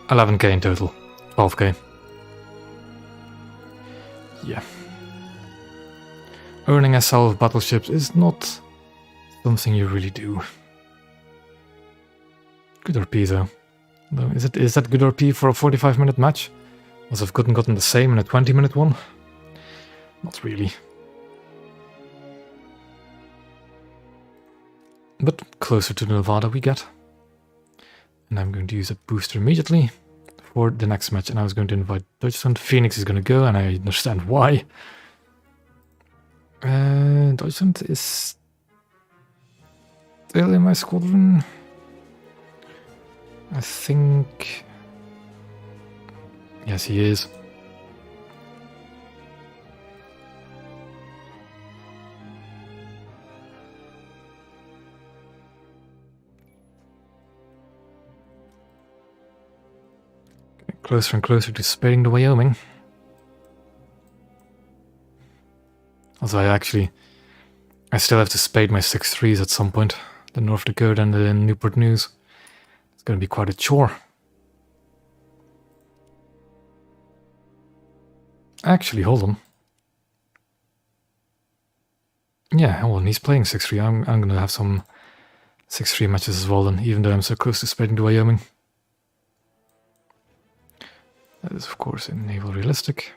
11k in total, 12k. Yeah. Earning SL of battleships is not something you really do. Good torpedo. Though, is that good RP for a 45-minute match? As I've gotten the same in a 20-minute one? Not really. But closer to the Nevada we get. And I'm going to use a booster immediately for the next match. And I was going to invite Deutschland. Phoenix is going to go, and I understand why. Deutschland is still in my squadron. I think... Yes, he is. Closer and closer to spading the Wyoming. Also, I still have to spade my 6-3s at some point. The North Dakota and the Newport News. It's going to be quite a chore. Actually, hold on. Yeah, hold on, he's playing 6-3. I'm going to have some 6-3 matches as well then, even though I'm so close to spading the Wyoming. That is, of course, in naval realistic.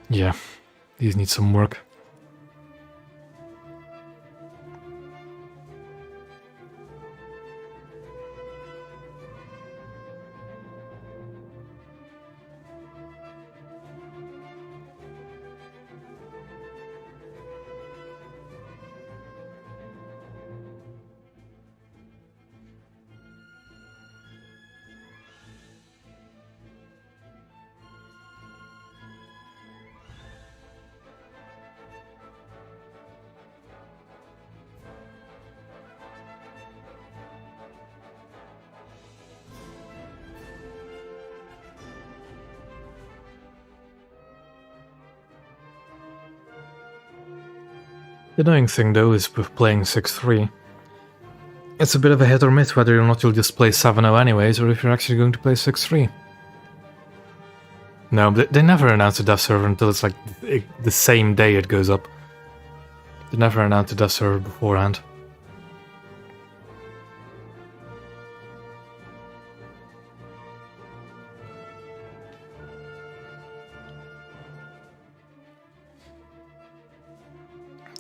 Yeah, these need some work. The annoying thing though is with playing 6-3, it's a bit of a hit or miss whether or not you'll just play 7-0 anyways, or if you're actually going to play 6-3. No, they never announce a dev server until it's like the same day it goes up. They never announce a dev server beforehand.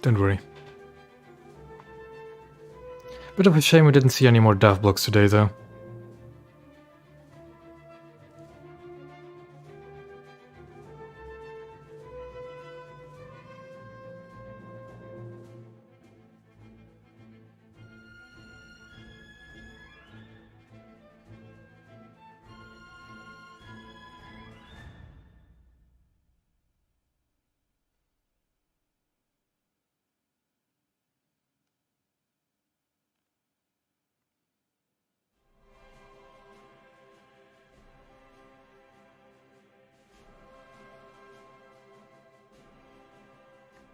Don't worry. Bit of a shame we didn't see any more dev blocks today though.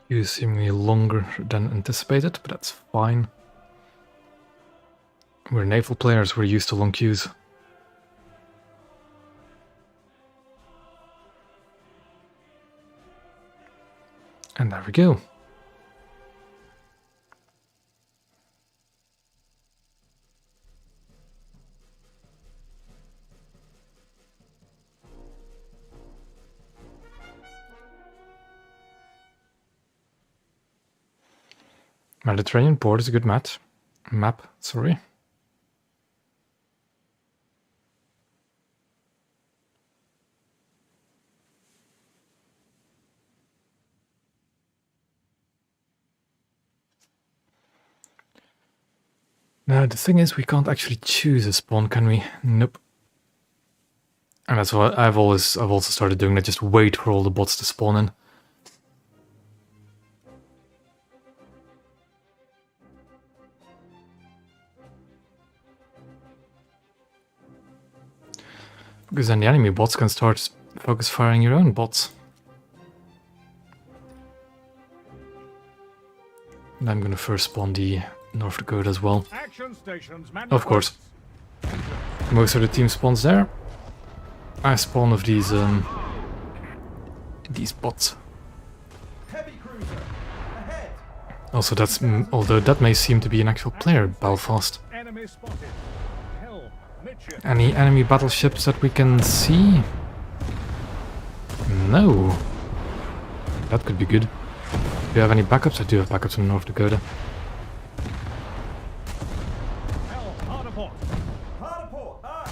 Queues seemingly longer than anticipated, but that's fine. We're naval players, we're used to long queues. And there we go. Mediterranean port is a good map. Sorry. Now the thing is, we can't actually choose a spawn, can we? Nope. And that's what I've also started doing. That just wait for all the bots to spawn in. Because then the enemy bots can start focus firing your own bots. And I'm gonna first spawn the North Dakota as well. Action stations, Of course. Most of the team spawns there. I spawn of these bots. Also, although that may seem to be an actual player, Belfast. Enemy spotted. Helm, midship. Any enemy battleships that we can see? No. That could be good. Do you have any backups? I do have backups in North Dakota. Helm, hard aport. Hard port. Aye.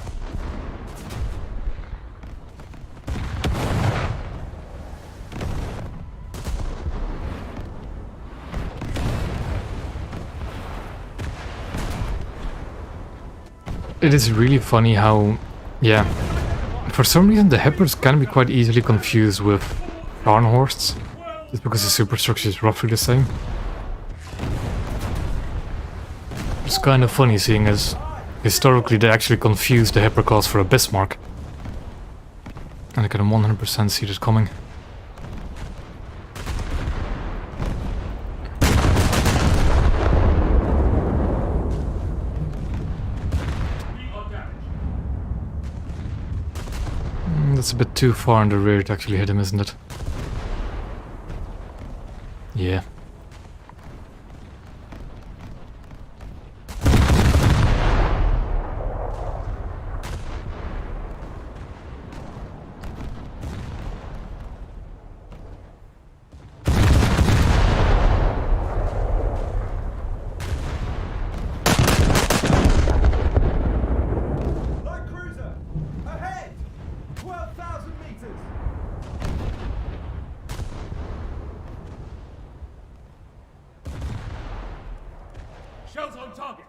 It is really funny how, yeah, for some reason the Hippers can be quite easily confused with Scharnhorsts, just because the superstructure is roughly the same. It's kind of funny seeing as historically they actually confused the Hipper class for a Bismarck. And I can 100% see this coming. We are damaged. That's a bit too far in the rear to actually hit him, isn't it? Yeah. Light cruiser. Ahead. 12,000 meters. Shells on target.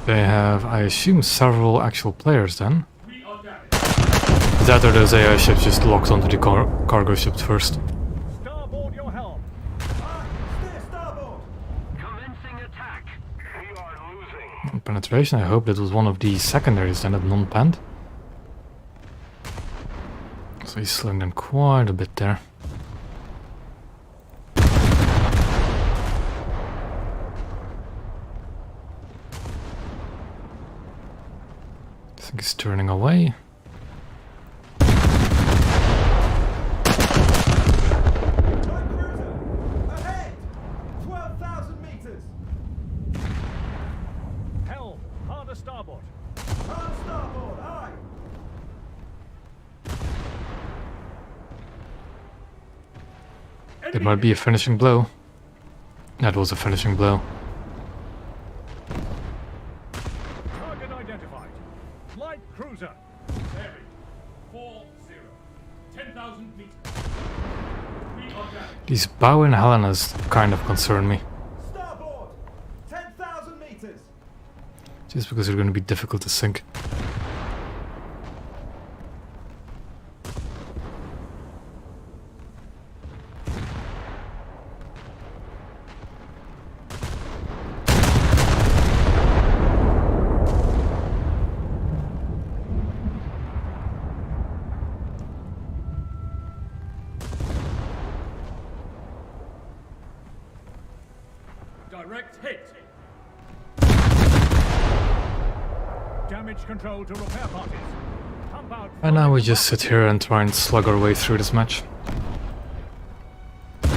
They have, I assume, several actual players then. We are damaged. That or those AI ships just locked onto the cargo ships first. Starboard your helm. Aye. Steer starboard. Commencing attack. We are losing. Penetration, I hope that was one of the secondaries then at non-panned. So he's slowing them quite a bit there. I think he's turning away. Light cruiser. Ahead. 12,000 meters. Helm, hard starboard. Hard starboard. Aye. It might be a finishing blow. That was a finishing blow. Target identified. Light cruiser. Bearing 40. 10,000 meters. We are damaged. These Bow and Helenas kind of concern me. Starboard. 10,000 meters. Just because they're going to be difficult to sink. Direct hit. Damage control to repair parties. Pump out. And now we just sit here and try and slug our way through this match. We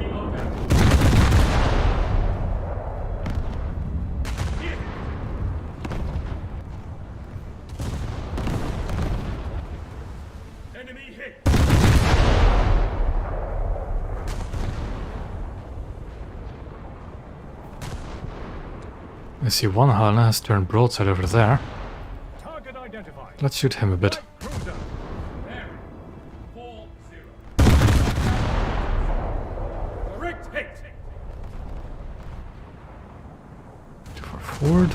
are damaged. Enemy hit. I see one Helena has turned broadside over there. Target identified. Let's shoot him a bit. Light cruiser. Bearing 40. Direct hit. Too far forward.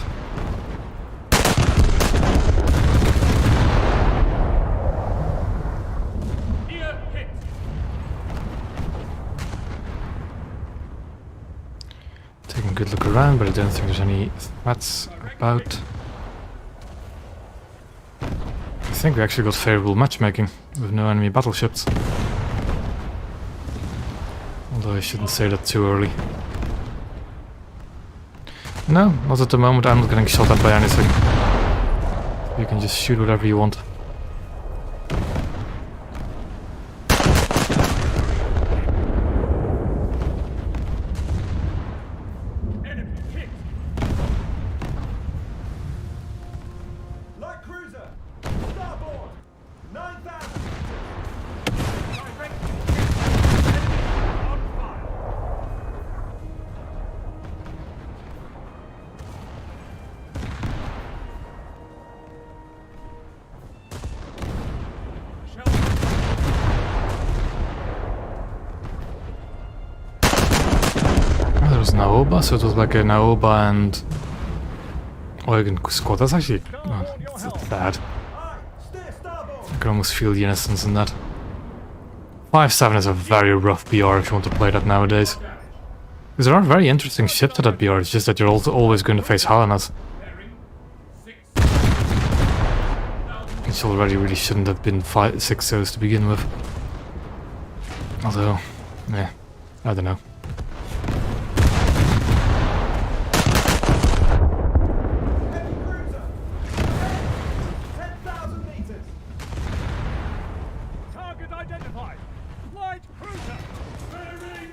Ear hit. Taking a good look around, but I don't think there's any threats about. I think we actually got favorable matchmaking with no enemy battleships. Although I shouldn't say that too early. No, not at the moment. I'm not getting shot at by anything. You can just shoot whatever you want. Enemy hit. Light cruiser! Starboard! 9,000! Direct hit. Enemy on fire. Shell. Oh, there was Naoba, so it was like a Naoba and Eugen squad. That's actually that's bad. Aye! Steer starboard! I can almost feel the innocence in that. 5-7 is a very rough BR if you want to play that nowadays. Because there are very interesting ships at that BR, it's just that you're also always going to face Helenas. Which already really shouldn't have been 6-0s to begin with. Although, yeah, I don't know. Heavy cruiser! Ahead! 10,000 meters! Target identified. Light cruiser. Bearing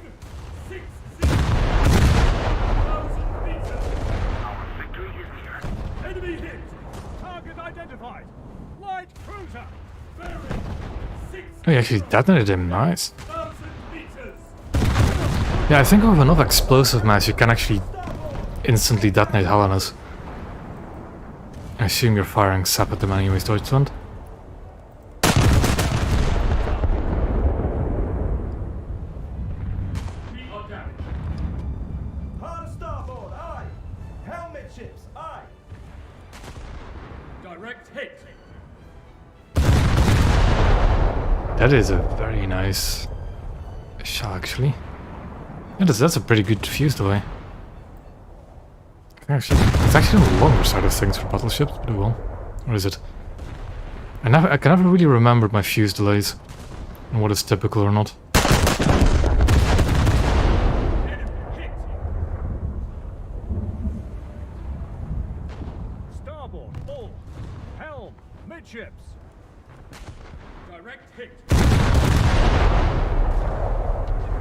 60,000 meters. Our victory is near. Enemy hit. Target identified. Light cruiser. Bearing Oh, you actually detonated him, nice. 6,000 meters. Yeah, I think with enough explosive mass you can actually instantly detonate Helenas. I assume you're firing sap at them anyways, Deutschland. We are damaged. Hard starboard! Aye! Helm midships! Aye! Direct hit. That is a very nice shot, actually. Yeah, that's a pretty good fuse delay. Actually, it's actually on the longer side of things for battleships, but oh well. Or is it? I can never really remember my fuse delays and what is typical or not. Starboard. All. Helm. Midships. Direct hit.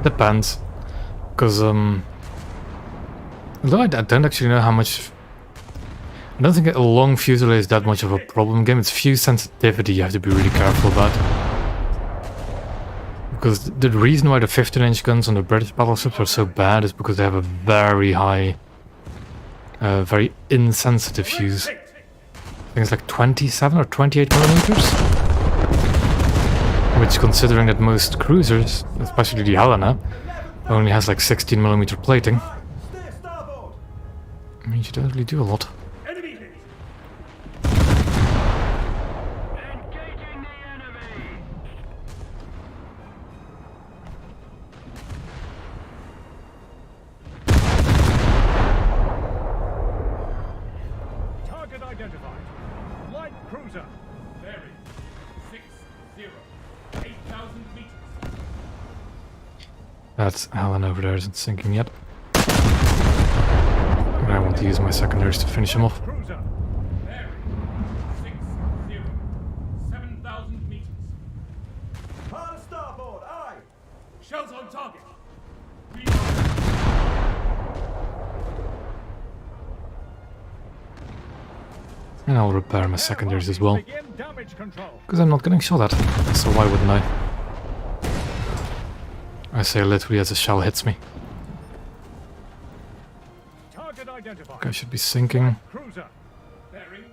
Depends. Because, although I don't actually know how much... I don't think a long fuse delay is that much of a problem game. It's fuse sensitivity you have to be really careful about. Because the reason why the 15-inch guns on the British battleships are so bad is because they have a very high, very insensitive fuse. I think it's like 27 or 28 millimeters. Which, considering that most cruisers, especially the Helena, only has like 16 millimeter plating, Aye! Steer starboard! means you don't really do a lot. Enemy hit. Engaging the enemy. Target identified. Light cruiser. Bearing 8,000 meters. That Helen over there isn't sinking yet. But I want to use my secondaries to finish him off. Cruiser. Bearing 7,000 meters. Hard starboard! Aye! Shells on target. We And I'll repair my secondaries as well. Begin damage control. Because I'm not getting shot at, so why wouldn't I? I say literally as a shell hits me. Target identified. The guy should be sinking. Cruiser. bearing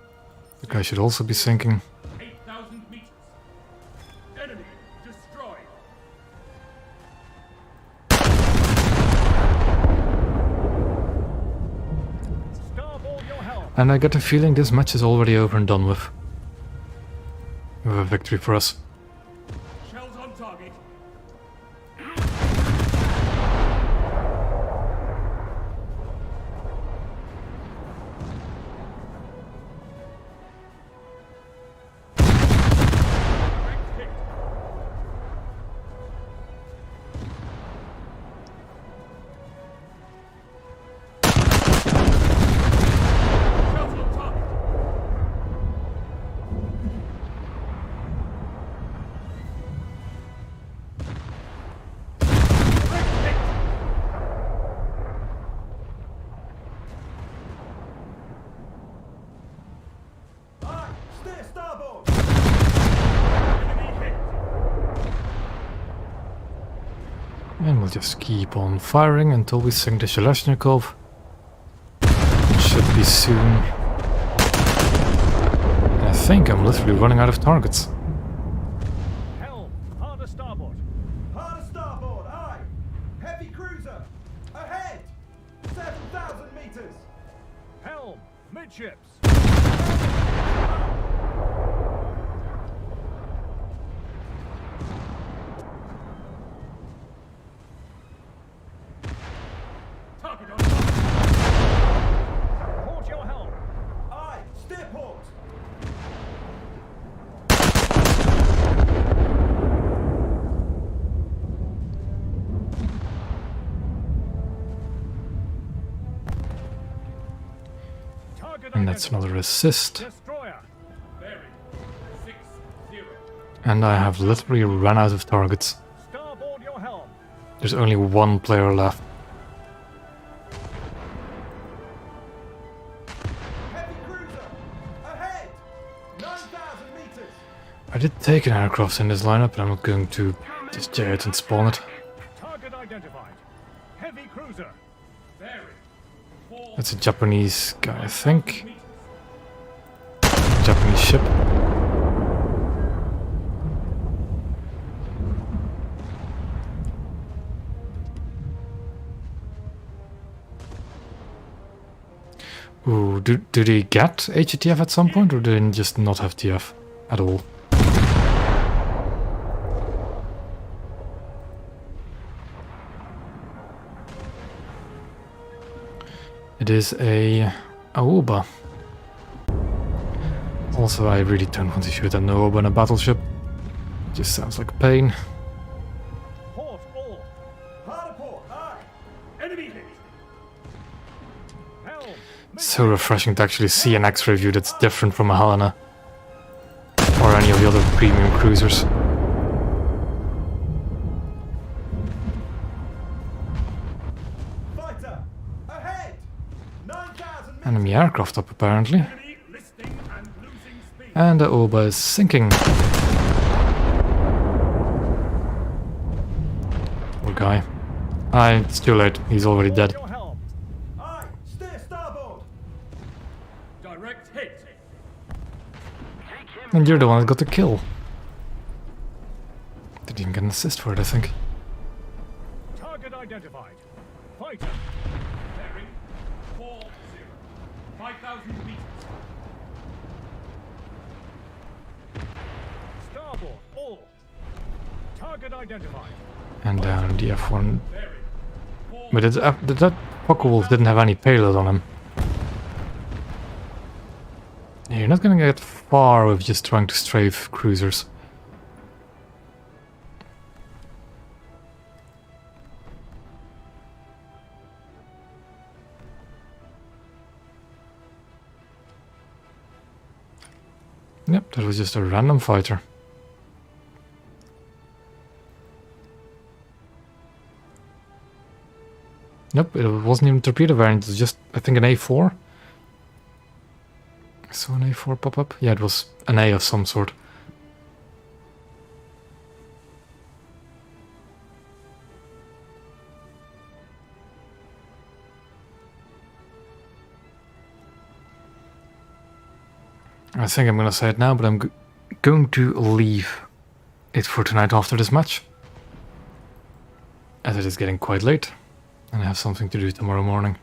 The guy should also be sinking. 8,000 meters. Enemy destroyed. Starboard your helm. And I get the feeling this match is already over and done with. We have a victory for us. Shells on target. just keep on firing until we sink the Sheleshnikov. It should be soon. I think I'm literally running out of targets. Helm, hard to starboard. Hard starboard, aye. Heavy cruiser. Ahead. 7,000 meters. Helm, midships. Target on top. Port your helm. Aye. Steer port. Target And that's identified. another assist. Destroyer. Bearing 6-0. And I have literally run out of targets. Starboard your helm. There's only one player left. Heavy cruiser. Ahead. 9,000 meters. I did take an aircraft in this lineup, but I'm not going to just jet it and spawn it. Target identified. Heavy cruiser. Bearing 4 That's a Japanese guy, I think. meters. Japanese ship. Ooh, do they get HTF at some point, or do they just not have TF at all? It is a Aoba. Also, I really don't want to shoot an Aoba in a battleship. It just sounds like a pain. Port all. Hard port, aye. Enemy hit. Helm. It's so refreshing to actually see an X-ray view that's different from a Helena. Or any of the other premium cruisers. Fighter. Ahead. 9,000 meters. Enemy aircraft up apparently. Enemy listing and losing speed. And the Aoba is sinking. Poor guy. It's too late. He's already dead. Your helm. Aye. Steer starboard. Direct hit. Take him. And you're the one that got the kill. Didn't even get an assist for it, I think. Target identified. Fighter. Bearing 4-0. 5,000 meters. Starboard all. Target identified. And down the F1. Bearing 4 But that Focke-Wulf didn't have any payload on him. You're not gonna get far with just trying to strafe cruisers. Yep, that was just a random fighter. Nope, it wasn't even a torpedo variant, it was just, I think, an A4. I saw an A4 pop up. Yeah, it was an A of some sort. I think I'm gonna say it now, but I'm going to leave it for tonight after this match. As it is getting quite late, and I have something to do tomorrow morning.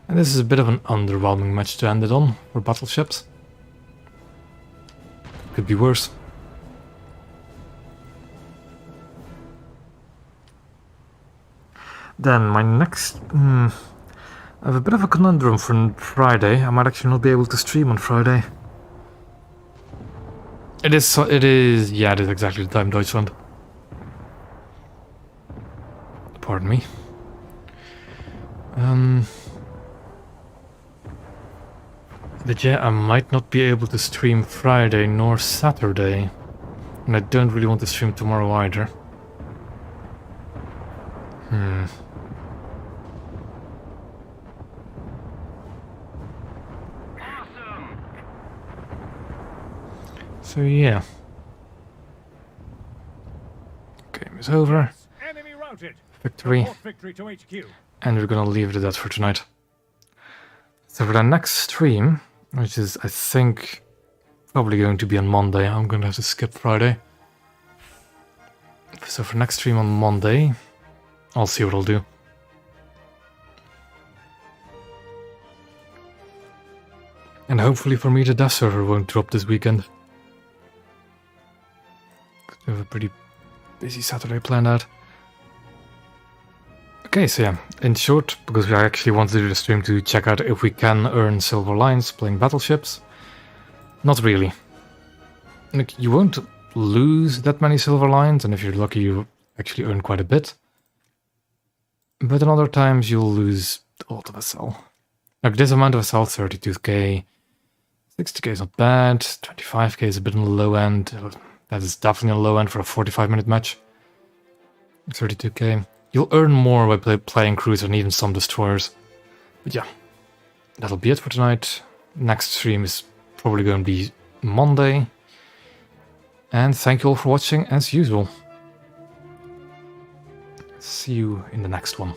And this is a bit of an underwhelming match to end it on for battleships. Could be worse. Then my next... I have a bit of a conundrum for Friday. I might actually not be able to stream on Friday. It is, yeah, it is exactly the time, Deutschland. Pardon me. But yeah, I might not be able to stream Friday nor Saturday. And I don't really want to stream tomorrow either. Awesome. So yeah. game is over. Enemy routed. Victory. Report victory to HQ. And we're gonna leave it at that for tonight. So for the next stream, which is, I think, probably going to be on Monday. I'm gonna have to skip Friday. So for next stream on Monday, I'll see what I'll do. And hopefully for me the dev server won't drop this weekend. We have a pretty busy Saturday planned out. Okay, so yeah, in short, because I actually wanted to do the stream to check out if we can earn silver lines playing battleships. Not really. Like, you won't lose that many silver lines, and if you're lucky you actually earn quite a bit. But in other times you'll lose all the Vassal. Like this amount of Vassal, 32k, 60k is not bad, 25k is a bit on the low end. That is definitely on the low end for a 45-minute match. 32k. You'll earn more by playing cruiser and even some destroyers. But yeah, that'll be it for tonight. Next stream is probably going to be Monday. And thank you all for watching as usual. See you in the next one.